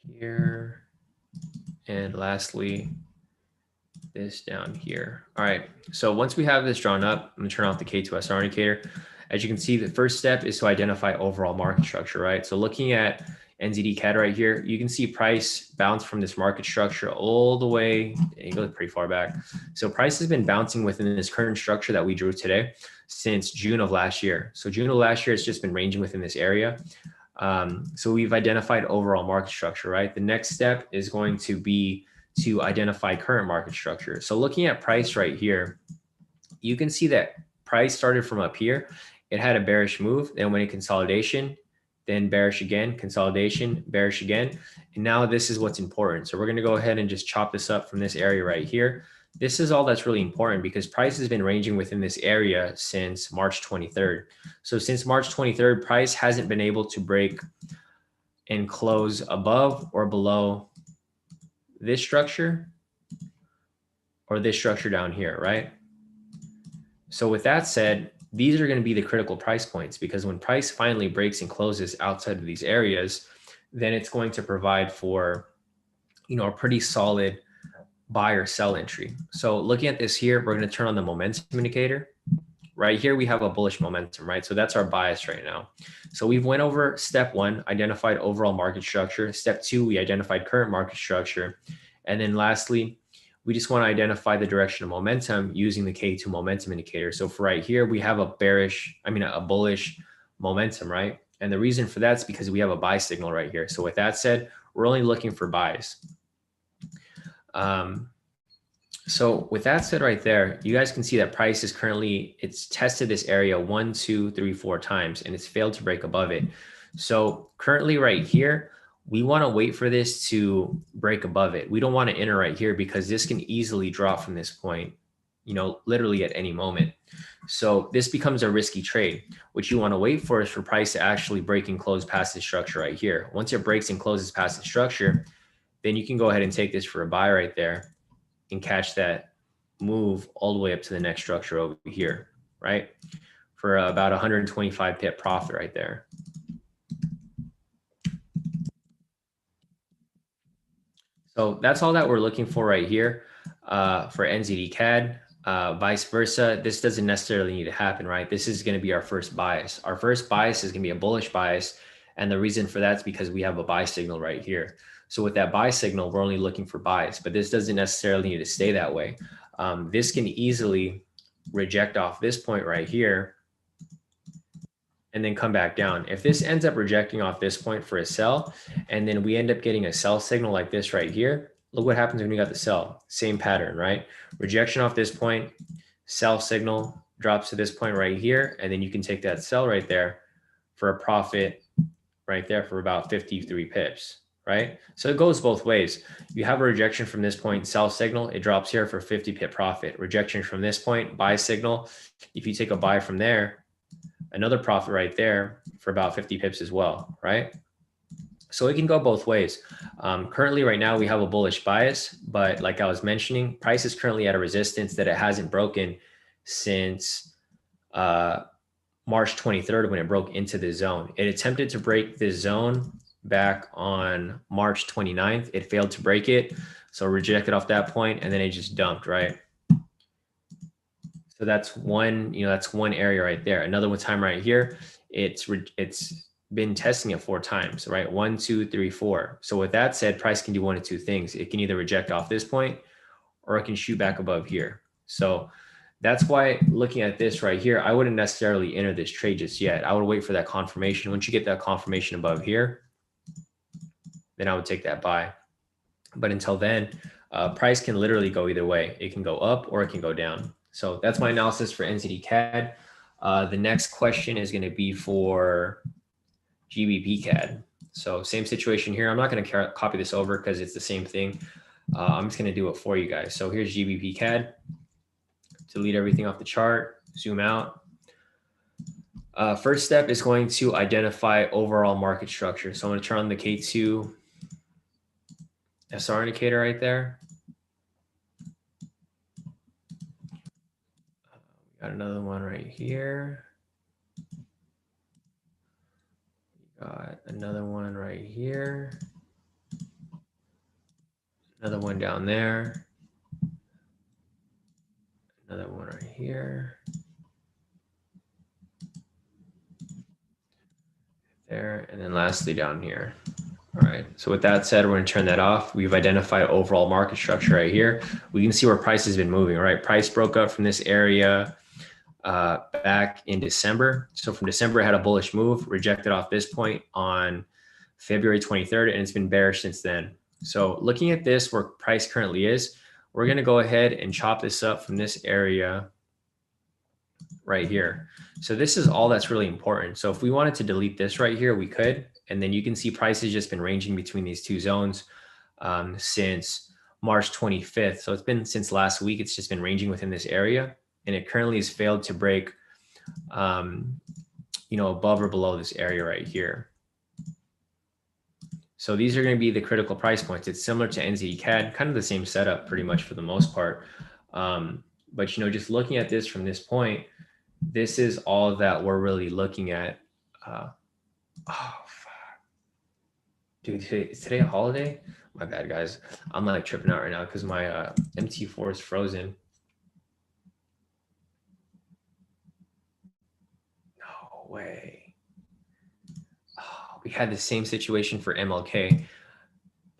Right here. And lastly, this down here. All right. So once we have this drawn up, I'm going to turn off the K2SR indicator. As you can see, the first step is to identify overall market structure, right? So looking at NZD CAD right here, you can see price bounce from this market structure all the way, it goes pretty far back. So price has been bouncing within this current structure that we drew today since June of last year. So June of last year, it's just been ranging within this area. So we've identified overall market structure, right? The next step is going to be to identify current market structure. So looking at price right here, you can see that price started from up here. It had a bearish move, then went in consolidation, then bearish again, consolidation, bearish again. And now this is what's important. So we're going to go ahead and just chop this up from this area right here. This is all that's really important because price has been ranging within this area since March 23rd. So since March 23rd, price hasn't been able to break and close above or below this structure or this structure down here, right? So with that said, these are going to be the critical price points because when price finally breaks and closes outside of these areas, then it's going to provide for, a pretty solid buy or sell entry. So looking at this here, we're going to turn on the momentum indicator. Right here, we have a bullish momentum, right? So that's our bias right now. So we've went over step one, identified overall market structure. Step two, we identified current market structure. And then lastly, we just want to identify the direction of momentum using the K² momentum indicator. So for right here, we have a bullish momentum, right? And the reason for that is because we have a buy signal right here. So with that said, we're only looking for buys. So with that said right there, you guys can see that price is currently, it's tested this area 1, 2, 3, 4 times, and it's failed to break above it. So currently right here, we want to wait for this to break above it. We don't want to enter right here because this can easily drop from this point, literally at any moment. So this becomes a risky trade. What you want to wait for is for price to actually break and close past this structure right here. Once it breaks and closes past the structure, then you can go ahead and take this for a buy right there and catch that move all the way up to the next structure over here, right? For about 125 pip profit right there. So that's all that we're looking for right here for NZD CAD. Vice versa, this doesn't necessarily need to happen, right? This is going to be our first bias. Our first bias is going to be a bullish bias. And the reason for that is because we have a buy signal right here. So with that buy signal, we're only looking for buys, but this doesn't necessarily need to stay that way. This can easily reject off this point right here and then come back down. If this ends up rejecting off this point for a sell, and then we end up getting a sell signal like this right here, look what happens when you got the sell. Same pattern, right? Rejection off this point, sell signal drops to this point right here, and then you can take that sell right there for a profit right there for about 53 pips, right? So it goes both ways. You have a rejection from this point, sell signal, it drops here for 50 pip profit. Rejection from this point, buy signal. If you take a buy from there, another profit right there for about 50 pips as well, right? So it can go both ways. Currently right now we have a bullish bias, but like I was mentioning, price is currently at a resistance that it hasn't broken since March 23rd when it broke into the zone. It attempted to break this zone back on March 29th. It failed to break it. So rejected off that point and then it just dumped, right? So that's one, that's one area right there. Another one time right here, it's been testing it 4 times, right? 1, 2, 3, 4. So with that said, price can do one of two things. It can either reject off this point or it can shoot back above here. So that's why looking at this right here, I wouldn't necessarily enter this trade just yet. I would wait for that confirmation. Once you get that confirmation above here, then I would take that buy. But until then, price can literally go either way. It can go up or it can go down. So that's my analysis for NZD CAD. The next question is going to be for GBP CAD. So same situation here. I'm not going to copy this over because it's the same thing. I'm just going to do it for you guys. So here's GBP CAD. Delete everything off the chart, zoom out. First step is going to identify overall market structure. So I'm going to turn on the K² SR indicator right there. We got another one right here. We got another one right here. Another one down there. Another one right here. There, and then lastly down here. All right, so with that said, we're going to turn that off. We've identified overall market structure right here. We can see where price has been moving, right? Price broke up from this area back in December. So from December, it had a bullish move, rejected off this point on February 23rd, and it's been bearish since then. So looking at this, where price currently is, we're going to go ahead and chop this up from this area right here. So this is all that's really important. So if we wanted to delete this right here, we could, and then you can see price has just been ranging between these two zones since March 25th. So it's been since last week. It's just been ranging within this area, and it currently has failed to break, above or below this area right here. So these are going to be the critical price points. It's similar to NZCAD, kind of the same setup pretty much for the most part. But, just looking at this from this point, this is all that we're really looking at. Oh, fuck. Dude, is today a holiday? My bad, guys. I'm like tripping out right now because my MT4 is frozen. No way. Oh, we had the same situation for MLK.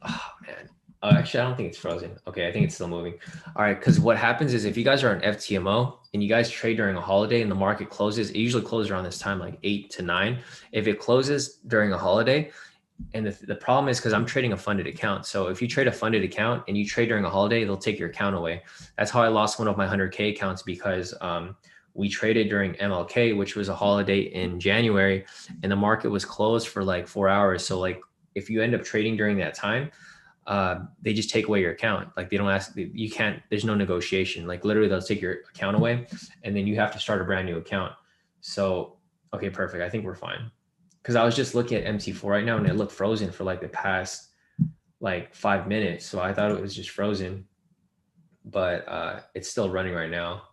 Oh, man. Actually, I don't think it's frozen. Okay, I think it's still moving. All right, because what happens is if you guys are on FTMO and you guys trade during a holiday and the market closes, it usually closes around this time, like 8 to 9. If it closes during a holiday, and the problem is because I'm trading a funded account. So if you trade a funded account and you trade during a holiday, they'll take your account away. That's how I lost one of my 100K accounts because we traded during MLK, which was a holiday in January, and the market was closed for like 4 hours. So like if you end up trading during that time, they just take away your account. Like they don't ask, you can't, there's no negotiation. Like literally they'll take your account away and then you have to start a brand new account. So, okay, perfect. I think we're fine. Cause I was just looking at MT4 right now and it looked frozen for like the past like 5 minutes. So I thought it was just frozen, but it's still running right now.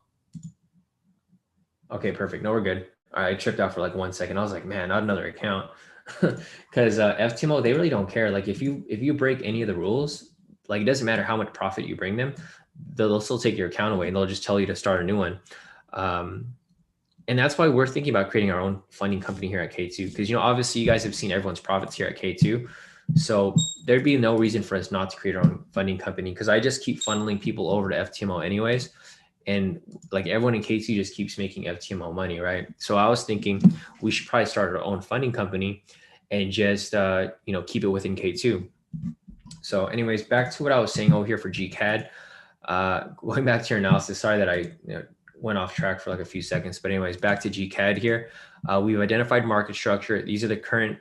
Okay, perfect. No, we're good. All right, I tripped out for like 1 second. I was like, man, not another account. Because FTMO, they really don't care. Like if you break any of the rules, like it doesn't matter how much profit you bring them, they'll still take your account away and they'll just tell you to start a new one. And that's why we're thinking about creating our own funding company here at K2. Because obviously you guys have seen everyone's profits here at K2. So there'd be no reason for us not to create our own funding company because I just keep funneling people over to FTMO anyways. And like everyone in K2 just keeps making FTMO money, right? So I was thinking we should probably start our own funding company and just, keep it within K2. So anyways, back to what I was saying over here for GCAD. Going back to your analysis, sorry that I went off track for like a few seconds, but anyways, back to GCAD here. We've identified market structure. These are the current,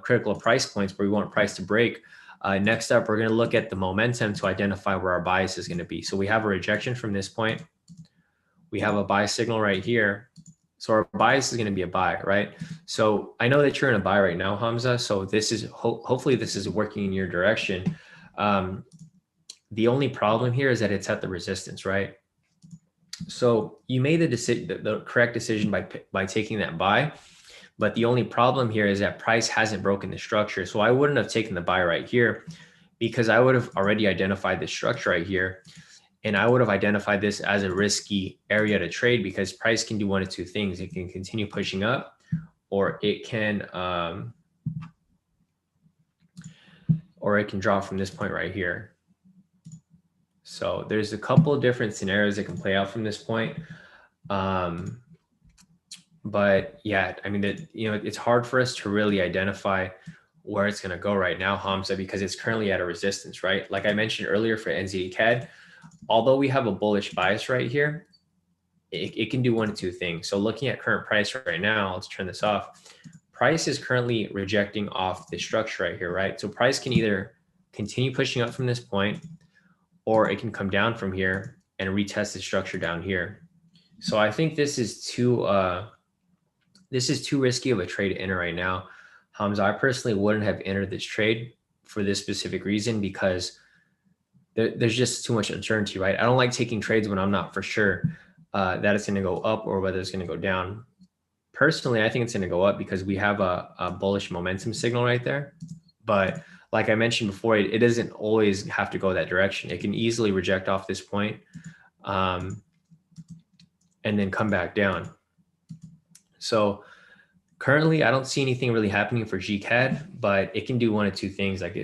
critical price points where we want price to break. Next up, we're going to look at the momentum to identify where our bias is going to be. So we have a rejection from this point. We have a buy signal right here. So our bias is going to be a buy, right? So I know that you're in a buy right now, Hamza. So this is hopefully this is working in your direction. The only problem here is that it's at the resistance, right? So you made the correct decision by taking that buy. But the only problem here is that price hasn't broken the structure. So I wouldn't have taken the buy right here because I would have already identified the structure right here. And I would have identified this as a risky area to trade because price can do one of two things. It can continue pushing up or it can drop from this point right here. So there's a couple of different scenarios that can play out from this point. But yeah, I mean, it's hard for us to really identify where it's going to go right now, Hamza, because it's currently at a resistance, right? Like I mentioned earlier for NZCAD, although we have a bullish bias right here, it can do one of two things. So looking at current price right now, let's turn this off. Price is currently rejecting off the structure right here, right? So price can either continue pushing up from this point, or it can come down from here and retest the structure down here. So I think this is too risky of a trade to enter right now. Hamza, I personally wouldn't have entered this trade for this specific reason because there's just too much uncertainty, right? I don't like taking trades when I'm not for sure that it's going to go up or whether it's going to go down. Personally, I think it's going to go up because we have a bullish momentum signal right there. But like I mentioned before, it doesn't always have to go that direction. It can easily reject off this point and then come back down. So currently, I don't see anything really happening for GCAD, but it can do one of two things. Like,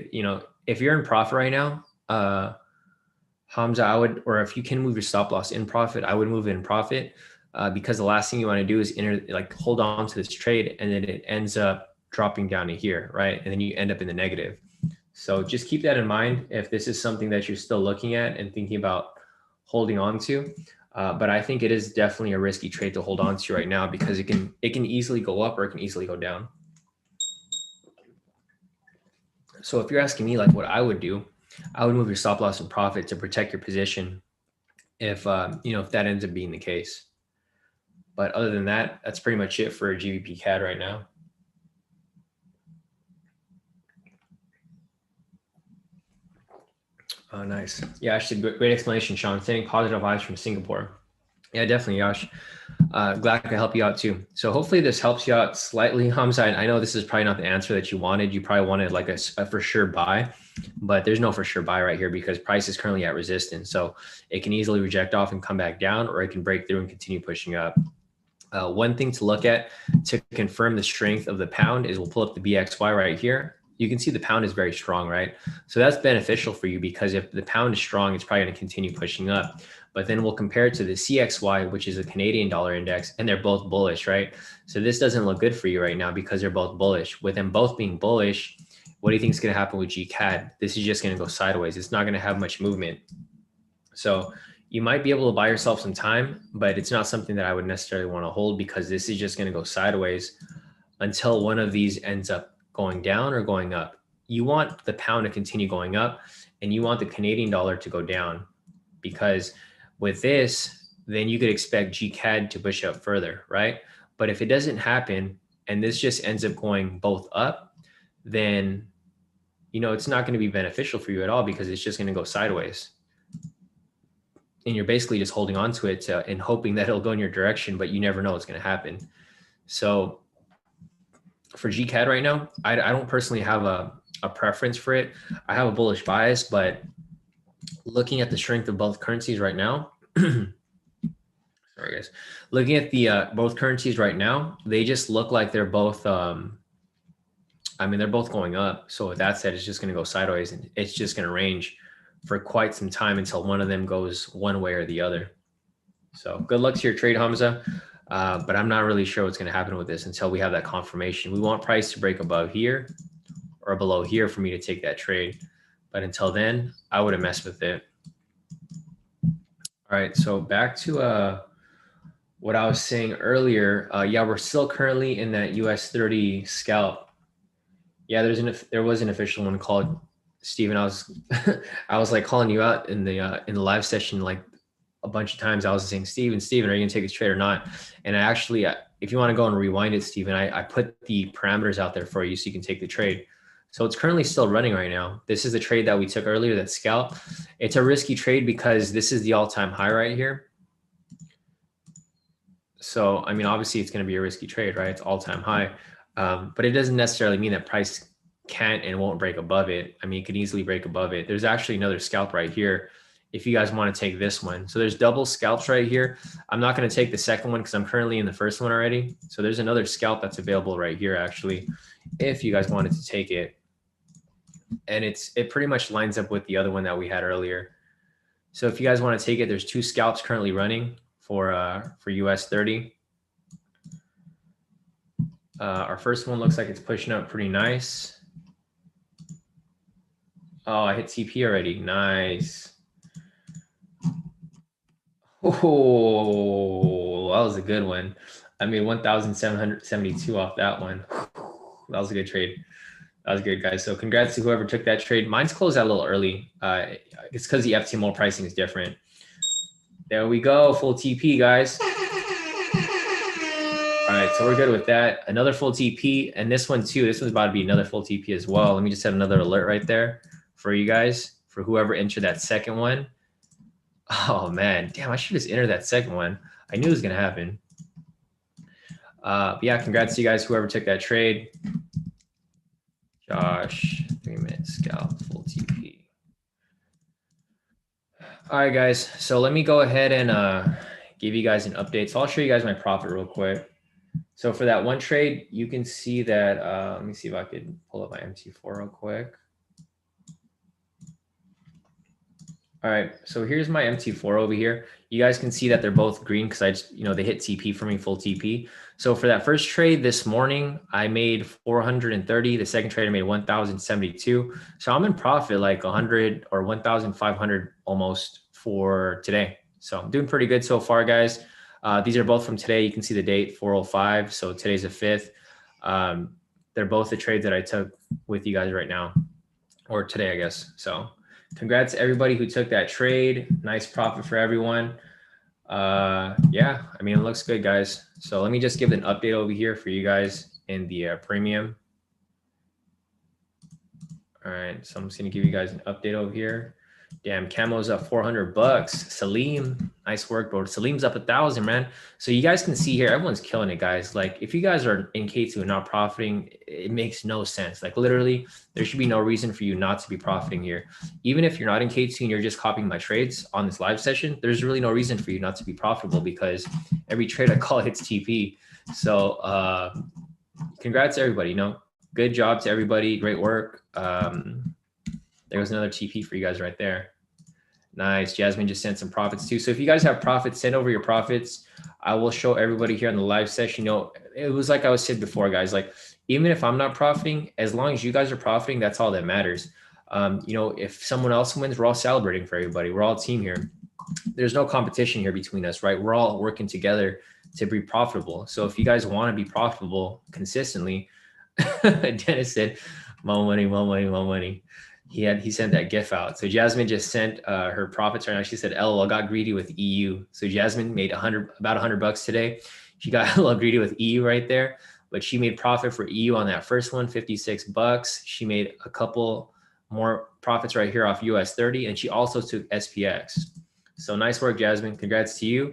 if you're in profit right now, Hamza, or if you can move your stop loss in profit, I would move it in profit because the last thing you want to do is hold on to this trade and then it ends up dropping down to here, right? And then you end up in the negative. So just keep that in mind if this is something that you're still looking at and thinking about holding on to. But I think it is definitely a risky trade to hold on to right now because it can easily go up or it can easily go down. So if you're asking me like what I would do, I would move your stop loss and profit to protect your position if if that ends up being the case. But other than that, that's pretty much it for GBP CAD right now. Oh, nice. Yeah, actually, great explanation, Shawn. Sending positive vibes from Singapore. Yeah, definitely, Yash. Glad I could help you out too. So hopefully this helps you out slightly, Hamza. I know this is probably not the answer that you wanted. You probably wanted like a for sure buy, but there's no for sure buy right here because price is currently at resistance. So it can easily reject off and come back down, or it can break through and continue pushing up. One thing to look at to confirm the strength of the pound is we'll pull up the BXY right here. You can see the pound is very strong, right? So that's beneficial for you because if the pound is strong, it's probably going to continue pushing up. But then we'll compare it to the CXY, which is a Canadian dollar index, and they're both bullish, right? So this doesn't look good for you right now because they're both bullish. With them both being bullish, what do you think is going to happen with GCAD? This is just going to go sideways. It's not going to have much movement. So you might be able to buy yourself some time, but it's not something that I would necessarily want to hold because this is just going to go sideways until one of these ends up going down or going up. You want the pound to continue going up and you want the Canadian dollar to go down because with this, then you could expect GCAD to push up further, right? But if it doesn't happen and this just ends up going both up, then, it's not going to be beneficial for you at all because it's just going to go sideways. And you're basically just holding on to it and hoping that it'll go in your direction, but you never know what's going to happen. So for GCAD right now, I don't personally have a preference for it. I have a bullish bias, but looking at the strength of both currencies right now, sorry guys, looking at the both currencies right now, they just look like they're both, they're both going up. So with that said, it's just going to go sideways and it's just going to range for quite some time until one of them goes one way or the other. So good luck to your trade, Hamza. But I'm not really sure what's going to happen with this until we have that confirmation. We want price to break above here or below here for me to take that trade. But until then, I wouldn't mess with it. All right, so back to what I was saying earlier. Yeah, we're still currently in that US 30 scalp. Yeah, there was an official one called Steven. I was like calling you out in the live session like a bunch of times. I was saying, Steven, are you gonna take this trade or not? And I actually, if you want to go and rewind it, Steven, I put the parameters out there for you so you can take the trade. So it's currently still running right now. This is the trade that we took earlier, that scalp. It's a risky trade because this is the all-time high right here. So, obviously it's going to be a risky trade, right? It's all-time high. But it doesn't necessarily mean that price can't and won't break above it. It could easily break above it. There's actually another scalp right here if you guys want to take this one. So there's double scalps right here. I'm not going to take the second one because I'm currently in the first one already. So there's another scalp that's available right here actually, if you guys wanted to take it. And it pretty much lines up with the other one that we had earlier. So if you guys want to take it, there's two scalps currently running for US 30. Our first one looks like it's pushing up pretty nice. Oh, I hit TP already. Nice. Oh, that was a good one. 1,772 off that one. That was a good trade. That was good, guys. So congrats to whoever took that trade. Mine's closed out a little early. It's because the FTMO pricing is different. There we go. Full TP, guys. All right, so we're good with that. Another full TP, and this one too. This one's about to be another full TP as well. Let me just set another alert right there for you guys, for whoever entered that second one. Oh man, damn, I should just enter that second one. I knew it was gonna happen. Yeah, congrats to you guys, whoever took that trade. Josh, 3-minute scalp, full TP. All right, guys. So let me go ahead and give you guys an update. So I'll show you guys my profit real quick. So for that one trade, you can see that, let me see if I could pull up my MT4 real quick. All right, so here's my MT4 over here. You guys can see that they're both green because I just, they hit TP for me, full TP. So for that first trade this morning, I made 430. The second trade I made 1,072. So I'm in profit like 100 or 1,500 almost for today. So I'm doing pretty good so far, guys. These are both from today. You can see the date, 405. So today's the 5th. They're both the trades that I took with you guys right now, or today, I guess. So congrats to everybody who took that trade. Nice profit for everyone. Yeah, I mean, it looks good, guys. So let me just give an update over here for you guys in the premium. All right, so I'm just gonna give you guys an update over here. Damn, Camo's up 400 bucks. Salim, nice work, bro. Salim's up 1,000, man. So you guys can see here, everyone's killing it, guys. Like, if you guys are in K2 and not profiting, it makes no sense. Like, literally, there should be no reason for you not to be profiting here. Even if you're not in K2 and you're just copying my trades on this live session, there's really no reason for you not to be profitable because every trade I call hits TP. So congrats to everybody, you know. Good job to everybody. Great work. There was another TP for you guys right there. Nice. Jasmine just sent some profits too. So if you guys have profits, send over your profits. I will show everybody here on the live session. You know, it was like I was said before, guys, like even if I'm not profiting, as long as you guys are profiting, that's all that matters. You know, if someone else wins, we're all celebrating for everybody. We're all a team here. There's no competition here between us, right? We're all working together to be profitable. So if you guys want to be profitable consistently, Dennis said, more money, more money, more money. He sent that GIF out. So Jasmine just sent her profits right now. She said, "LOL, got greedy with EU." So Jasmine made about 100 bucks today. She got a little greedy with EU right there, but she made profit for EU on that first one, 56 bucks. She made a couple more profits right here off US 30, and she also took SPX. So nice work, Jasmine. Congrats to you.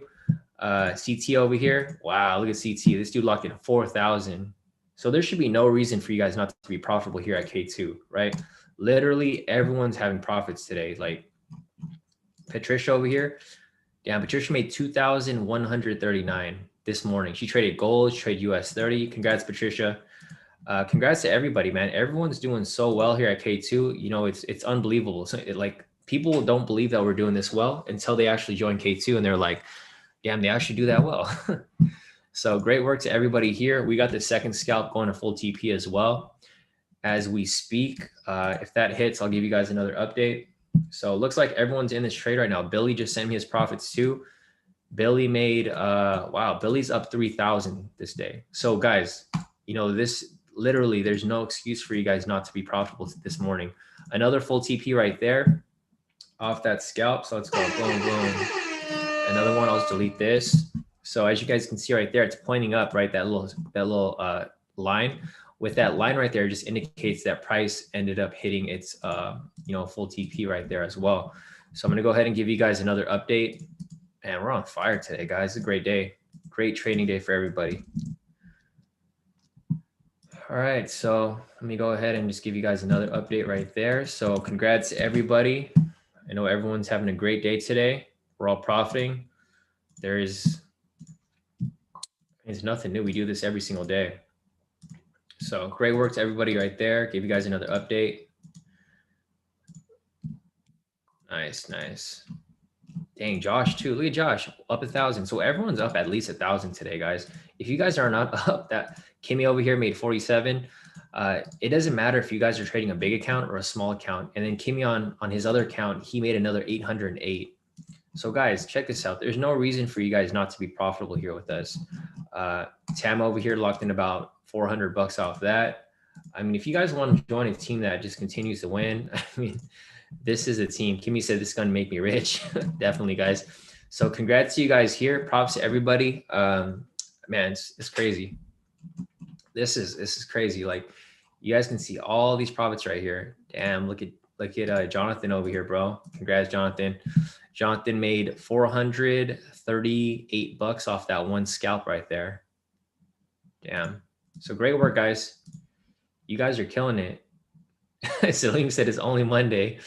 CT over here. Wow, look at CT. This dude locked in 4,000. So there should be no reason for you guys not to be profitable here at K2, right? Literally everyone's having profits today. Like Patricia over here. Damn, Patricia made 2,139 this morning. She traded gold, she traded US 30. Congrats, Patricia. Congrats to everybody, man. Everyone's doing so well here at K2. You know, it's unbelievable. So like people don't believe that we're doing this well until they actually join K2 and they're like, damn, they actually do that well. So great work to everybody here. We got the second scalp going to full TP as well as we speak. If that hits, I'll give you guys another update. So it looks like everyone's in this trade right now. Billy just sent me his profits too. Billy made, wow, Billy's up 3,000 this day. So guys, you know, this literally, there's no excuse for you guys not to be profitable this morning. Another full TP right there off that scalp. So let's go, boom, boom. Another one, I'll just delete this. So as you guys can see right there, it's pointing up, right? That little line. With that line right there, just indicates that price ended up hitting its, you know, full TP right there as well. So I'm going to go ahead and give you guys another update. And we're on fire today, guys. It's a great day. Great trading day for everybody. All right. So let me go ahead and just give you guys another update right there. So congrats to everybody. I know everyone's having a great day today. We're all profiting. There's nothing new. We do this every single day. So great work to everybody right there. Give you guys another update. Nice, nice. Dang, Josh too. Look at Josh, up 1,000. So everyone's up at least 1,000 today, guys. If you guys are not up, that Kimmy over here made 47. It doesn't matter if you guys are trading a big account or a small account. And then Kimmy on his other account, he made another 808. So guys, check this out. There's no reason for you guys not to be profitable here with us. Tam over here locked in about 400 bucks off that. I mean, if you guys want to join a team that just continues to win, I mean, this is a team. Kimmy said this is going to make me rich. Definitely, guys. So congrats to you guys here. Props to everybody. Man, it's crazy. This is crazy. Like you guys can see all these profits right here. Damn, look at Jonathan over here, bro. Congrats, Jonathan. Jonathan made 438 bucks off that one scalp right there. Damn. So great work, guys. You guys are killing it. Salim said it's only Monday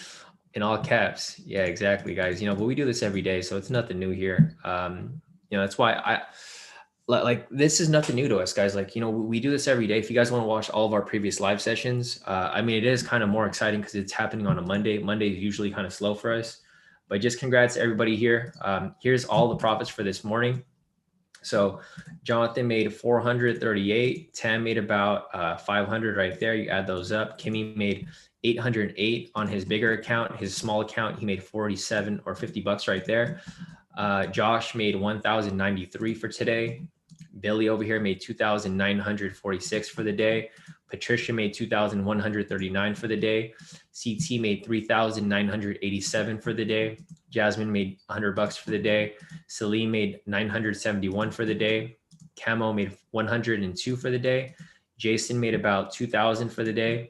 in all caps. Yeah, exactly, guys. You know, but we do this every day, so it's nothing new here. You know, that's why like this is nothing new to us, guys. Like, you know, we do this every day. If you guys want to watch all of our previous live sessions, I mean, it is kind of more exciting because it's happening on a Monday. Monday is usually kind of slow for us, but just congrats to everybody here. Here's all the profits for this morning. So Jonathan made 438. Tam made about 500 right there. You add those up. Kimmy made 808 on his bigger account. His small account, he made 47 or 50 bucks right there. Josh made 1,093 for today. Billy over here made 2,946 for the day. Patricia made 2,139 for the day. CT made 3,987 for the day. Jasmine made $100 for the day. Celine made 971 for the day. Camo made 102 for the day. Jason made about 2,000 for the day.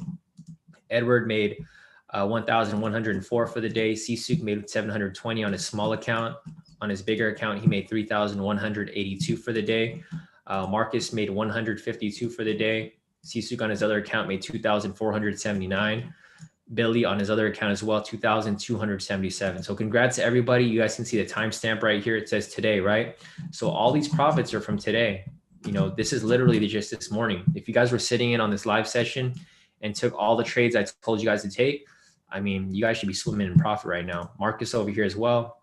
Edward made 1,104 for the day. Sisuk made 720 on his small account. On his bigger account, he made 3,182 for the day. Marcus made 152 for the day. Sisuk on his other account made 2,479. Billy on his other account as well, 2,277. So congrats to everybody. You guys can see the timestamp right here. It says today, right? So all these profits are from today. You know, this is literally just this morning. If you guys were sitting in on this live session and took all the trades I told you guys to take, I mean, you guys should be swimming in profit right now. Marcus over here as well.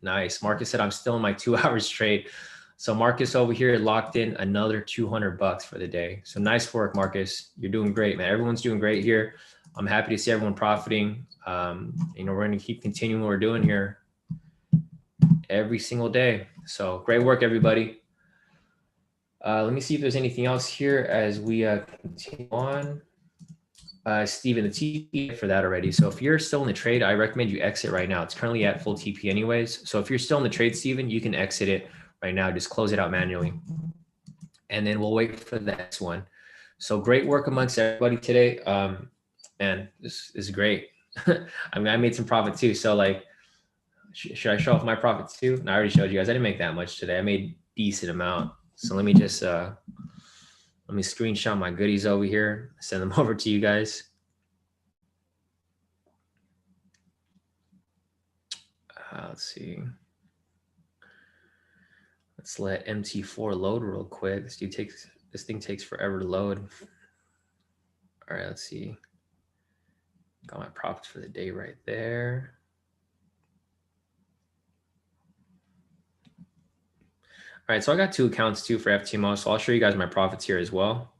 Nice. Marcus said, I'm still in my 2 hours trade. So Marcus over here locked in another $200 for the day. So nice work, Marcus. You're doing great, man. Everyone's doing great here. I'm happy to see everyone profiting. You know, we're going to keep continuing what we're doing here every single day. So great work, everybody. Let me see if there's anything else here as we continue on. Steven, the TP for that already. So if you're still in the trade, I recommend you exit right now. It's currently at full TP anyways. So if you're still in the trade, Steven, you can exit it right now. Just close it out manually. And then we'll wait for the next one. So great work amongst everybody today. Man, this is great. I mean, I made some profit too. So like, should I show off my profit too? No, I already showed you guys. I didn't make that much today. I made decent amount. So let me just, let me screenshot my goodies over here, send them over to you guys. Let's see. Let's let MT4 load real quick. This thing takes forever to load. All right, let's see. Got my profits for the day right there. All right, so I got 2 accounts too for FTMO, so I'll show you guys my profits here as well.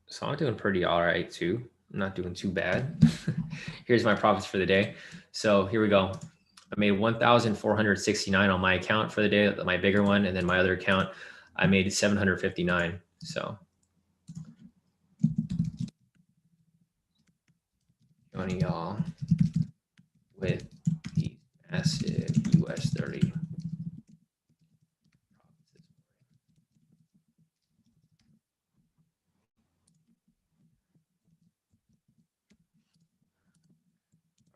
So I'm doing pretty all right too. I'm not doing too bad. Here's my profits for the day. So here we go. I made 1,469 on my account for the day, my bigger one, and then my other account, I made 759. So joining y'all with the massive US 30.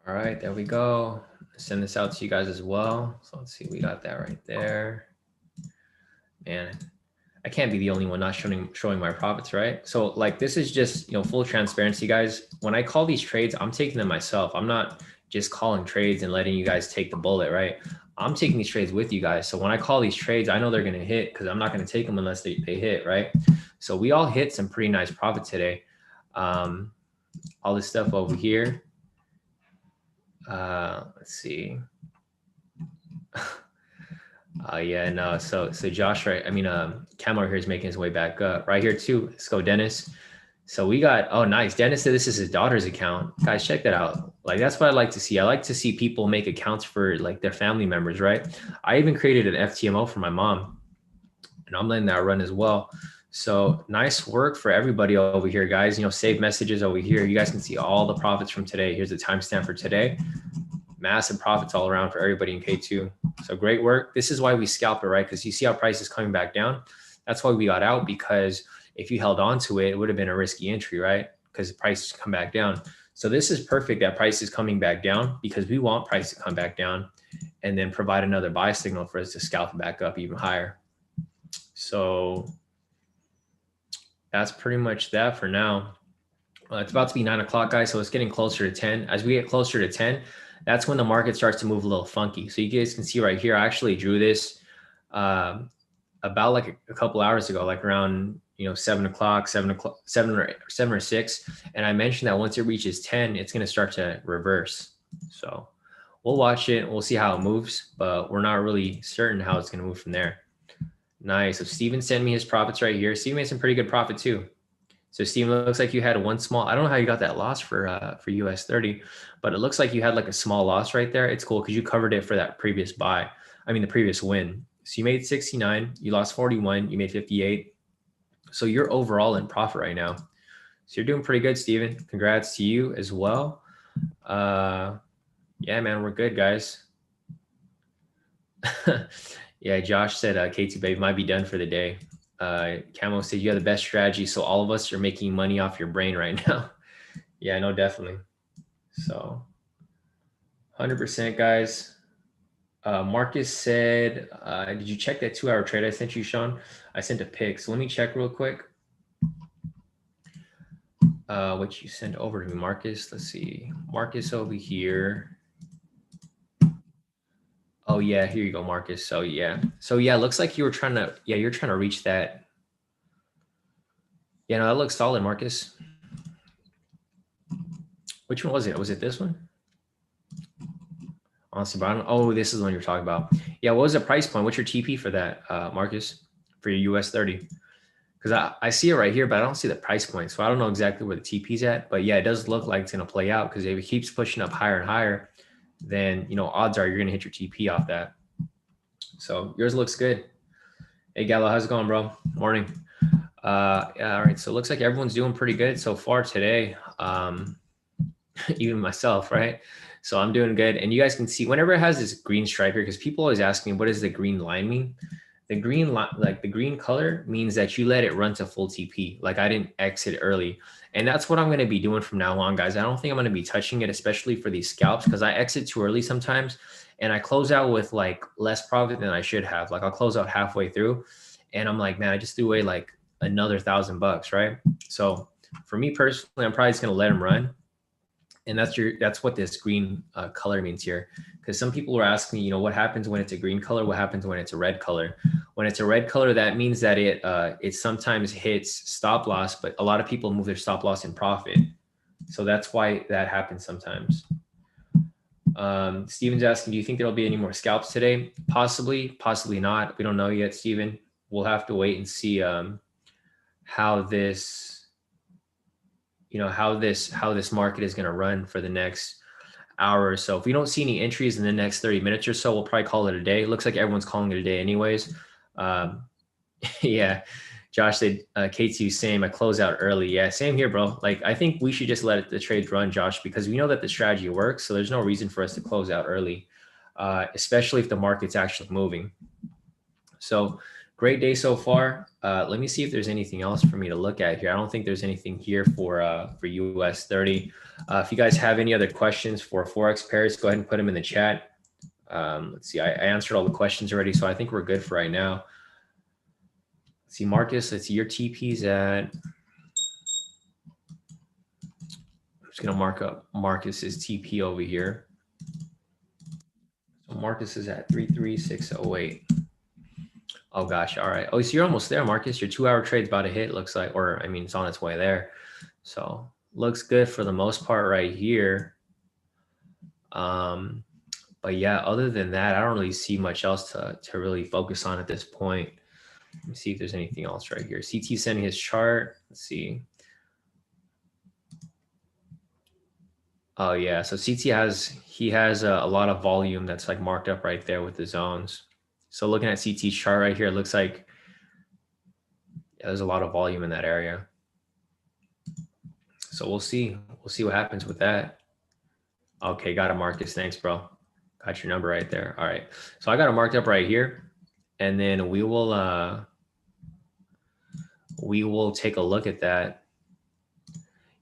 All right, there we go. Send this out to you guys as well. So let's see, we got that right there. Man, I can't be the only one not showing my profits, right? So like, this is just, you know, full transparency, guys. When I call these trades, I'm taking them myself. I'm not just calling trades and letting you guys take the bullet, right? I'm taking these trades with you guys. So when I call these trades, I know they're going to hit because I'm not going to take them unless they hit, right? So we all hit some pretty nice profit today. All this stuff over here. Let's see. Yeah, no. So Josh, right? I mean, Camo here is making his way back up right here too. Let's go, Dennis. So we got, oh, nice. Dennis said this is his daughter's account. Guys, check that out. Like, that's what I like to see. I like to see people make accounts for like their family members, right? I even created an FTMO for my mom, and I'm letting that run as well. So nice work for everybody over here, guys. You know, save messages over here. You guys can see all the profits from today. Here's the timestamp for today. Massive profits all around for everybody in K2. So great work. This is why we scalp it, right? Because you see how price is coming back down. That's why we got out, because if you held on to it, it would have been a risky entry, right? Because the price come back down. So this is perfect that price is coming back down, because we want price to come back down and then provide another buy signal for us to scalp it back up even higher. So that's pretty much that for now. It's about to be 9 o'clock, guys. So it's getting closer to 10. As we get closer to 10, that's when the market starts to move a little funky. So you guys can see right here, I actually drew this about like a couple hours ago, like around, you know, 7 o'clock, 7 or 6. And I mentioned that once it reaches 10, it's going to start to reverse. So we'll watch it. We'll see how it moves, but we're not really certain how it's going to move from there. Nice. So Steven sent me his profits right here. Steven made some pretty good profit too. So Steven, looks like you had one small, I don't know how you got that loss for US 30, but it looks like you had like a small loss right there. It's cool because you covered it for that previous buy. I mean, the previous win. So you made 69, you lost 41, you made 58. So you're overall in profit right now. So you're doing pretty good, Steven. Congrats to you as well. Yeah, man, we're good, guys. Yeah, Josh said K2 Babe might be done for the day. Camo said you have the best strategy, so all of us are making money off your brain right now. Yeah, no, definitely. So 100%, guys. Marcus said, did you check that 2-hour trade I sent you, Shawn? I sent a pic. So let me check real quick. What you sent over to me, Marcus. Let's see. Marcus over here. Oh yeah, here you go, Marcus. So yeah. Looks like you were trying to, you're trying to reach that. Yeah, no, that looks solid, Marcus. Which one was it? Was it this one? Honestly, but I don't, oh, this is the one you're talking about. Yeah, what was the price point? What's your TP for that, Marcus, for your US 30? Because I see it right here, but I don't see the price point. So I don't know exactly where the TP's at. But yeah, it does look like it's going to play out because if it keeps pushing up higher and higher, then, odds are you're going to hit your TP off that. So yours looks good. Hey, Gallo, how's it going, bro? Morning. Yeah, all right. So it looks like everyone's doing pretty good so far today. Even myself, right? So I'm doing good. And you guys can see whenever it has this green stripe here, because people always ask me, what does the green line mean? The green line, like the green color, means that you let it run to full TP. Like I didn't exit early. And that's what I'm going to be doing from now on, guys. I don't think I'm going to be touching it, especially for these scalps, because I exit too early sometimes. And I close out with like less profit than I should have. Like I'll close out halfway through. And I'm like, man, I just threw away like another $1,000, right? So for me personally, I'm probably just going to let them run. And that's what this green color means here. Because some people are asking me, what happens when it's a green color? What happens when it's a red color? When it's a red color, that means that it sometimes hits stop loss, but a lot of people move their stop loss in profit. So that's why that happens sometimes. Steven's asking, do you think there'll be any more scalps today? Possibly, possibly not. We don't know yet, Steven. We'll have to wait and see how this how this market is going to run for the next hour or so. If we don't see any entries in the next 30 minutes or so, we'll probably call it a day. It looks like everyone's calling it a day anyways. Yeah, Josh said K2 same. I close out early. Yeah, same here, bro. Like I think we should just let the trades run, Josh, because we know that the strategy works. So there's no reason for us to close out early, especially if the market's actually moving. So great day so far. Let me see if there's anything else for me to look at here. I don't think there's anything here for US 30. If you guys have any other questions for Forex pairs, go ahead and put them in the chat. Let's see, I answered all the questions already, so I think we're good for right now. Let's see, Marcus, let's see, your TP's at, I'm just going to mark up Marcus's TP over here. So Marcus is at 33608. Oh gosh, all right. Oh, so you're almost there, Marcus. Your 2-hour trade's about to hit, looks like, or I mean, it's on its way there. So looks good for the most part right here. But yeah, other than that, I don't really see much else to really focus on at this point. Let me see if there's anything else right here. CT sending his chart. Let's see. Oh yeah, so CT has a lot of volume that's like marked up right there with the zones. So looking at CT's chart right here, it looks like there's a lot of volume in that area. So we'll see. We'll see what happens with that. Okay, got it, Marcus. Thanks, bro. Got your number right there. All right. So I got it marked up right here. And then we will take a look at that.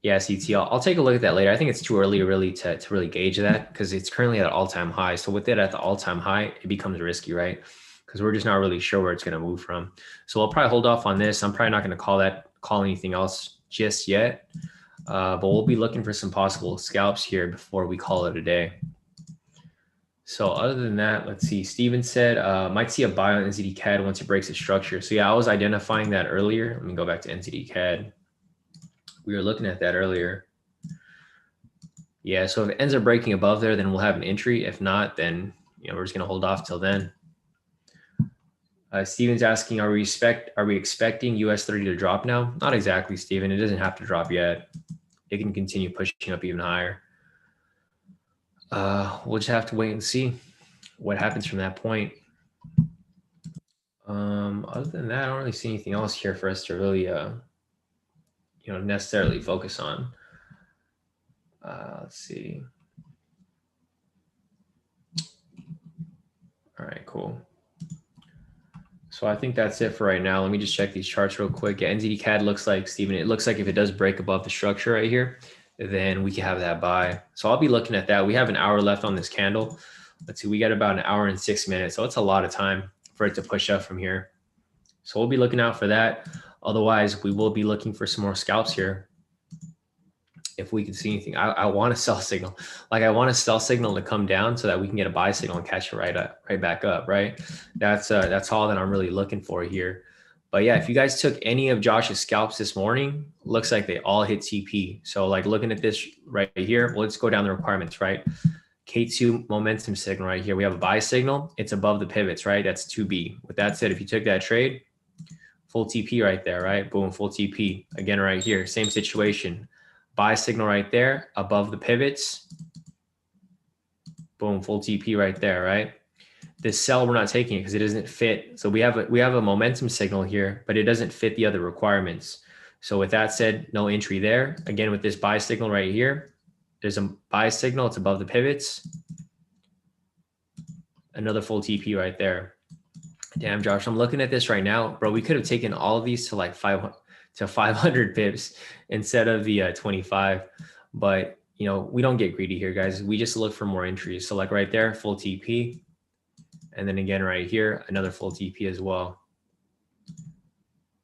Yeah, CT, I'll take a look at that later. I think it's too early really to really gauge that because it's currently at an all-time high. So with it at the all-time high, it becomes risky, right? Because we're just not really sure where it's going to move from. So I'll probably hold off on this. I'm probably not going to call anything else just yet. But we'll be looking for some possible scalps here before we call it a day. So other than that, let's see. Steven said, might see a buy on NZD CAD once it breaks its structure. So yeah, I was identifying that earlier. Let me go back to NZD CAD. We were looking at that earlier. Yeah, so if it ends up breaking above there, then we'll have an entry. If not, then we're just gonna hold off till then. Steven's asking, are we expecting US 30 to drop now? Not exactly, Steven. It doesn't have to drop yet. It can continue pushing up even higher. We'll just have to wait and see what happens from that point. Other than that, I don't really see anything else here for us to really, necessarily focus on. Let's see. All right, cool. So I think that's it for right now. Let me just check these charts real quick. Yeah, NZD CAD looks like, Steven, it looks like if it does break above the structure right here, then we can have that buy. So I'll be looking at that. We have an hour left on this candle. Let's see, we got about an hour and 6 minutes. So it's a lot of time for it to push up from here. So we'll be looking out for that. Otherwise, we will be looking for some more scalps here. If we can see anything, I want a sell signal. Like I want a sell signal to come down so that we can get a buy signal and catch it right back up, right? That's all that I'm really looking for here. But yeah, if you guys took any of Josh's scalps this morning, looks like they all hit TP. So like looking at this right here, well, let's go down the requirements, right? K2 momentum signal right here. We have a buy signal. It's above the pivots, right? That's 2B. With that said, if you took that trade, full TP right there, right? Boom, full TP. Again, right here, same situation. Buy signal right there, above the pivots. Boom, full TP right there, right? This sell, we're not taking it because it doesn't fit. So we have a momentum signal here, but it doesn't fit the other requirements. So with that said, no entry there. Again, with this buy signal right here, there's a buy signal. It's above the pivots. Another full TP right there. Damn, Josh, I'm looking at this right now, bro. We could have taken all of these to like 500 pips instead of the 25. But, we don't get greedy here, guys. We just look for more entries. So like right there, full TP. And then again, right here, another full TP as well.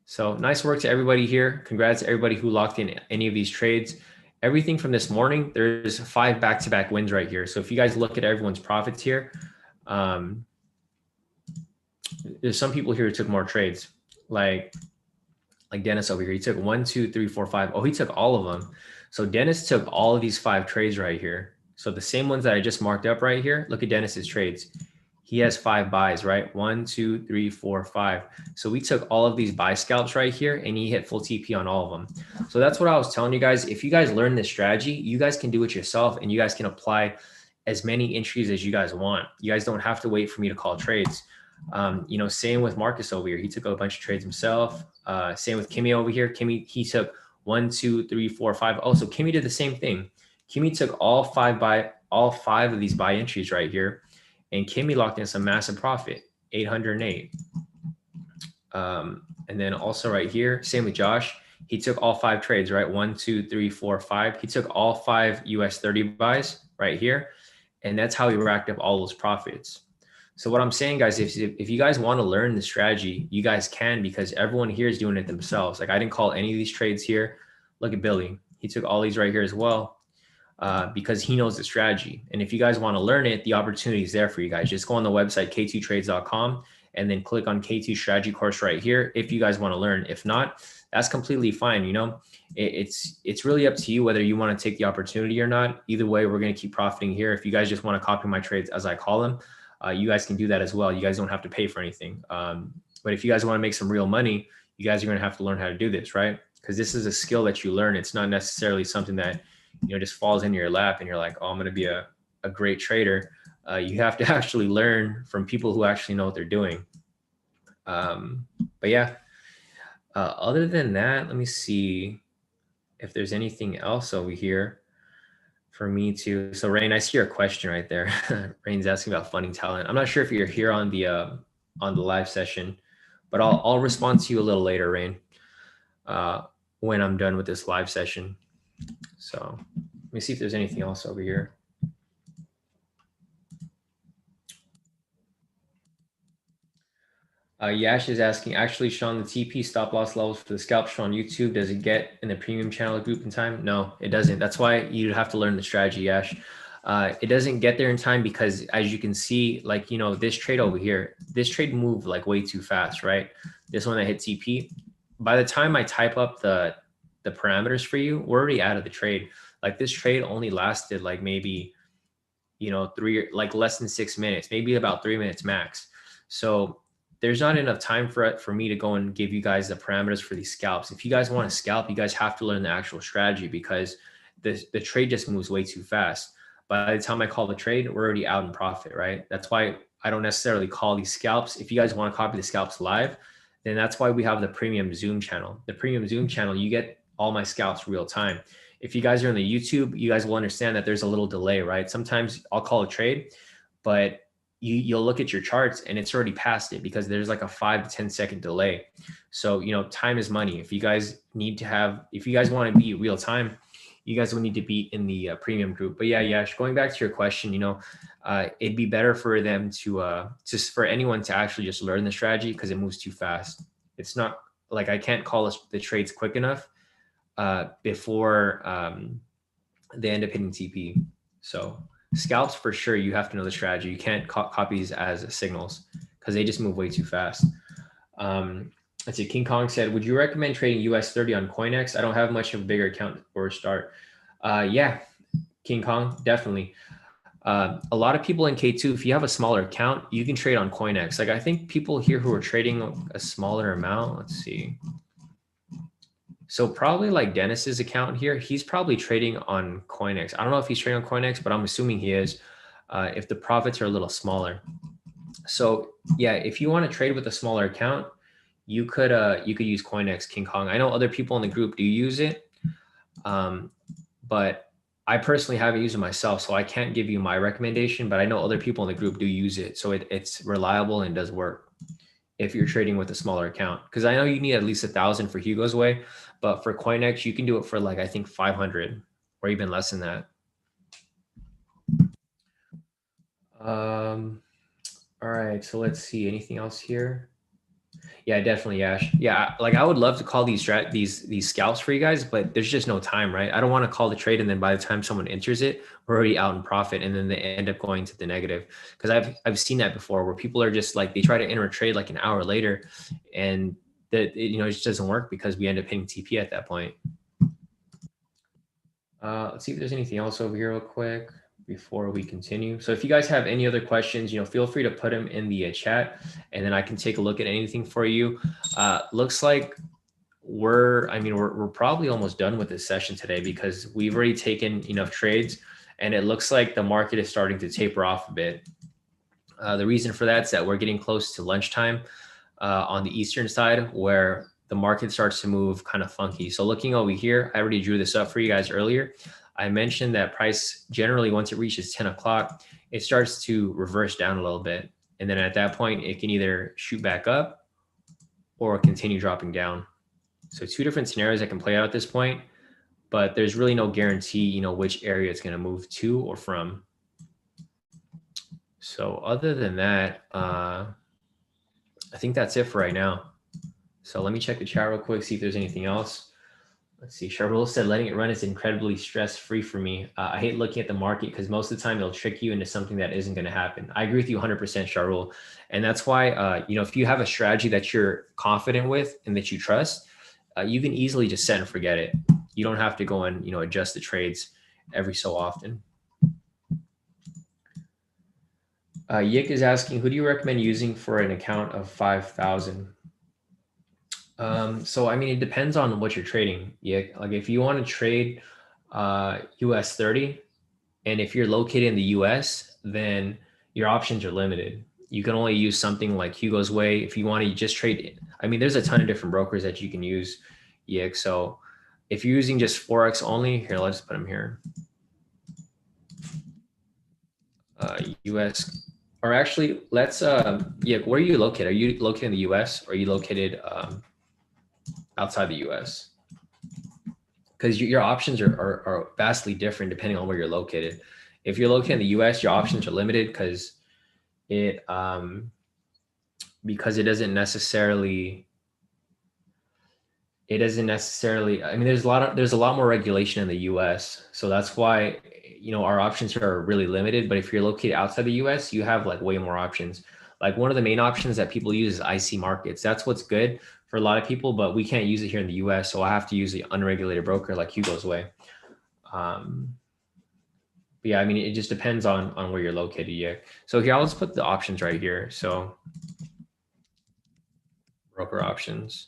So nice work to everybody here. Congrats to everybody who locked in any of these trades. Everything from this morning, there's 5 back-to-back wins right here. So if you guys look at everyone's profits here, there's some people here who took more trades, like Dennis over here. He took 1, 2, 3, 4, 5. Oh, he took all of them. So Dennis took all of these 5 trades right here. So the same ones that I just marked up right here. Look at Dennis's trades. He has 5 buys, right? 1, 2, 3, 4, 5. So we took all of these buy scalps right here, and he hit full TP on all of them. So that's what I was telling you guys. If you guys learn this strategy, you guys can do it yourself, and you guys can apply as many entries as you guys want. You guys don't have to wait for me to call trades. Same with Marcus over here. He took a bunch of trades himself. Same with Kimmy over here. Kimmy, he took 1, 2, 3, 4, 5. Oh, so Kimmy did the same thing. Kimmy took all 5 of these buy entries right here. And Kimmy locked in some massive profit, 808. And then also right here, same with Josh. He took all 5 trades, right? 1, 2, 3, 4, 5. He took all 5 US 30 buys right here. And that's how he racked up all those profits. So what I'm saying, guys, if you guys want to learn the strategy, you guys can, because everyone here is doing it themselves. Like I didn't call any of these trades here. Look at Billy. He took all these right here as well. Because he knows the strategy. And if you guys want to learn it, the opportunity is there for you guys. Just go on the website, k2trades.com, and then click on K2 strategy course right here if you guys want to learn. If not, that's completely fine. It's really up to you whether you want to take the opportunity or not. Either way, we're going to keep profiting here. If you guys just want to copy my trades as I call them, you guys can do that as well. You guys don't have to pay for anything. But if you guys want to make some real money, you guys are going to have to learn how to do this, right? Because this is a skill that you learn. It's not necessarily something that just falls in your lap and you're like, oh, I'm going to be a great trader. You have to actually learn from people who actually know what they're doing. But yeah, other than that, let me see if there's anything else over here for me to. So Rain, I see your question right there. Rain's asking about funding talent. I'm not sure if you're here on the live session, but I'll respond to you a little later, Rain, when I'm done with this live session. So let me see if there's anything else over here. Yash is asking, actually, Shawn, the TP stop loss levels for the scalp show on YouTube, does it get in the premium channel group in time? No, it doesn't. That's why you have to learn the strategy, Yash. It doesn't get there in time because, as you can see, like, this trade over here, this trade moved like way too fast, right? This one that hit TP. By the time I type up the parameters for you, we're already out of the trade. Like this trade only lasted like maybe, less than 6 minutes, maybe about 3 minutes max. So there's not enough time for me to go and give you guys the parameters for these scalps. If you guys want to scalp, you guys have to learn the actual strategy because the trade just moves way too fast. By the time I call the trade, we're already out in profit, right? That's why I don't necessarily call these scalps. If you guys want to copy the scalps live, then that's why we have the premium Zoom channel. The premium Zoom channel, you get all my scalps real time. If you guys are on the YouTube, you guys will understand that there's a little delay, right? Sometimes I'll call a trade, but you'll look at your charts and it's already past it because there's like a 5 to 10 second delay. So, time is money. If you guys want to be real time, you guys will need to be in the premium group. But yeah, Yash, going back to your question, it'd be better for them to just for anyone to actually just learn the strategy because it moves too fast. It's not like I can't call the trades quick enough before they end up hitting TP. So scalps for sure, you have to know the strategy. You can't copy these as signals because they just move way too fast. Let's see. King Kong said, "Would you recommend trading US 30 on CoinEx? I don't have much of a bigger account for a start." Yeah, King Kong, definitely. A lot of people in K2, if you have a smaller account, you can trade on CoinEx. Like I think people here who are trading a smaller amount, let's see. So probably like Dennis's account here, he's probably trading on CoinEx. I don't know if he's trading on CoinEx, but I'm assuming he is if the profits are a little smaller. So yeah, if you want to trade with a smaller account, you could use CoinEx, King Kong. I know other people in the group do use it, but I personally haven't used it myself, so I can't give you my recommendation, but I know other people in the group do use it. So it's reliable and does work if you're trading with a smaller account. Because I know you need at least 1,000 for Hugo's way, but for CoinEx, you can do it for like, I think 500 or even less than that. All right, so let's see. Anything else here? Yeah, definitely, Ash. Yeah, like I would love to call these scalps for you guys, but there's just no time, right? I don't want to call the trade and then by the time someone enters it, we're already out in profit, and then they end up going to the negative. Because I've seen that before, where people are just like they try to enter a trade like an hour later, and that it just doesn't work because we end up hitting TP at that point. Let's see if there's anything else over here real quick before we continue. So if you guys have any other questions, feel free to put them in the chat and then I can take a look at anything for you. Looks like we're probably almost done with this session today because we've already taken enough trades and it looks like the market is starting to taper off a bit. The reason for that is that we're getting close to lunchtime on the Eastern side where the market starts to move kind of funky. So looking over here, I already drew this up for you guys earlier. I mentioned that price generally, once it reaches 10 o'clock, it starts to reverse down a little bit. And then at that point, it can either shoot back up or continue dropping down. So two different scenarios that can play out at this point, but there's really no guarantee, which area it's going to move to or from. So other than that, I think that's it for right now. So let me check the chat real quick, see if there's anything else. Let's see. Sharul said, letting it run is incredibly stress-free for me. I hate looking at the market because most of the time it'll trick you into something that isn't going to happen. I agree with you 100%, Sharul. And that's why, if you have a strategy that you're confident with and that you trust, you can easily just set and forget it. You don't have to go and, adjust the trades every so often. Yik is asking, who do you recommend using for an account of 5,000? So, it depends on what you're trading. Yeah. Like if you want to trade US 30, and if you're located in the US, then your options are limited. You can only use something like Hugo's Way. If you want to just trade, there's a ton of different brokers that you can use. Yeah. So if you're using just FOREX only, here, let's put them here. US, or actually, let's, yeah, where are you located? Are you located in the US or are you located outside the US? Because your options are vastly different depending on where you're located. If you're located in the US, your options are limited because it doesn't necessarily there's a lot more regulation in the US. So that's why our options are really limited. But if you're located outside the US, you have like way more options. Like one of the main options that people use is IC markets. That's what's good for a lot of people, but we can't use it here in the US. So I have to use the unregulated broker like Hugo's Way. But yeah, it just depends on where you're located. Yeah. So here, I'll just put the options right here. So broker options.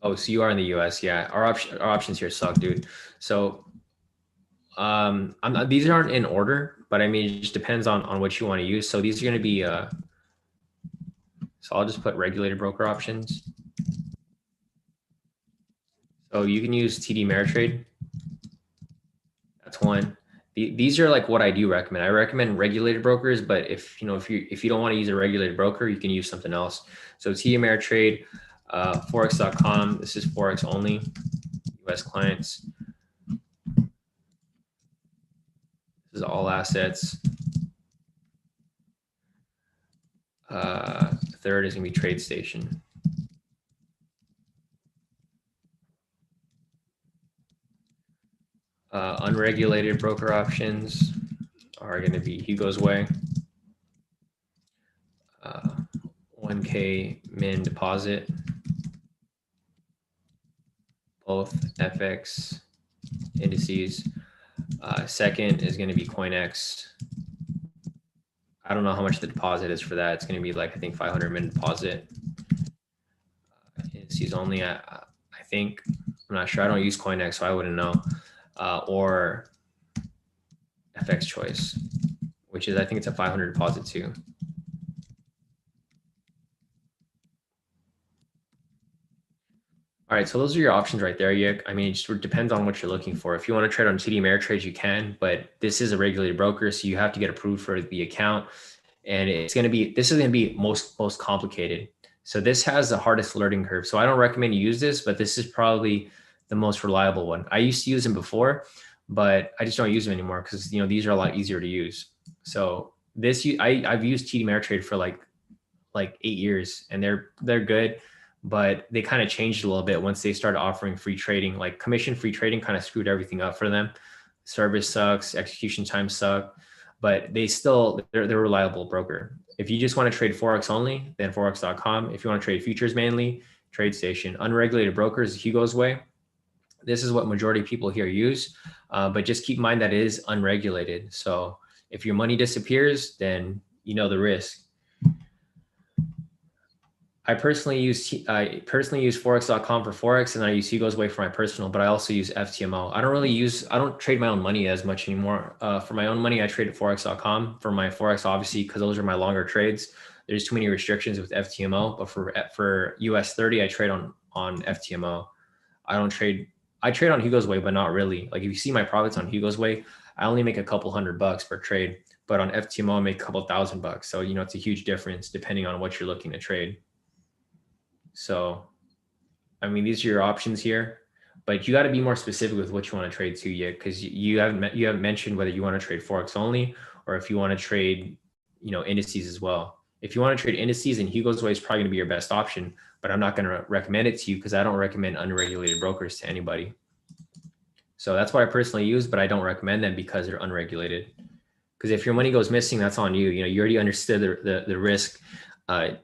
Oh, so you are in the US. Yeah. Our options here suck, dude. So these aren't in order, but I mean, it just depends on what you want to use. So these are going to be, so I'll just put regulated broker options. So you can use TD Ameritrade. That's one. These are like what I do recommend. I recommend regulated brokers, but if you don't want to use a regulated broker, you can use something else. So TD Ameritrade, forex.com. This is forex only, US clients. This is all assets. Third is gonna be TradeStation. Unregulated broker options are going to be Hugo's Way. 1K min deposit. Both FX indices. Second is going to be CoinX. I don't know how much the deposit is for that. It's going to be like, I think 500 min deposit. Indices only, I think. I'm not sure. I don't use CoinX, so I wouldn't know. Or FX choice, which is, I think it's a 500 deposit too. All right, so those are your options right there, Yik. I mean, it just depends on what you're looking for. If you want to trade on TD Ameritrade, you can, but this is a regulated broker, so you have to get approved for the account, and this is going to be most complicated. So this has the hardest learning curve. So I don't recommend you use this, but this is probably the most reliable one. I used to use them before, but I just don't use them anymore because these are a lot easier to use. So this I've used TD Ameritrade for like 8 years, and they're good. But they kind of changed a little bit once they started offering free trading. Like commission-free trading kind of screwed everything up for them. Service sucks, execution time suck, but they're a reliable broker. If you just want to trade Forex only, then forex.com. If you want to trade futures mainly, TradeStation. Unregulated brokers, Hugo's Way. This is what majority of people here use, but just keep in mind that it is unregulated. So if your money disappears, then you know the risk. I personally use forex.com for Forex, and I use Hugo's Way for my personal, but I also use FTMO. I don't trade my own money as much anymore. For my own money, I trade at forex.com. For my Forex, obviously, because those are my longer trades, there's too many restrictions with FTMO, but for US 30, I trade on FTMO. I trade on Hugo's Way, but not really. Like if you see my profits on Hugo's Way, I only make a couple $100 per trade, but on FTMO, I make a couple $1,000. So, it's a huge difference depending on what you're looking to trade. So, I mean, these are your options here, but you got to be more specific with what you want to trade to yet, because you haven't mentioned whether you want to trade Forex only or if you want to trade, indices as well. If you want to trade indices, then Hugo's Way is probably going to be your best option, but I'm not going to recommend it to you because I don't recommend unregulated brokers to anybody. So that's what I personally use, but I don't recommend them because they're unregulated. Because if your money goes missing, that's on you. You already understood the risk.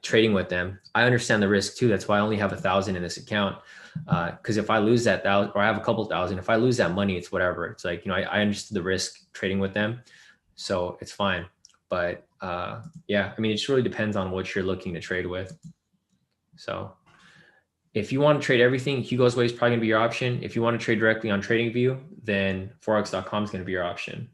Trading with them. I understand the risk too. That's why I only have 1,000 in this account. Because if I lose that 1,000, or I have a couple thousand, if I lose that money, it's whatever. It's like, I understood the risk trading with them, so it's fine. But yeah, I mean, it just really depends on what you're looking to trade with. So if you want to trade everything, Hugo's Way is probably gonna be your option. If you want to trade directly on TradingView, then forex.com is going to be your option.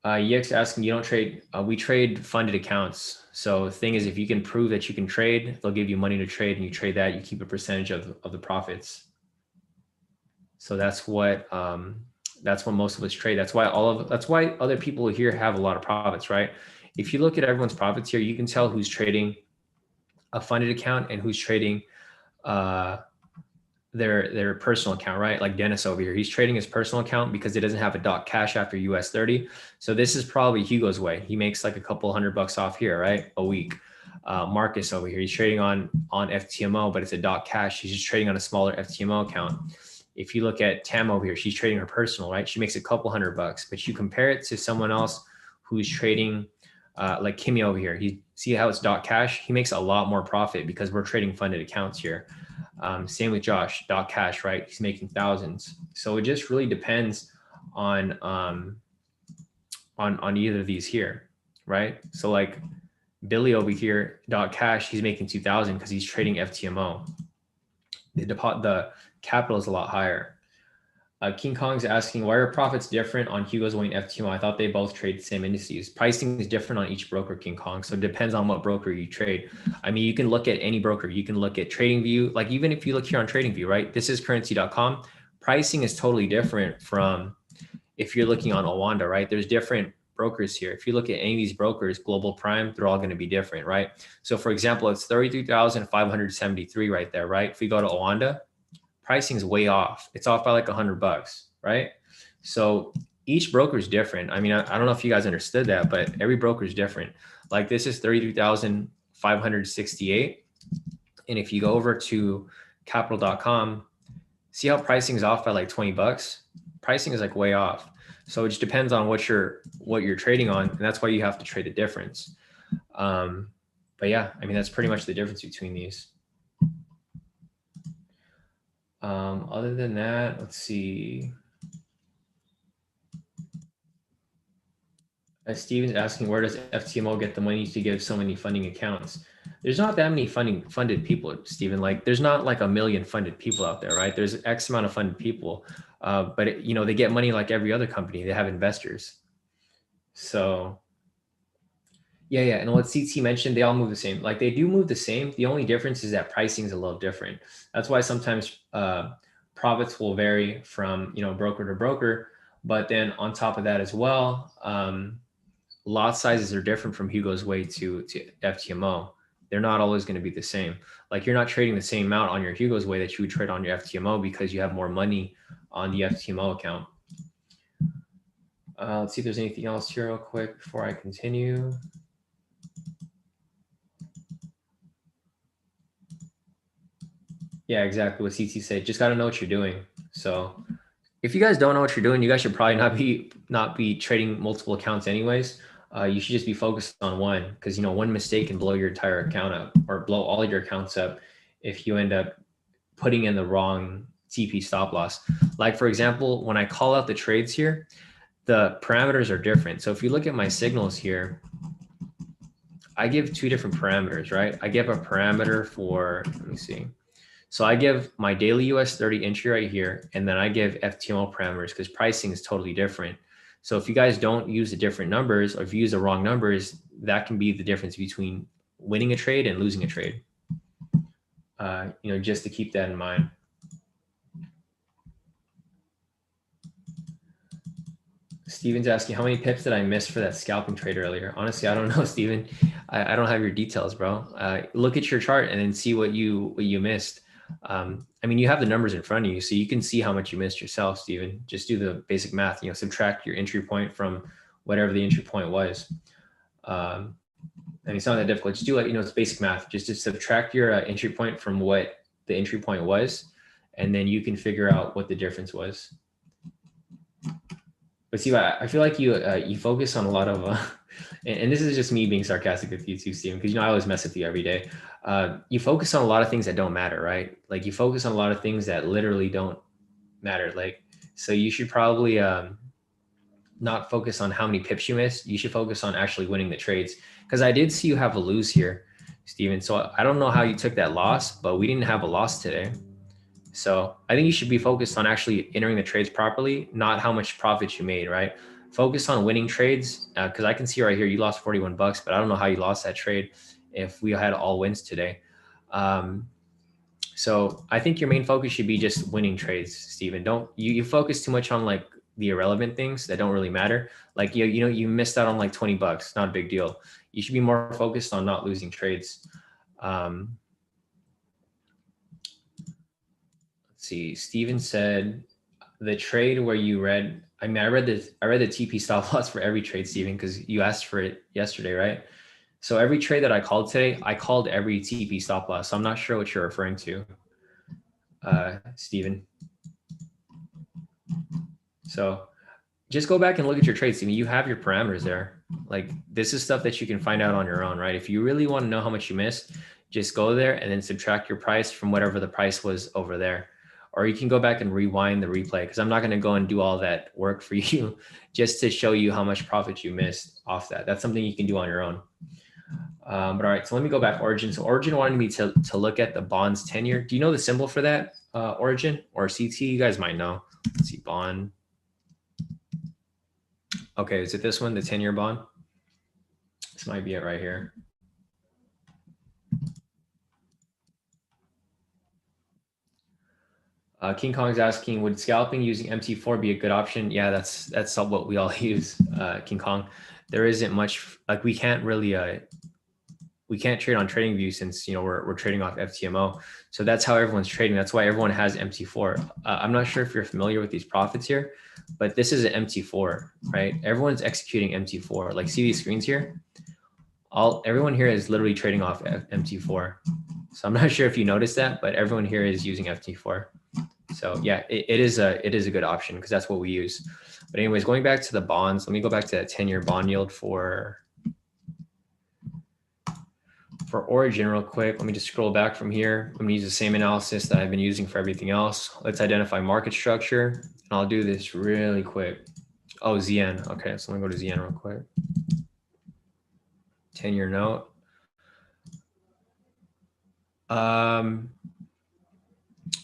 EX asking, you don't trade, we trade funded accounts. So the thing is, if you can prove that you can trade, they'll give you money to trade, and you trade that, you keep a percentage of the profits. So that's what most of us trade. That's why other people here have a lot of profits, right? If you look at everyone's profits here, you can tell who's trading a funded account and who's trading their personal account, right? Like Dennis over here, he's trading his personal account because it doesn't have a cash after US 30. So this is probably Hugo's Way. He makes like a couple $100 off here, right? A week. Marcus over here, he's trading on FTMO, but it's a cash. He's just trading on a smaller FTMO account. If you look at Tam over here, she's trading her personal, right? She makes a couple $100, but you compare it to someone else who's trading like Kimmy over here. See how it's cash? He makes a lot more profit because we're trading funded accounts here. Same with Josh, cash, right? He's making thousands. So it just really depends on either of these here, right? So like Billy over here, cash, he's making 2,000 because he's trading FTMO. The capital is a lot higher. King Kong's asking, why are profits different on Hugo's Way and FTMO? I thought they both trade the same indices. Pricing is different on each broker, King Kong. So it depends on what broker you trade. I mean, you can look at any broker. You can look at TradingView. Like even if you look here on TradingView, right? This is currency.com. Pricing is totally different from if you're looking on Owanda, right? There's different brokers here. If you look at any of these brokers, Global Prime, they're all going to be different, right? So for example, it's 33,573 right there, right? If we go to Owanda, pricing is way off. It's off by like $100, right? So each broker is different. I mean, I don't know if you guys understood that, but every broker is different. Like this is 33,568. And if you go over to capital.com, see how pricing is off by like $20? Pricing is like way off. So it just depends on what you're trading on. And that's why you have to trade the difference. But yeah, I mean, that's pretty much the difference between these. Other than that, let's see. Steven's asking, where does FTMO get the money to give so many funding accounts? There's not that many funded people, Steven. Like there's not like a million funded people out there, right? There's X amount of funded people, but they get money like every other company. They have investors. So yeah. And what CT mentioned, they all move the same. Like they do move the same. The only difference is that pricing is a little different. That's why sometimes profits will vary from broker to broker. But then on top of that as well, lot sizes are different from Hugo's Way to FTMO. They're not always going to be the same. Like you're not trading the same amount on your Hugo's Way that you would trade on your FTMO because you have more money on the FTMO account. Let's see if there's anything else here real quick before I continue. Yeah, exactly what CT said. Just got to know what you're doing. So if you guys don't know what you're doing, you guys should probably not be trading multiple accounts anyways. You should just be focused on one because one mistake can blow your entire account up or blow all your accounts up if you end up putting in the wrong TP stop loss. Like for example, when I call out the trades here, the parameters are different. So if you look at my signals here, I give two different parameters, right? I give a parameter for, let me see. So I give my daily US 30 entry right here, and then I give FTMO parameters because pricing is totally different. So if you guys don't use the different numbers, or if you use the wrong numbers, that can be the difference between winning a trade and losing a trade. Just to keep that in mind. Steven's asking, how many pips did I miss for that scalping trade earlier? Honestly, I don't know, Steven. I don't have your details, bro. Look at your chart and then see what you missed. I mean, you have the numbers in front of you, so you can see how much you missed yourself, Steven. Just do the basic math, subtract your entry point from whatever the entry point was. And it's not that difficult. Just do it's basic math. Just to subtract your entry point from what the entry point was, and then you can figure out what the difference was. But see, I feel like you focus on a lot of, and this is just me being sarcastic with you too, Steven, because I always mess with you every day. You focus on a lot of things that don't matter, right? Like you focus on a lot of things that literally don't matter. Like, so you should probably not focus on how many pips you missed. You should focus on actually winning the trades. Because I did see you have a lose here, Steven. So I don't know how you took that loss, but we didn't have a loss today. So I think you should be focused on actually entering the trades properly, not how much profit you made, right? Focus on winning trades because I can see right here you lost 41 bucks, but I don't know how you lost that trade if we had all wins today. So I think your main focus should be just winning trades, Steven. Don't you focus too much on like the irrelevant things that don't really matter. Like you missed out on like 20 bucks, not a big deal. You should be more focused on not losing trades. See, Steven said the trade where you read, I read the TP stop loss for every trade, Steven, because you asked for it yesterday, right? So every trade that I called today, I called every TP stop loss. So I'm not sure what you're referring to, Steven. So just go back and look at your trades, Steven. You have your parameters there. Like this is stuff that you can find out on your own, right? If you really want to know how much you missed, just go there and then subtract your price from whatever the price was over there. Or you can go back and rewind the replay because I'm not going to go and do all that work for you just to show you how much profit you missed off that. That's something you can do on your own. But all right, so let me go back Origin. So Origin wanted me to look at the bonds 10-year. Do you know the symbol for that, Origin or CT? You guys might know. Let's see, bonds. bond. Okay, is it this one, the 10-year bond? This might be it right here. King Kong is asking, would scalping using MT4 be a good option? Yeah, that's what we all use, King Kong. There isn't much, like we can't really, we can't trade on TradingView since, you know, we're trading off FTMO. So that's how everyone's trading. That's why everyone has MT4. I'm not sure if you're familiar with these profits here, but this is an MT4, right? Everyone's executing MT4. Like, see these screens here? Everyone here is literally trading off MT4. So I'm not sure if you noticed that, but everyone here is using FT4. So yeah, it is a good option because that's what we use. But anyways, going back to the bonds, let me go back to that 10-year bond yield for Origin real quick. Let me just scroll back from here. I'm gonna use the same analysis that I've been using for everything else. Let's identify market structure. And I'll do this really quick. Oh, ZN. Okay, so let me go to ZN real quick. 10-year note.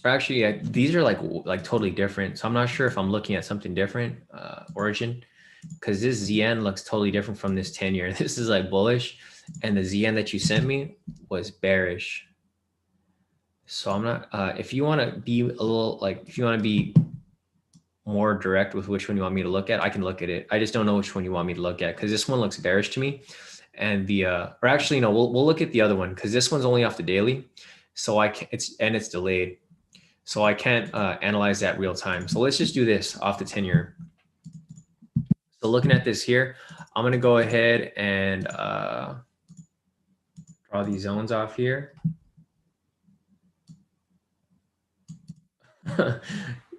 Actually, yeah, these are like totally different. So I'm not sure if I'm looking at something different, Origin, because this ZN looks totally different from this 10-year. This is like bullish, and the ZN that you sent me was bearish. So I'm not, if you want to be a little, like, if you want to be more direct with which one you want me to look at, I can look at it. I just don't know which one you want me to look at because this one looks bearish to me. And the, or actually, no, we'll look at the other one because this one's only off the daily. So I can, it's delayed. So I can't analyze that real time. So let's just do this off the 10-year. So looking at this here, I'm going to go ahead and draw these zones off here.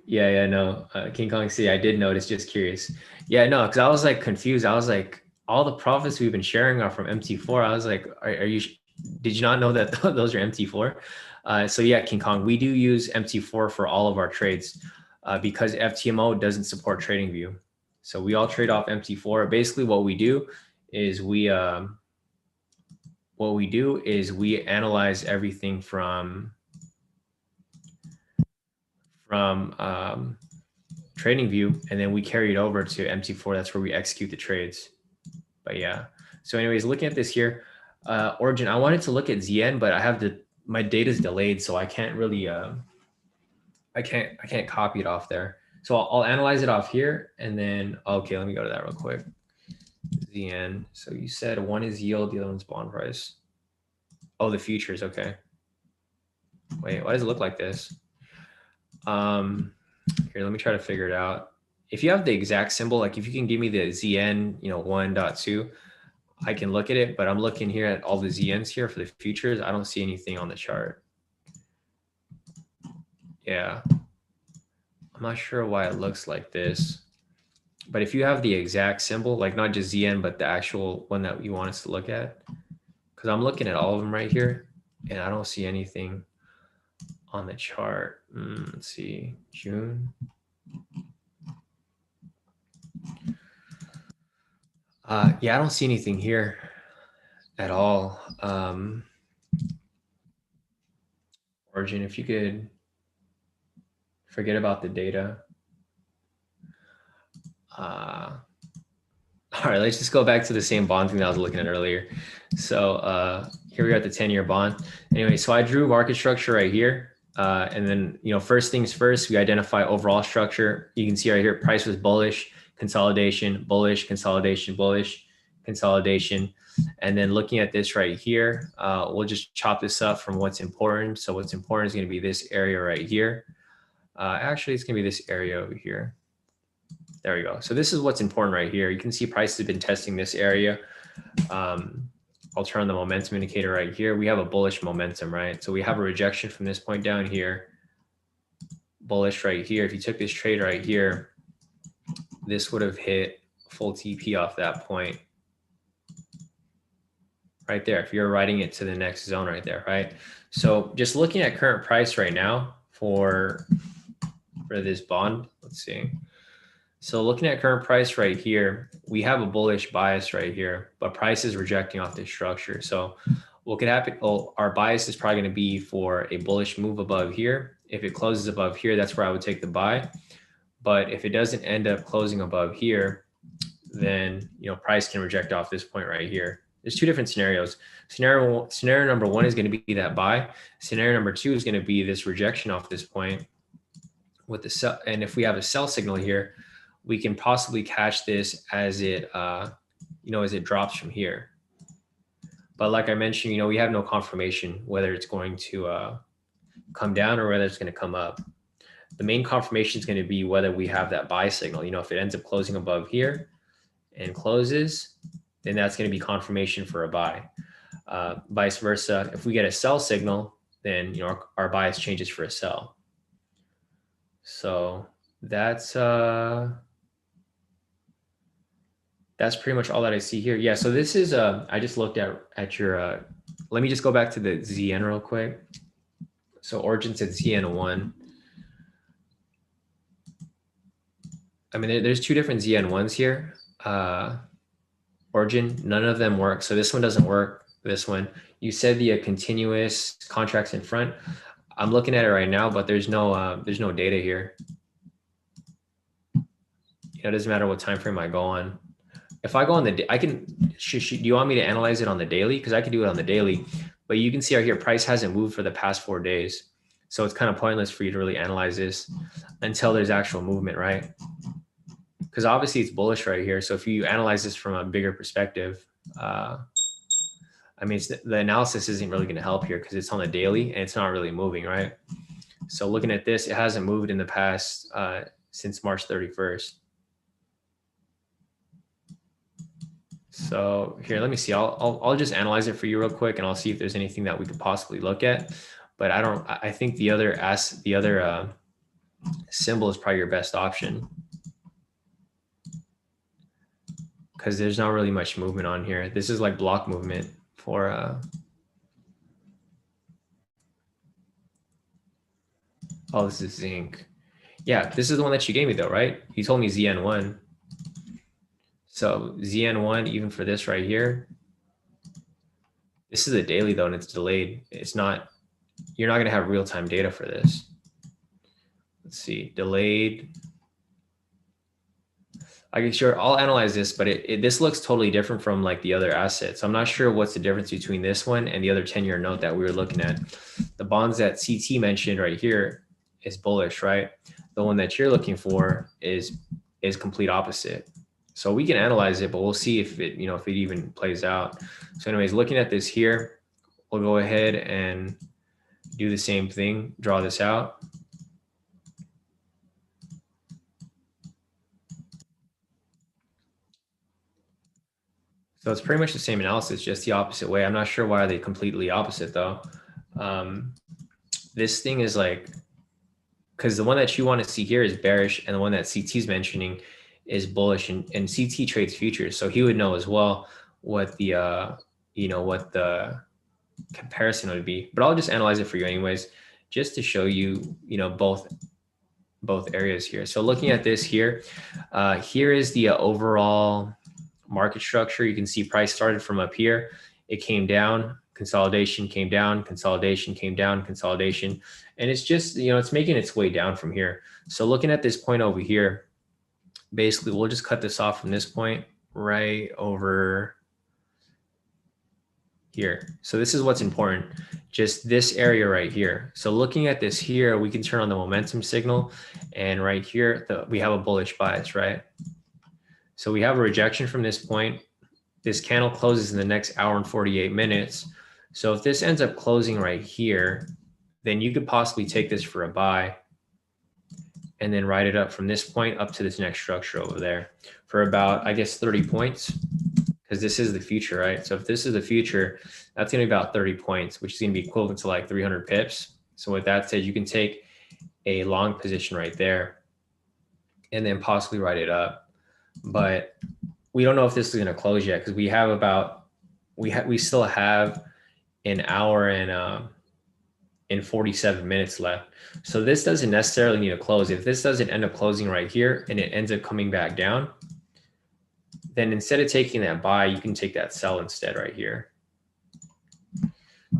Yeah, no. King Kong City, I did notice, just curious. Yeah, no, because I was like confused. I was like, all the profits we've been sharing are from MT4. I was like, are you, did you not know that those are MT4? So yeah, King Kong, we do use MT4 for all of our trades because FTMO doesn't support TradingView. So we all trade off MT4. Basically what we do is we analyze everything from TradingView, and then we carry it over to MT4. That's where we execute the trades. But yeah, so anyways, looking at this here, Origin, I wanted to look at ZN, but I have my data is delayed, so I can't really I can't copy it off there. So I'll analyze it off here, and then okay, let me go to that real quick. ZN. So you said one is yield, the other one's bond price. Oh, the futures. Okay. Wait, why does it look like this? Here, let me try to figure it out. If you have the exact symbol, like if you can give me the ZN, 1.2, I can look at it, but I'm looking here at all the ZNs here for the futures. I don't see anything on the chart. Yeah. I'm not sure why it looks like this, but if you have the exact symbol, like not just ZN, but the actual one that you want us to look at, because I'm looking at all of them right here and I don't see anything on the chart. Let's see, June. Yeah, I don't see anything here at all. Origin, if you could forget about the data. All right, let's just go back to the same bond thing that I was looking at earlier. So here we are at the 10-year bond. Anyway, so I drew market structure right here. And then, first things first, we identify overall structure. You can see right here, price was bullish, consolidation, bullish, consolidation, bullish, consolidation. And then looking at this right here, we'll just chop this up from what's important. So what's important is going to be this area right here. Actually, it's going to be this area over here. There we go. So this is what's important right here. You can see prices have been testing this area. I'll turn on the momentum indicator right here. We have a bullish momentum, right? So we have a rejection from this point down here. Bullish right here. If you took this trade right here, this would have hit full TP off that point. Right there, if you're writing it to the next zone right there, right? So just looking at current price right now for this bond, let's see. So looking at current price right here, we have a bullish bias right here, but price is rejecting off this structure. So what could happen? Oh, our bias is probably going to be for a bullish move above here. If it closes above here, that's where I would take the buy. But if it doesn't end up closing above here, then price can reject off this point right here. There's two different scenarios. Scenario number one is going to be that buy. Scenario number two is going to be this rejection off this point with the sell. And if we have a sell signal here, we can possibly catch this as it as it drops from here. But like I mentioned, we have no confirmation whether it's going to come down or whether it's going to come up. The main confirmation is going to be whether we have that buy signal. If it ends up closing above here and closes, then that's going to be confirmation for a buy. Vice versa, if we get a sell signal, then our bias changes for a sell. So that's pretty much all that I see here. Yeah, so this is I just looked at your let me just go back to the ZN real quick. So origin said ZN1. I mean, there's two different ZN1s here. Origin, none of them work. So this one doesn't work. This one, you said the continuous contracts in front. I'm looking at it right now, but there's no data here. It doesn't matter what time frame I go on. If I go on the, I can. Do you want me to analyze it on the daily? Because I can do it on the daily, but you can see right here, price hasn't moved for the past 4 days. So it's kind of pointless for you to really analyze this until there's actual movement, right? Because obviously it's bullish right here. So if you analyze this from a bigger perspective, I mean, the analysis isn't really going to help here because it's on the daily and it's not really moving, right? So looking at this, it hasn't moved in the past since March 31st. So here, let me see. I'll just analyze it for you real quick, and I'll see if there's anything that we could possibly look at. But I think the other symbol is probably your best option because there's not really much movement on here. This is like block movement for oh, this is zinc. Yeah, this is the one that you gave me though, right? You told me ZN1. So ZN1, even for this right here, this is a daily though, and it's delayed. It's not, you're not gonna have real-time data for this. Let's see, delayed. I'll analyze this, but this looks totally different from like the other assets. I'm not sure what's the difference between this one and the other 10-year note that we were looking at. The bonds that CT mentioned right here is bullish, right? The one that you're looking for is complete opposite. So we can analyze it, but we'll see if it, if it even plays out. So anyways, looking at this here, we'll go ahead and do the same thing, draw this out. So it's pretty much the same analysis, just the opposite way. I'm not sure why are they completely opposite though. This thing is like, because the one that you want to see here is bearish, and the one that CT is mentioning is bullish, and CT trades futures, so he would know as well what the what the comparison would be. But I'll just analyze it for you anyways, just to show you both areas here. So looking at this here, here is the overall market structure. You can see price started from up here, it came down, consolidation came down, consolidation came down, consolidation, and it's just it's making its way down from here. So looking at this point over here, basically we'll just cut this off from this point right over here. So this is what's important, just this area right here. So looking at this here, we can turn on the momentum signal, and right here we have a bullish bias, right? So we have a rejection from this point. This candle closes in the next hour and 48 minutes. So if this ends up closing right here, then you could possibly take this for a buy and then ride it up from this point up to this next structure over there for about, I guess, 30 points, because this is the future, right? So if this is the future, that's going to be about 30 points, which is going to be equivalent to like 300 pips. So with that said, you can take a long position right there and then possibly ride it up. But we don't know if this is going to close yet, because we have about, we still have an hour and 47 minutes left. So this doesn't necessarily need to close. If this doesn't end up closing right here and it ends up coming back down, then instead of taking that buy, you can take that sell instead right here.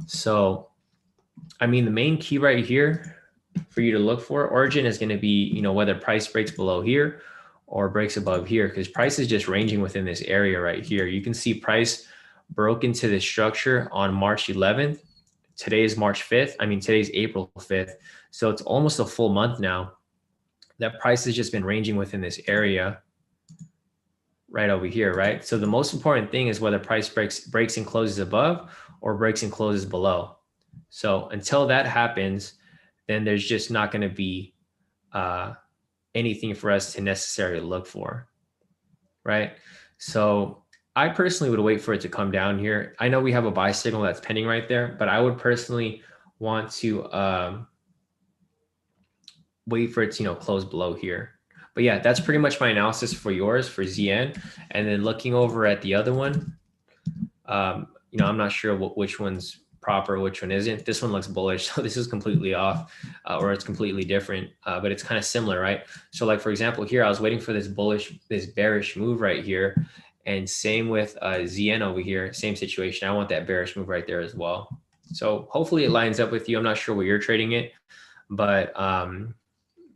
So, I mean, the main key right here for you to look for. Origin is going to be, you know, whether price breaks below here or breaks above here, because price is just ranging within this area right here. You can see price broke into this structure on March 11th. Today is March 5th. I mean, today's April 5th. So it's almost a full month now that price has just been ranging within this area right over here, right? So the most important thing is whether price breaks and closes above or breaks and closes below. So until that happens, then there's just not going to be anything for us to necessarily look for, right? So I personally would wait for it to come down here. I know we have a buy signal that's pending right there, but I would personally want to wait for it to, you know, close below here. But yeah, that's pretty much my analysis for yours for ZN. And then looking over at the other one, you know, I'm not sure which one's proper, which one isn't. This one looks bullish, so this is completely off, or it's completely different, but it's kind of similar, right? So like, for example, here, I was waiting for this bearish move right here. And same with ZN over here, same situation. I want that bearish move right there as well. So hopefully it lines up with you. I'm not sure where you're trading it, but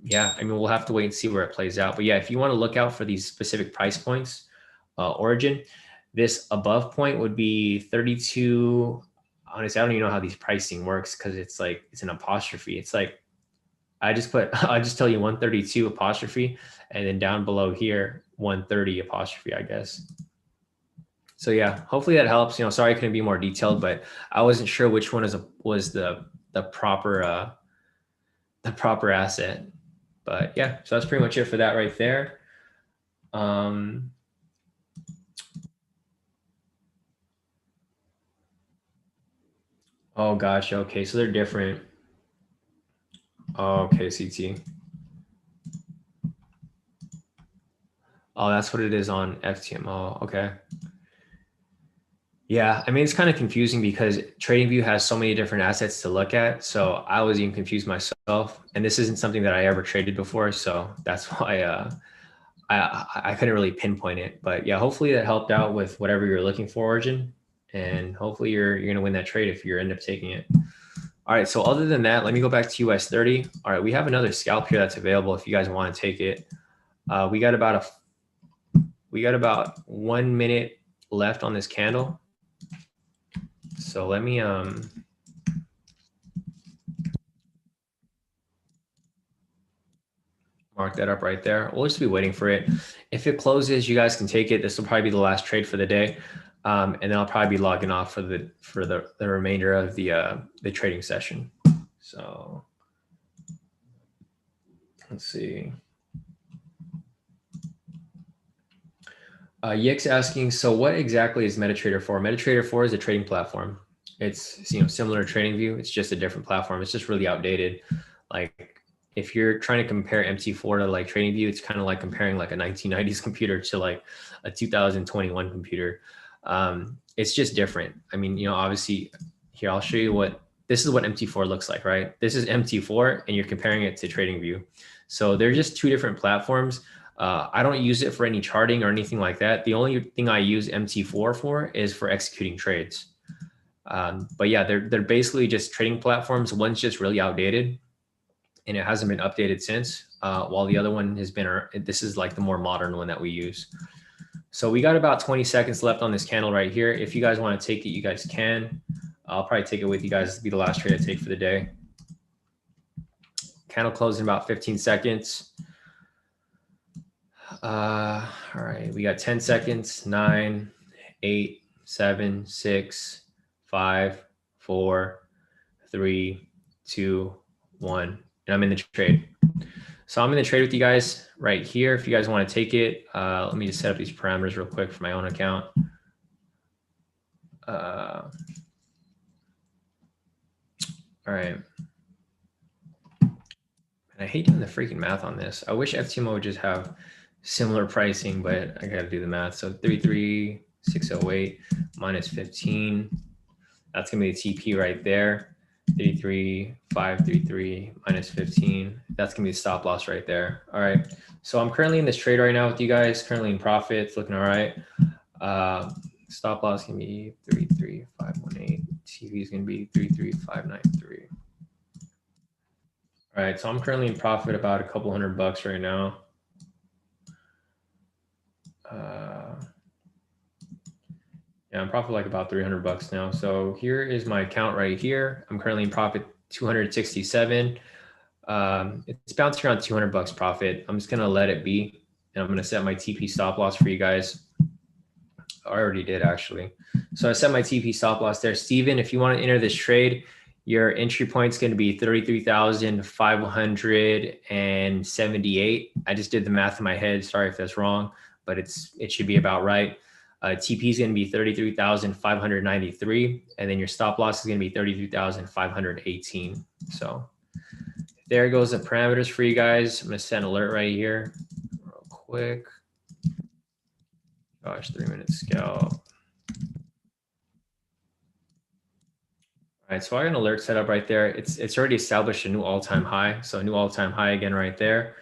yeah, I mean, we'll have to wait and see where it plays out. But yeah, if you want to look out for these specific price points, Origin, this above point would be 32. Honestly, I don't even know how these pricing works, because it's like, it's an apostrophe. It's like, I just tell you 132 apostrophe, and then down below here, 130 apostrophe, I guess. So yeah, hopefully that helps. You know, sorry I couldn't be more detailed, but I wasn't sure which one was the proper asset. But yeah, so that's pretty much it for that right there. Oh gosh, okay, so they're different. Oh, okay, CT. Oh, that's what it is on FTM. Oh, okay. Yeah, I mean, it's kind of confusing because TradingView has so many different assets to look at. So I was even confused myself. And this isn't something that I ever traded before. So that's why I couldn't really pinpoint it. But yeah, hopefully that helped out with whatever you're looking for, Origin. And hopefully you're going to win that trade if you end up taking it. All right, so other than that, let me go back to US 30. All right, we have another scalp here that's available if you guys want to take it. We got about 1 minute left on this candle. So let me mark that up right there. We'll just be waiting for it. If it closes, you guys can take it. This will probably be the last trade for the day. And then I'll probably be logging off for the remainder of the trading session. So let's see. Yick's asking, so what exactly is MetaTrader 4? MetaTrader 4 is a trading platform. It's, you know, similar to TradingView. It's just a different platform. It's just really outdated. Like, if you're trying to compare MT4 to like TradingView, it's kind of like comparing like a 1990s computer to like a 2021 computer. It's just different. I mean, you know, obviously here, I'll show you this is what MT4 looks like, right? This is MT4 and you're comparing it to TradingView. So they're just two different platforms. I don't use it for any charting or anything like that. The only thing I use MT4 for is for executing trades. But yeah, they're basically just trading platforms. One's just really outdated and it hasn't been updated since, while the other one has been, this is like the more modern one that we use. So we got about 20 seconds left on this candle right here. If you guys want to take it, you guys can. I'll probably take it with you guys. This will be the last trade I take for the day. Candle closed in about 15 seconds. All right, we got 10 seconds. 9, 8, 7, 6, 5, 4, 3, 2, 1. And I'm in the trade. So I'm in the trade with you guys right here. If you guys want to take it, let me just set up these parameters real quick for my own account. All right. And I hate doing the freaking math on this. I wish FTMO would just have similar pricing, but I got to do the math. So 33,608 minus 15. That's going to be the TP right there. 33,533 minus 15. That's going to be the stop loss right there. All right. So I'm currently in this trade right now with you guys, currently in profit. It's looking all right. Stop loss can be 33,518. TP is going to be 33,593. All right, so I'm currently in profit about a couple $100 right now. Yeah, I'm profit like about $300 now. So here is my account right here. I'm currently in profit 267. It's bouncing around $200 profit. I'm just gonna let it be, and I'm gonna set my TP stop loss for you guys. I already did actually. So I set my TP stop loss there. Steven, if you want to enter this trade, your entry point is going to be 33,578. I just did the math in my head. Sorry if that's wrong, but it should be about right. TP is going to be 33,593, and then your stop loss is going to be 33,518. So there goes the parameters for you guys. I'm going to set an alert right here real quick. Gosh, 3-minute scalp. All right, so I got an alert set up right there. It's already established a new all-time high. So a new all-time high again right there.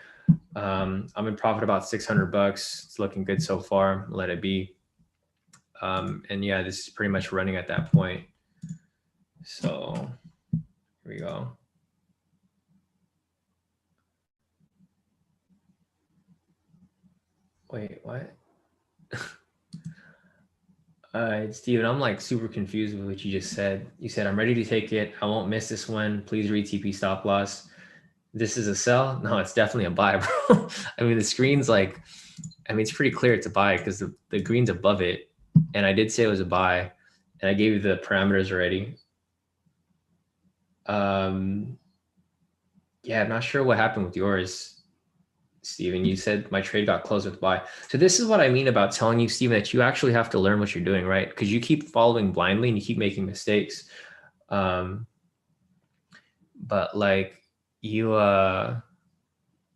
I'm in profit about $600. It's looking good so far. Let it be. And yeah, this is pretty much running at that point. So here we go. Wait, what? Steven, I'm like super confused with what you just said. You said, I'm ready to take it. I won't miss this one. Please read TP stop loss. This is a sell? No, it's definitely a buy, bro. I mean, the screen's like, I mean, it's pretty clear it's a buy because the green's above it. And I did say it was a buy, and I gave you the parameters already. Yeah, I'm not sure what happened with yours, Steven. You said my trade got closed with buy. So this is what I mean about telling you, Steven, that you actually have to learn what you're doing, right? Because you keep following blindly and you keep making mistakes. But like you don't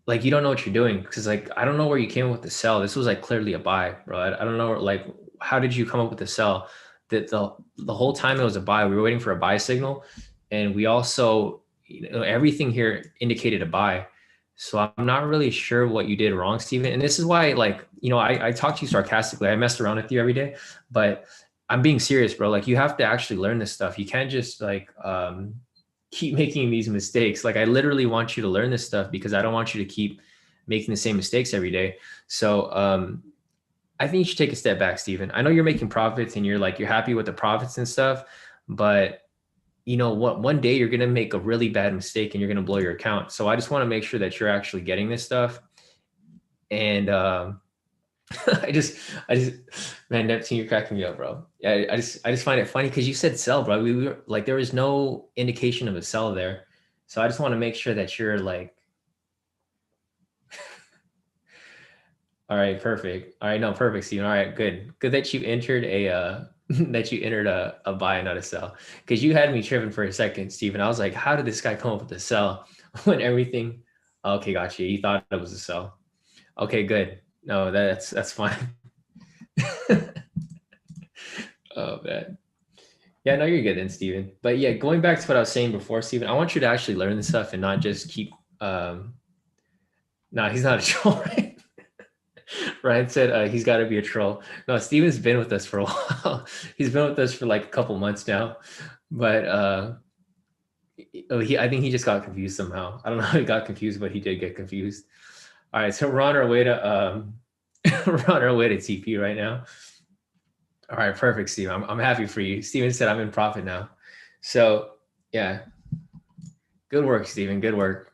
know what you're doing, because like I don't know where you came up with the sell. This was like clearly a buy, bro. I don't know, like, how did you come up with the sell? That the whole time it was a buy. We were waiting for a buy signal, and we also, everything here indicated a buy. So I'm not really sure what you did wrong, Steven. And this is why, like, I talk to you sarcastically. I messed around with you every day, but I'm being serious, bro. Like, you have to actually learn this stuff. You can't just like keep making these mistakes. Like, I literally want you to learn this stuff because I don't want you to keep making the same mistakes every day. So I think you should take a step back, Steven. I know you're making profits and you're happy with the profits and stuff, but you know what, one day you're going to make a really bad mistake and you're going to blow your account. So I just want to make sure that you're actually getting this stuff. And I just, man, Neptune, you're cracking me up, bro. Yeah, I just find it funny because you said sell, bro. We were like, there was no indication of a sell there. So I just want to make sure that you're like, all right, perfect. All right, no, perfect, Steven. All right, good. Good that you entered a buy and not a sell. Because you had me tripping for a second, Steven. I was like, how did this guy come up with a sell when everything? Okay, gotcha. You thought it was a sell. Okay, good. No, that's fine. Oh man. Yeah, no, you're good then, Steven. But yeah, going back to what I was saying before, Steven, I want you to actually learn this stuff and not just keep no, he's not a troll, right? Ryan said he's got to be a troll. No, Steven's been with us for a while. He's been with us for like a couple months now, but I think he just got confused somehow. I don't know how he got confused, but he did get confused. All right, so we're on our way to we're on our way to TP right now. All right, perfect, Steve. I'm happy for you. Steven said I'm in profit now. So yeah, good work, Steven. Good work.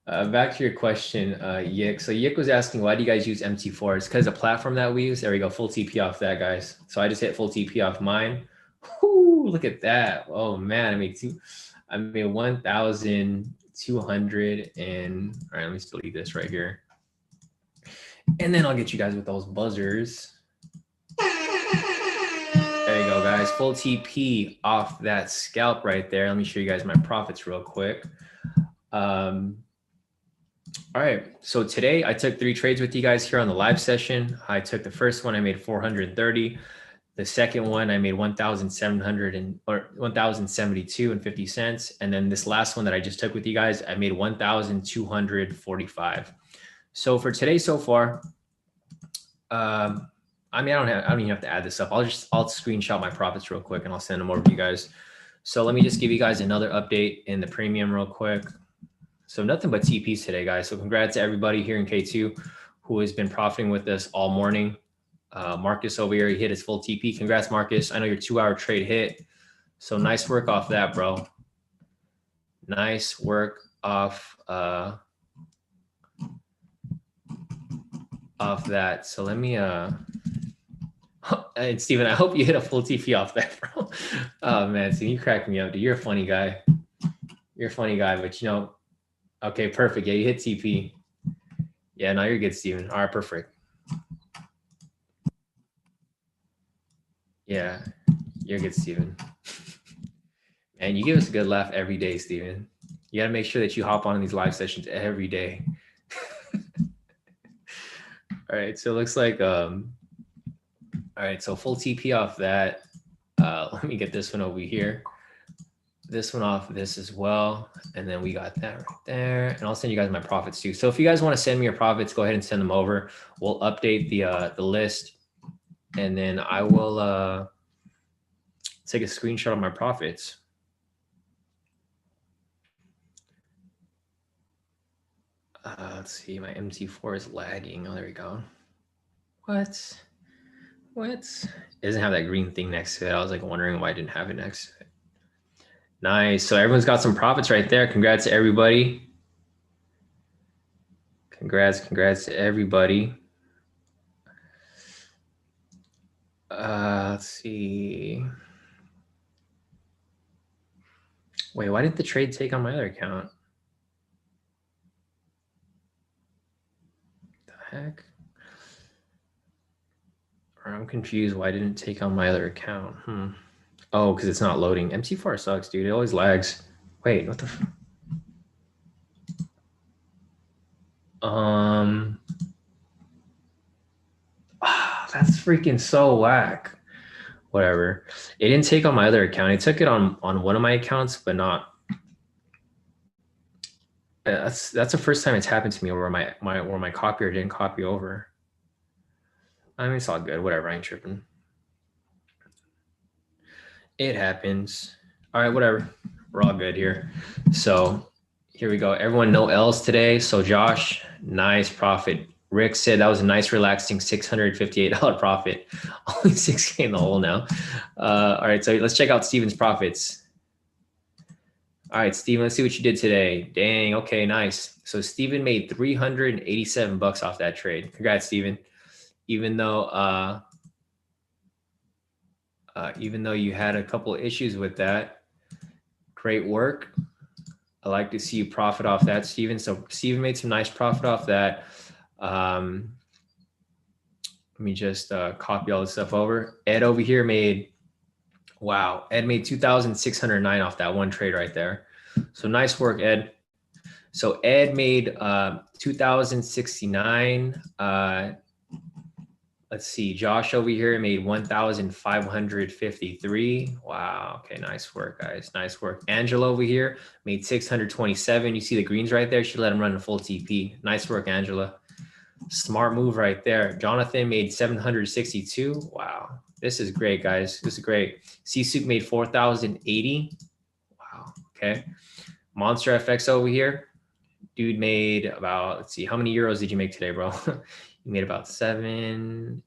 Back to your question, Yik. So Yik was asking, why do you guys use MT4? It's because the platform that we use. There we go, full TP off that, guys. So I just hit full TP off mine. Whoo, look at that. Oh man, I made 1,200 and all right, let me just delete this right here. And then I'll get you guys with those buzzers. There you go, guys. Full TP off that scalp right there. Let me show you guys my profits real quick. All right, so today I took 3 trades with you guys here on the live session. I took the first one, I made 430. The second one, I made 1,072 and 50 cents. And then this last one that I just took with you guys, I made 1,245. So for today so far, I'm I mean, I don't even have to add this up. I'll screenshot my profits real quick and I'll send them over to you guys. So let me just give you guys another update in the premium real quick. So nothing but TPs today, guys. So congrats to everybody here in K2 who has been profiting with us all morning. Marcus over here, he hit his full TP. Congrats, Marcus. I know your 2-hour trade hit. So nice work off that, bro. Nice work off that. So let me and Steven, I hope you hit a full TP off that, bro. Oh man, so you cracked me up, dude. You're a funny guy. You're a funny guy, but you know, okay, perfect. Yeah, you hit TP. Yeah, no, you're good, Steven. All right, perfect. Yeah, you're good, Steven. And you give us a good laugh every day, Steven. You got to make sure that you hop on these live sessions every day. All right, so it looks like, all right, so full TP off that. Let me get this one over here. This one off this as well. And then we got that right there. And I'll send you guys my profits too. So if you guys want to send me your profits, go ahead and send them over. We'll update the list. And then I will take a screenshot of my profits. Let's see, my MT4 is lagging. Oh, there we go. What? It doesn't have that green thing next to it. I was like wondering why I didn't have it next to it. Nice. So everyone's got some profits right there. Congrats to everybody. Congrats to everybody. Let's see. Wait, why didn't the trade take on my other account? The heck? Or I'm confused why I didn't take on my other account. Oh, because it's not loading. MT4 sucks, dude. It always lags. Wait, what the that's freaking so whack. Whatever. It didn't take on my other account. It took it on one of my accounts, but not. That's the first time it's happened to me where my copier didn't copy over. I mean, it's all good. Whatever. I ain't tripping. It happens. All right, whatever. We're all good here. So here we go. Everyone, no L's today. So Josh, nice profit. Rick said that was a nice, relaxing $658 profit. Only 6K in the hole now. All right, so let's check out Steven's profits. All right, Steven, let's see what you did today. Dang, okay, nice. So Steven made $387 off that trade. Congrats, Steven. Even though you had a couple issues with that, great work. I like to see you profit off that, Steven. So Steven made some nice profit off that. Let me just copy all this stuff over. Ed over here made, wow, Ed made 2,609 off that one trade right there. So nice work, Ed. So Ed made 2,069. Let's see, Josh over here made 1,553. Wow, okay, nice work, guys, nice work. Angela over here made 627. You see the greens right there? She let him run a full TP. Nice work, Angela. Smart move right there. Jonathan made 762. Wow, this is great, guys. This is great. Sisuk made 4,080. Wow, okay. Monster FX over here. Dude made about, let's see, how many euros did you make today, bro? You made about 7,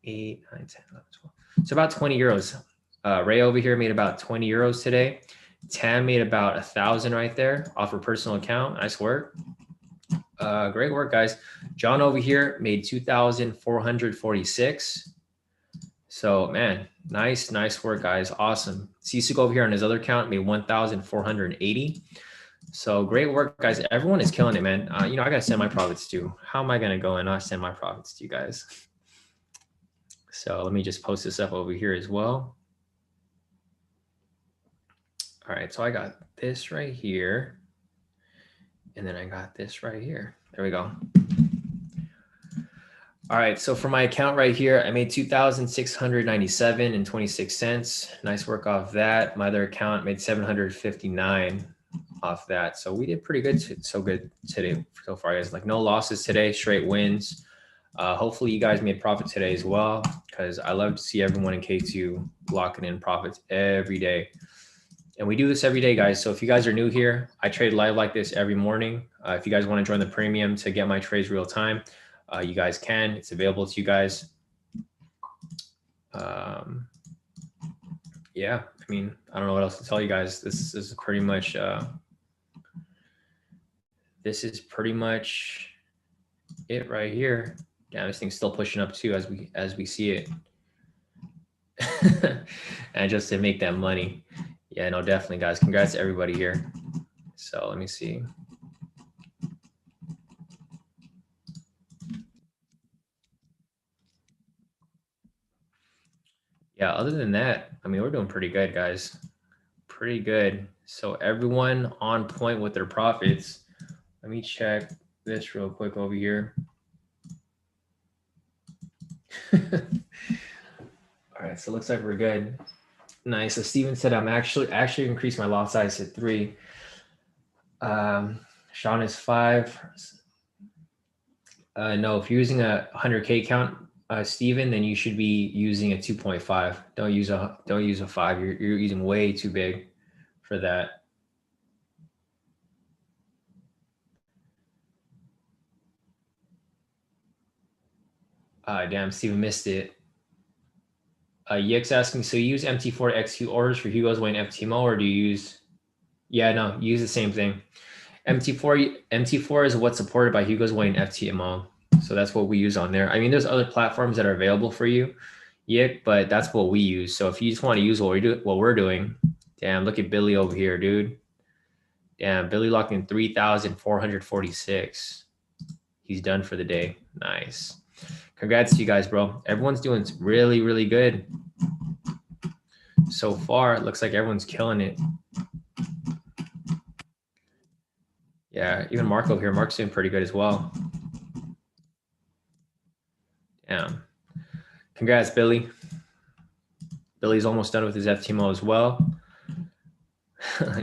8, 9, 10, 11, 12. So about 20 euros. Ray over here made about 20 euros today. Tam made about 1,000 right there off her personal account. Nice work. Great work, guys. John over here made 2,446. So man, nice work, guys. Awesome. Sisuk over here on his other account made 1,480. So great work, guys. Everyone is killing it, man. You know, I got to send my profits too. How am I going to go and not send my profits to you guys? So let me just post this up over here as well. All right. So I got this right here. And then I got this right here. There we go. All right. So for my account right here, I made 2,697 and 26 cents. Nice work off that. My other account made 759 off that. So we did pretty good. So good today so far, guys. Like no losses today, straight wins. Hopefully you guys made profit today as well, because I love to see everyone in K2 locking in profits every day. And we do this every day, guys. So if you guys are new here, I trade live like this every morning. If you guys want to join the premium to get my trades real time, you guys can. It's available to you guys. Yeah, I mean, I don't know what else to tell you guys. This is pretty much it right here. Yeah, this thing's still pushing up too as we see it. And just to make that money. Yeah, no, definitely, guys. Congrats to everybody here. So let me see. Yeah, other than that, I mean, we're doing pretty good, guys. Pretty good. So everyone on point with their profits. Let me check this real quick over here. All right, so it looks like we're good. Nice. So Steven said I'm actually increased my lot size to 3. Shawn is 5. No, if you're using a 100K count, Steven, then you should be using a 2.5. Don't use a 5. You're using way too big for that. Damn, Steven missed it. Yick's asking, so you use MT4 to execute orders for Hugo's Way and FTMO, or do you use? Yeah, no, use the same thing. MT4 is what's supported by Hugo's Way and FTMO. So that's what we use on there. I mean, there's other platforms that are available for you, Yick, but that's what we use. So if you just want to use what we're doing, damn, look at Billy over here, dude. Damn, Billy locked in 3,446. He's done for the day. Nice. Congrats to you guys, bro. Everyone's doing really, really good. So far, it looks like everyone's killing it. Yeah, even Mark over here. Mark's doing pretty good as well. Damn. Congrats, Billy. Billy's almost done with his FTMO as well.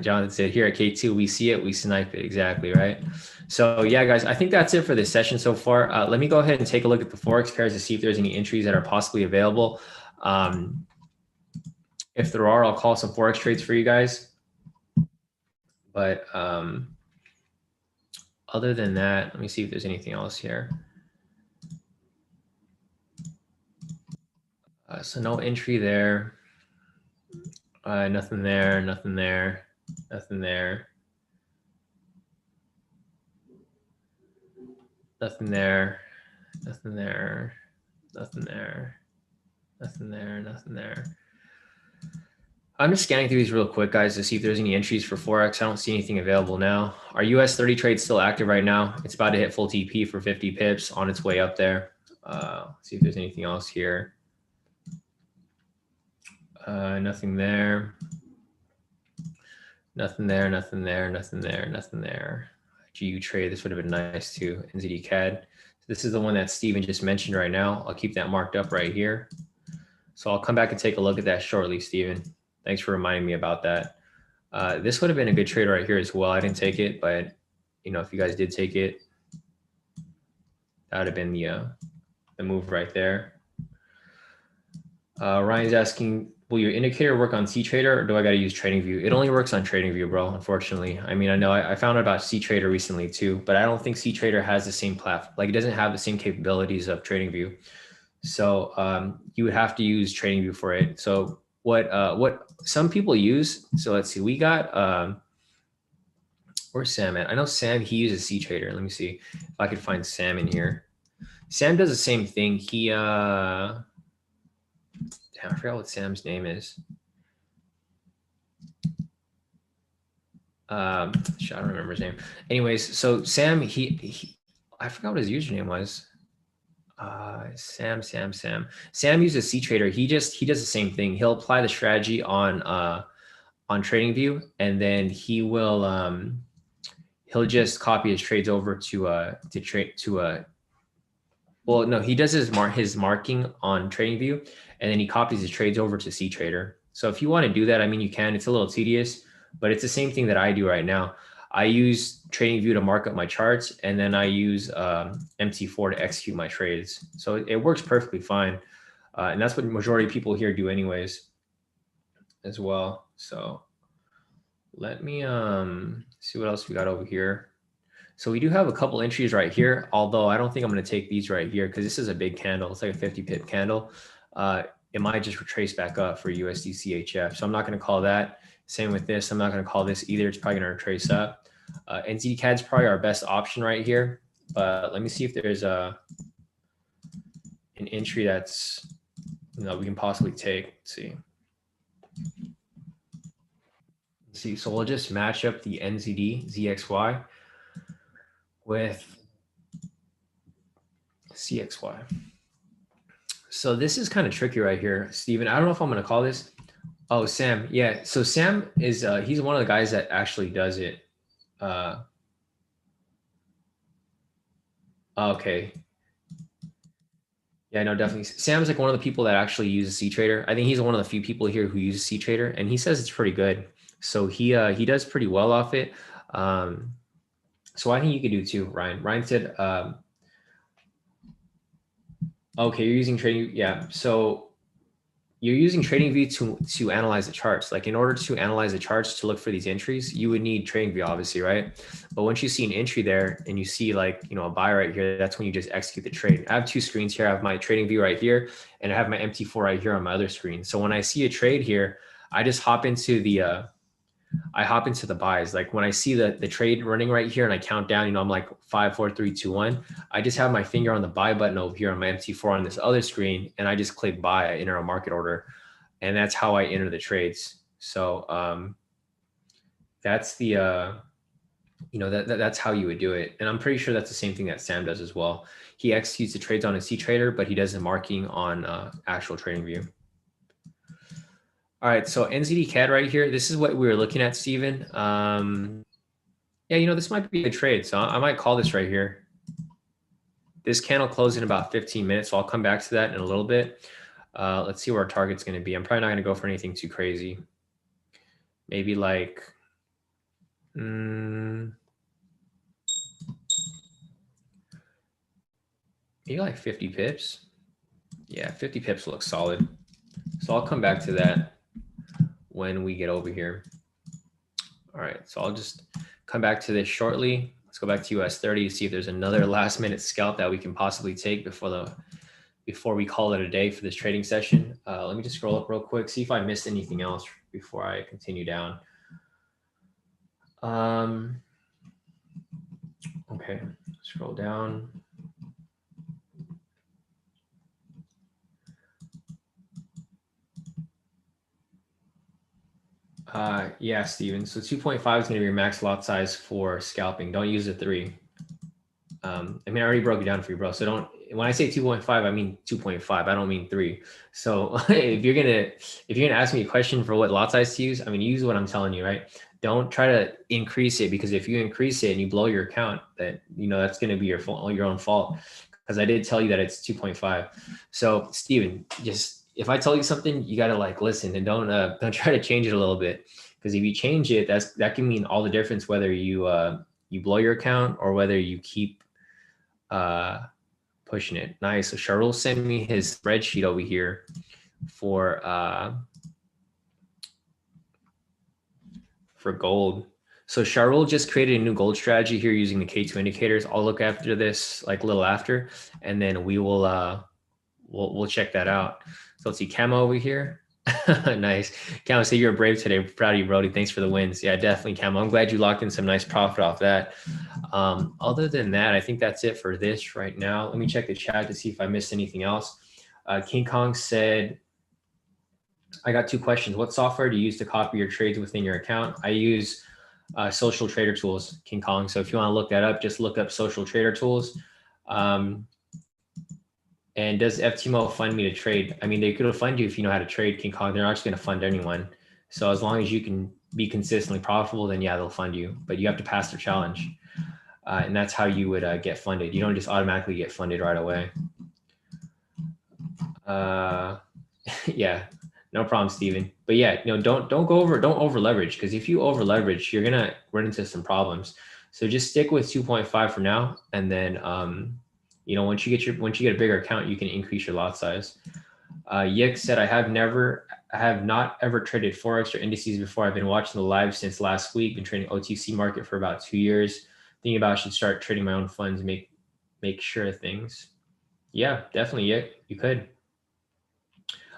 Jonathan said, here at K2, we see it, we snipe it. Exactly, right? So yeah, guys, I think that's it for this session so far. Let me go ahead and take a look at the Forex pairs to see if there's any entries that are possibly available. If there are, I'll call some Forex trades for you guys. But other than that, let me see if there's anything else here. So no entry there. Nothing there, nothing there, nothing there. Nothing there, nothing there, nothing there, nothing there, nothing there. I'm just scanning through these real quick, guys, to see if there's any entries for Forex. I don't see anything available now. Our US 30 trade still active right now. It's about to hit full TP for 50 pips on its way up there. See if there's anything else here. Nothing there. Nothing there, nothing there, nothing there, nothing there. GU trade, this would have been nice too. NZD CAD. This is the one that Steven just mentioned right now. I'll keep that marked up right here. So I'll come back and take a look at that shortly, Steven. Thanks for reminding me about that. This would have been a good trade right here as well. I didn't take it, but you know, if you guys did take it, that would have been the move right there. Ryan's asking, will your indicator work on C-Trader or do I got to use TradingView? It only works on TradingView, bro, unfortunately. I mean, I know I found out about C-Trader recently too, but I don't think C-Trader has the same platform. Like it doesn't have the same capabilities of TradingView. So you would have to use TradingView for it. So what some people use, so let's see, we got, where's Sam at? I know Sam, he uses C-Trader. Let me see if I could find Sam in here. Sam does the same thing. He, damn, I forgot what Sam's name is. I don't remember his name. Anyways, so Sam, I forgot what his username was. Sam uses C-Trader. He does the same thing. He'll apply the strategy on TradingView, and then he'll just copy his trades over well, no, he does his marking on TradingView, and then he copies his trades over to C-Trader. So if you want to do that, I mean, you can. It's a little tedious, but it's the same thing that I do right now. I use TradingView to mark up my charts, and then I use MT4 to execute my trades. So it works perfectly fine. And that's what the majority of people here do anyways as well. So let me see what else we got over here. So we do have a couple entries right here, although I don't think I'm going to take these right here because this is a big candle. It's like a 50 pip candle. It might just retrace back up for USD CHF. So I'm not going to call that. Same with this. I'm not going to call this either. It's probably going to retrace up. NZD-CAD is probably our best option right here. But let me see if there's an entry that's, we can possibly take. Let's see. So we'll just match up the NZD ZXY with CXY. So this is kind of tricky right here, Steven. I don't know if I'm going to call this. Oh, Sam. Yeah. So Sam is, he's one of the guys that actually does it. Okay. Yeah, no, definitely. Sam's like one of the people that actually uses CTrader. I think he's one of the few people here who uses CTrader, and he says it's pretty good. So he does pretty well off it. So I think you could do too, Ryan. Ryan said, okay, you're using trading. Yeah. So you're using TradingView to analyze the charts. Like in order to analyze the charts to look for these entries, you would need TradingView, obviously, right? But once you see an entry there and you see like, a buy right here, that's when you just execute the trade. I have two screens here. I have my TradingView right here, and I have my MT4 right here on my other screen. So when I see a trade here, I just hop into the buys. Like when I see the trade running right here and I count down, I'm like 5, 4, 3, 2, 1. I just have my finger on the buy button over here on my MT4 on this other screen, and I just click buy. I enter a market order, and that's how I enter the trades. So that's the that's how you would do it. And I'm pretty sure that's the same thing that Sam does as well. He executes the trades on a CTrader, but he does the marking on actual TradingView. All right, so NZD-CAD right here. This is what we were looking at, Steven. Yeah, this might be a trade, so I might call this right here. This candle closed in about 15 minutes, so I'll come back to that in a little bit. Let's see where our target's going to be. I'm probably not going to go for anything too crazy. Maybe like, maybe like 50 pips. Yeah, 50 pips looks solid. So I'll come back to that when we get over here. All right, so I'll just come back to this shortly. Let's go back to US 30 to see if there's another last minute scalp that we can possibly take before we call it a day for this trading session. Let me just scroll up real quick, see if I missed anything else before I continue down. Okay, scroll down. Yeah, Steven. So 2.5 is going to be your max lot size for scalping. Don't use a 3. I mean, I already broke it down for you, bro. So when I say 2.5, I mean 2.5. I don't mean 3. So if you're gonna ask me a question for what lot size to use, I mean, use what I'm telling you, right? Don't try to increase it, because if you increase it and you blow your account, that's going to be your own fault. Because I did tell you that it's 2.5. So Steven, just if I tell you something, you gotta listen and don't try to change it a little bit, because if you change it, that can mean all the difference whether you blow your account or whether you keep pushing it. Nice. So Charles sent me his spreadsheet over here for gold. So Charles just created a new gold strategy here using the K2 indicators. I'll look after this a little after, and then we will we'll check that out. So let's see, Camo over here. Nice. Camo, so you're brave today. Proud of you, Brody. Thanks for the wins. Yeah, definitely, Camo. I'm glad you locked in some nice profit off that. Other than that, I think that's it for this right now. Let me check the chat to see if I missed anything else. King Kong said, I got 2 questions. What software do you use to copy your trades within your account? I use Social Trader Tools, King Kong. So if you want to look that up, just look up Social Trader Tools. And does FTMO fund me to trade? I mean, they could fund you if you know how to trade, King Kong. They're not just going to fund anyone. So as long as you can be consistently profitable, then yeah, they'll fund you. But you have to pass their challenge. And that's how you would get funded. You don't just automatically get funded right away. Yeah, No problem, Steven. But yeah, don't over leverage, because if you over leverage, you're gonna run into some problems. So just stick with 2.5 for now, and then once you get a bigger account, you can increase your lot size. Yik said, I have not ever traded Forex or indices before. I've been watching the live since last week, been trading OTC market for about 2 years. Thinking about I should start trading my own funds, make sure of things. Yeah, definitely, Yik, you could.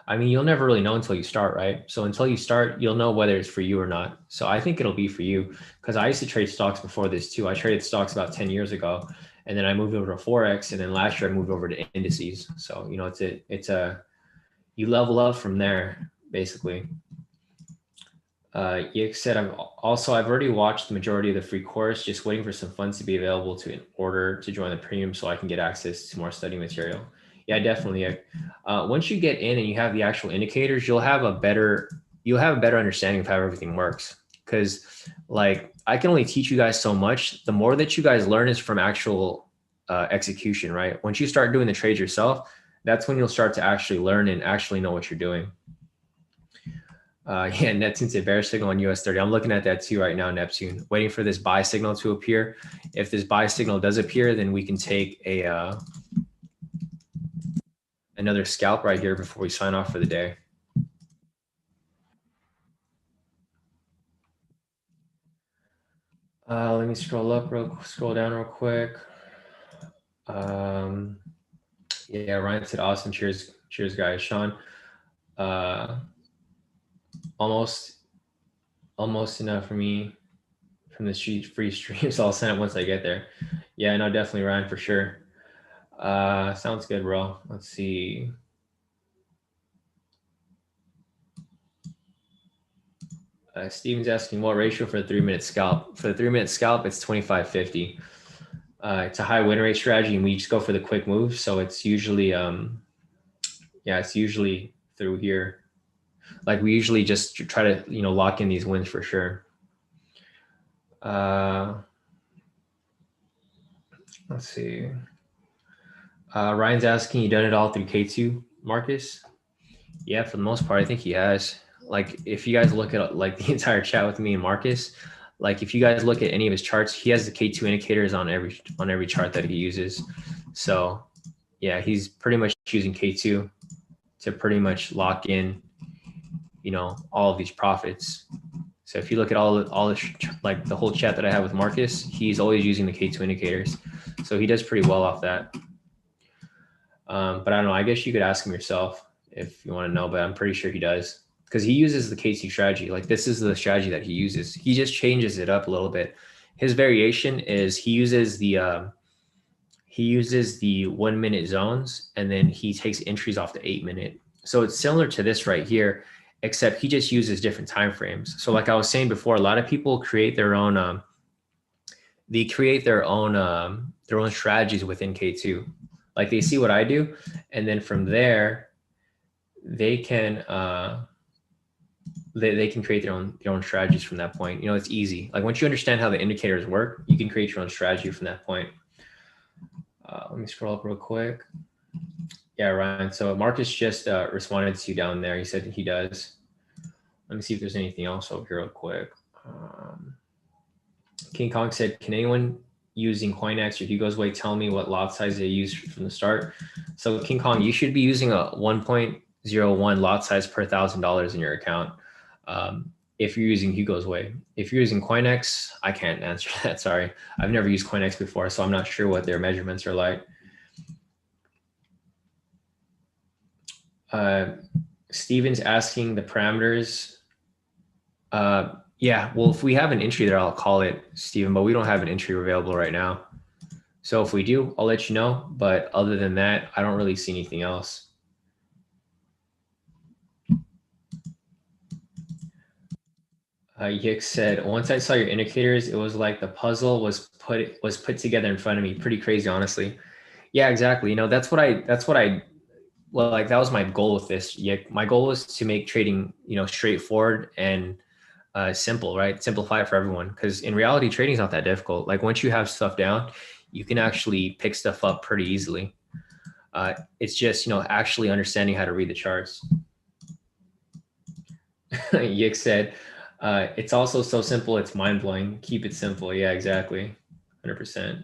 I mean, you'll never really know until you start, right? So until you start, you'll know whether it's for you or not. So I think it'll be for you, because I used to trade stocks before this too. I traded stocks about 10 years ago, and then I moved over to Forex, and then last year I moved over to indices. So, you level up from there, basically. Yik said, I've already watched the majority of the free course, just waiting for some funds to be available in order to join the premium so I can get access to more study material. Yeah, definitely. Once you get in and you have the actual indicators, you'll have a better understanding of how everything works. Because I can only teach you guys so much. The more that you guys learn is from actual execution, right? Once you start doing the trades yourself, that's when you'll start to actually learn and actually know what you're doing. Yeah, Neptune said bear signal on US 30. I'm looking at that too right now, Neptune, waiting for this buy signal to appear. If this buy signal does appear, then we can take another scalp right here before we sign off for the day. Let me scroll down real quick. Yeah, Ryan said awesome. Cheers, guys. Shawn, almost enough for me from the free streams. I'll sign up once I get there. Yeah, no, definitely, Ryan, for sure. Sounds good, bro. Let's see. Steven's asking what ratio for the 3-minute scalp. For the 3-minute scalp, it's 25-50. It's a high win rate strategy, and we just go for the quick move. So it's usually, it's usually through here. Like we usually just try to, lock in these wins for sure. Let's see. Ryan's asking, you done it all through K2, Marcus? Yeah, for the most part, I think he has. Like, if you guys look at like the entire chat with me and Marcus, like if you guys look at any of his charts, he has the K2 indicators on every chart that he uses. So yeah, he's pretty much using K2 to pretty much lock in, all of these profits. So if you look at all like the whole chat that I have with Marcus, he's always using the K2 indicators. So he does pretty well off that. But I don't know, I guess you could ask him yourself if you want to know, but I'm pretty sure he does, because he uses the K2 strategy. Like this is the strategy that he uses. He just changes it up a little bit. His variation is he uses the 1-minute zones, and then he takes entries off the 8-minute. So it's similar to this right here, except he just uses different time frames. So like I was saying before, a lot of people create their own strategies within K2. Like they see what I do, and then from there, they can they can create their own strategies from that point. It's easy. Like once you understand how the indicators work, you can create your own strategy from that point. Let me scroll up real quick. Yeah, Ryan. So Marcus just responded to you down there. He said he does. Let me see if there's anything else over here real quick. King Kong said, can anyone using CoinEx or Hugo's Way tell me what lot size they use from the start? So King Kong, you should be using a 1.01 lot size per $1,000 in your account. If you're using Hugo's Way. If you're using CoinEx, I can't answer that. Sorry. I've never used CoinEx before, so I'm not sure what their measurements are like. Steven's asking the parameters. Yeah, well, if we have an entry there, I'll call it, Steven, but we don't have an entry available right now. So if we do, I'll let you know. But other than that, I don't really see anything else. Yik said, once I saw your indicators, it was like the puzzle was put together in front of me. Pretty crazy, honestly. Yeah, exactly. That's what I well, like that was my goal with this. Yik. My goal was to make trading, straightforward and simple, right? Simplify it for everyone. Because in reality, trading is not that difficult. Like once you have stuff down, you can actually pick stuff up pretty easily. It's just, actually understanding how to read the charts. Yick said, it's also so simple, it's mind-blowing. Keep it simple. Yeah, exactly. 100%.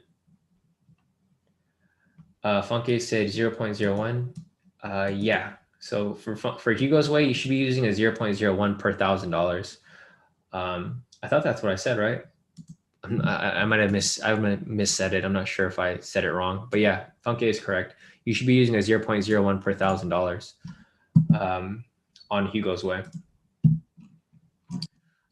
Funke said 0.01. Yeah. So for Hugo's way, you should be using a 0.01 per $1,000. I thought that's what I said, right? I might have missaid it. I'm not sure if I said it wrong, but yeah, Funke is correct. You should be using a 0.01 per $1,000 on Hugo's way.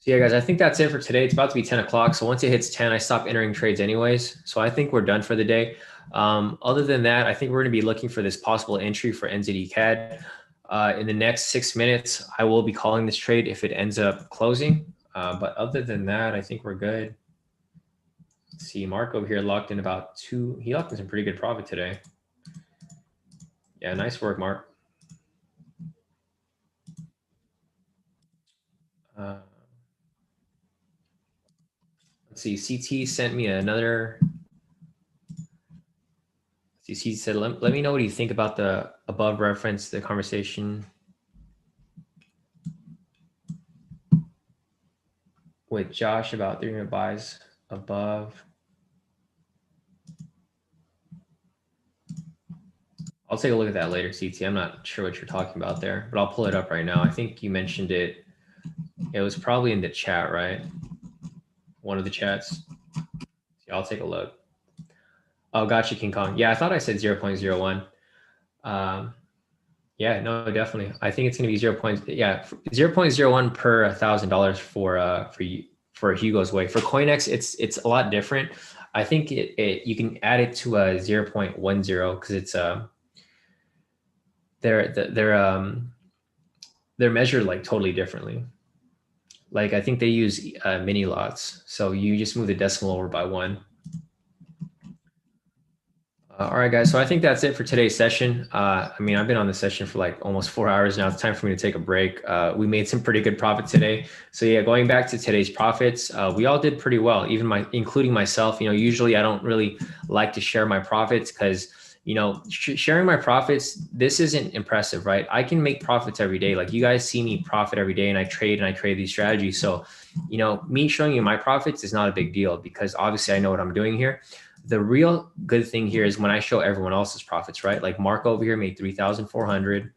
So yeah, guys, I think that's it for today. It's about to be 10 o'clock. So once it hits 10, I stop entering trades anyways. So I think we're done for the day. Other than that, I think we're going to be looking for this possible entry for NZD CAD. In the next 6 minutes, I will be calling this trade if it ends up closing. But other than that, I think we're good. Let's see, Mark over here locked in about he locked in some pretty good profit today. Yeah, nice work, Mark. Let's see, CT sent me another. He said, let me know what you think about the above reference, the conversation with Josh about 300 buys above. I'll take a look at that later, CT. I'm not sure what you're talking about there, but I'll pull it up right now. I think you mentioned it. It was probably in the chat, right? One of the chats. Yeah, I'll take a look. Oh, gotcha, King Kong. Yeah, I thought I said 0.01. Yeah, no, definitely. I think it's going to be 0.01 per $1,000 for Hugo's way. For CoinEx, it's a lot different. I think you can add it to a 0.10 because it's they're measured like totally differently. Like I think they use mini lots, so you just move the decimal over by 1. All right, guys. So I think that's it for today's session. I mean, I've been on this session for like almost 4 hours now. It's time for me to take a break. We made some pretty good profit today. So yeah, going back to today's profits, we all did pretty well, including myself. Usually I don't really like to share my profits because, sharing my profits, this isn't impressive, right? I can make profits every day. Like you guys see me profit every day and I trade these strategies. So, me showing you my profits is not a big deal because obviously I know what I'm doing here. The real good thing here is when I show everyone else's profits, right? Like Mark over here made 3,400.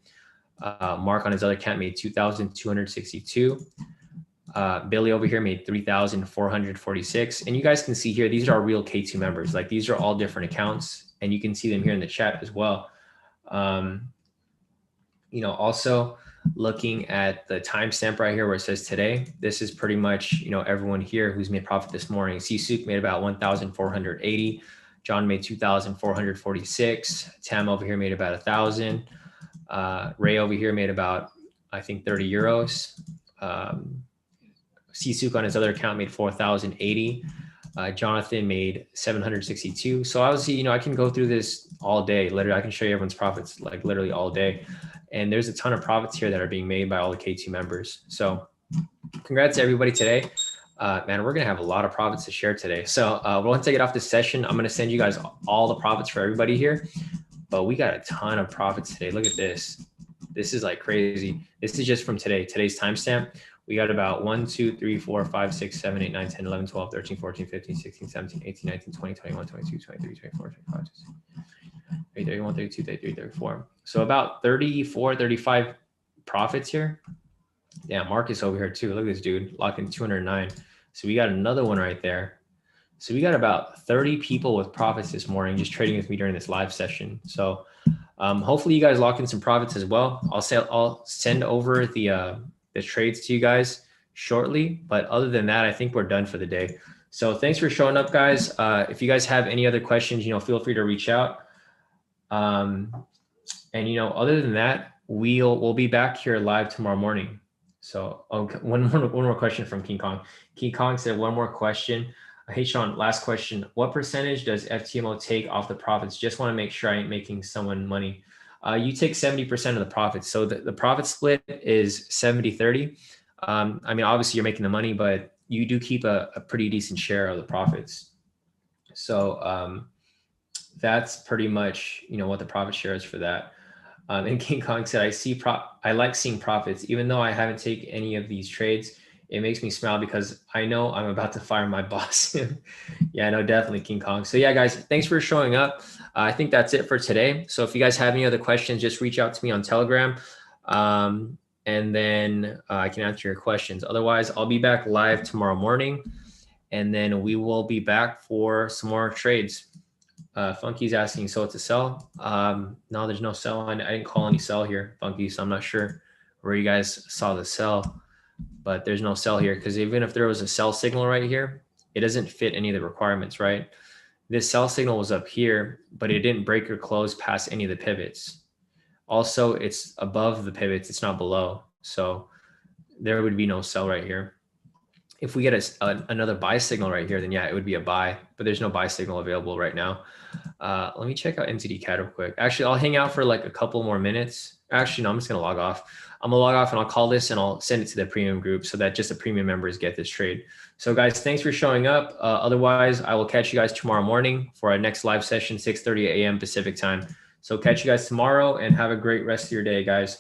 Mark on his other account made 2,262. Billy over here made 3,446. And you guys can see here, these are our real K2 members. Like these are all different accounts and you can see them here in the chat as well. Also looking at the timestamp right here where it says today, this is pretty much, everyone here who's made profit this morning. Sisuk made about 1,480. John made 2,446. Tam over here made about 1,000. Ray over here made about, I think, 30 euros. Sisuk on his other account made 4,080. Jonathan made 762. So obviously, I can go through this all day. Literally, I can show you everyone's profits like literally all day. And there's a ton of profits here that are being made by all the K2 members. So congrats to everybody today. Man, we're going to have a lot of profits to share today. So once I get off this session, I'm going to send you guys all the profits for everybody here. But we got a ton of profits today. Look at this. This is like crazy. This is just from today's timestamp. We got about 1, 2, 3, 4, 5, 6, 7, 8, 9, 10, 11, 12, 13, 14, 15, 16, 17, 18, 19, 20, 21, 22, 23, 24, 25, 26, 31, 32, 33, 34. So about 34, 35 profits here. Yeah, Marcus over here too. Look at this dude locking 209. So we got another one right there. So we got about 30 people with profits this morning just trading with me during this live session. So hopefully you guys lock in some profits as well. I'll send over the trades to you guys shortly. But other than that, I think we're done for the day. So thanks for showing up, guys. If you guys have any other questions, feel free to reach out. And other than that, we'll be back here live tomorrow morning. So one more question from King Kong. King Kong said one more question. Hey Shawn, last question. What percentage does FTMO take off the profits? Just want to make sure I ain't making someone money. You take 70% of the profits. So the profit split is 70-30. I mean, obviously you're making the money, but you do keep a pretty decent share of the profits. So that's pretty much, what the profit share is for that. And King Kong said, I like seeing profits, even though I haven't taken any of these trades. It makes me smile because I know I'm about to fire my boss. Yeah, no, definitely King Kong. So yeah, guys, thanks for showing up. I think that's it for today. So if you guys have any other questions, just reach out to me on Telegram. And then I can answer your questions. Otherwise, I'll be back live tomorrow morning, and then we will be back for some more trades. Funky's asking, so it's a sell? No, there's no sell. I didn't call any sell here, Funky, so I'm not sure where you guys saw the sell, but there's no sell here because even if there was a sell signal right here, it doesn't fit any of the requirements, right? This sell signal was up here, but it didn't break or close past any of the pivots. Also, it's above the pivots, it's not below. So there would be no sell right here. If we get another buy signal right here, then yeah, it would be a buy, but there's no buy signal available right now. Let me check out NZD-CAD real quick. Actually, I'll hang out for like a couple more minutes. Actually, no, I'm just going to log off. I'm going to log off and I'll call this and I'll send it to the premium group so that just the premium members get this trade. So guys, thanks for showing up. Otherwise, I will catch you guys tomorrow morning for our next live session, 6:30 a.m. Pacific time. So catch you guys tomorrow and have a great rest of your day, guys.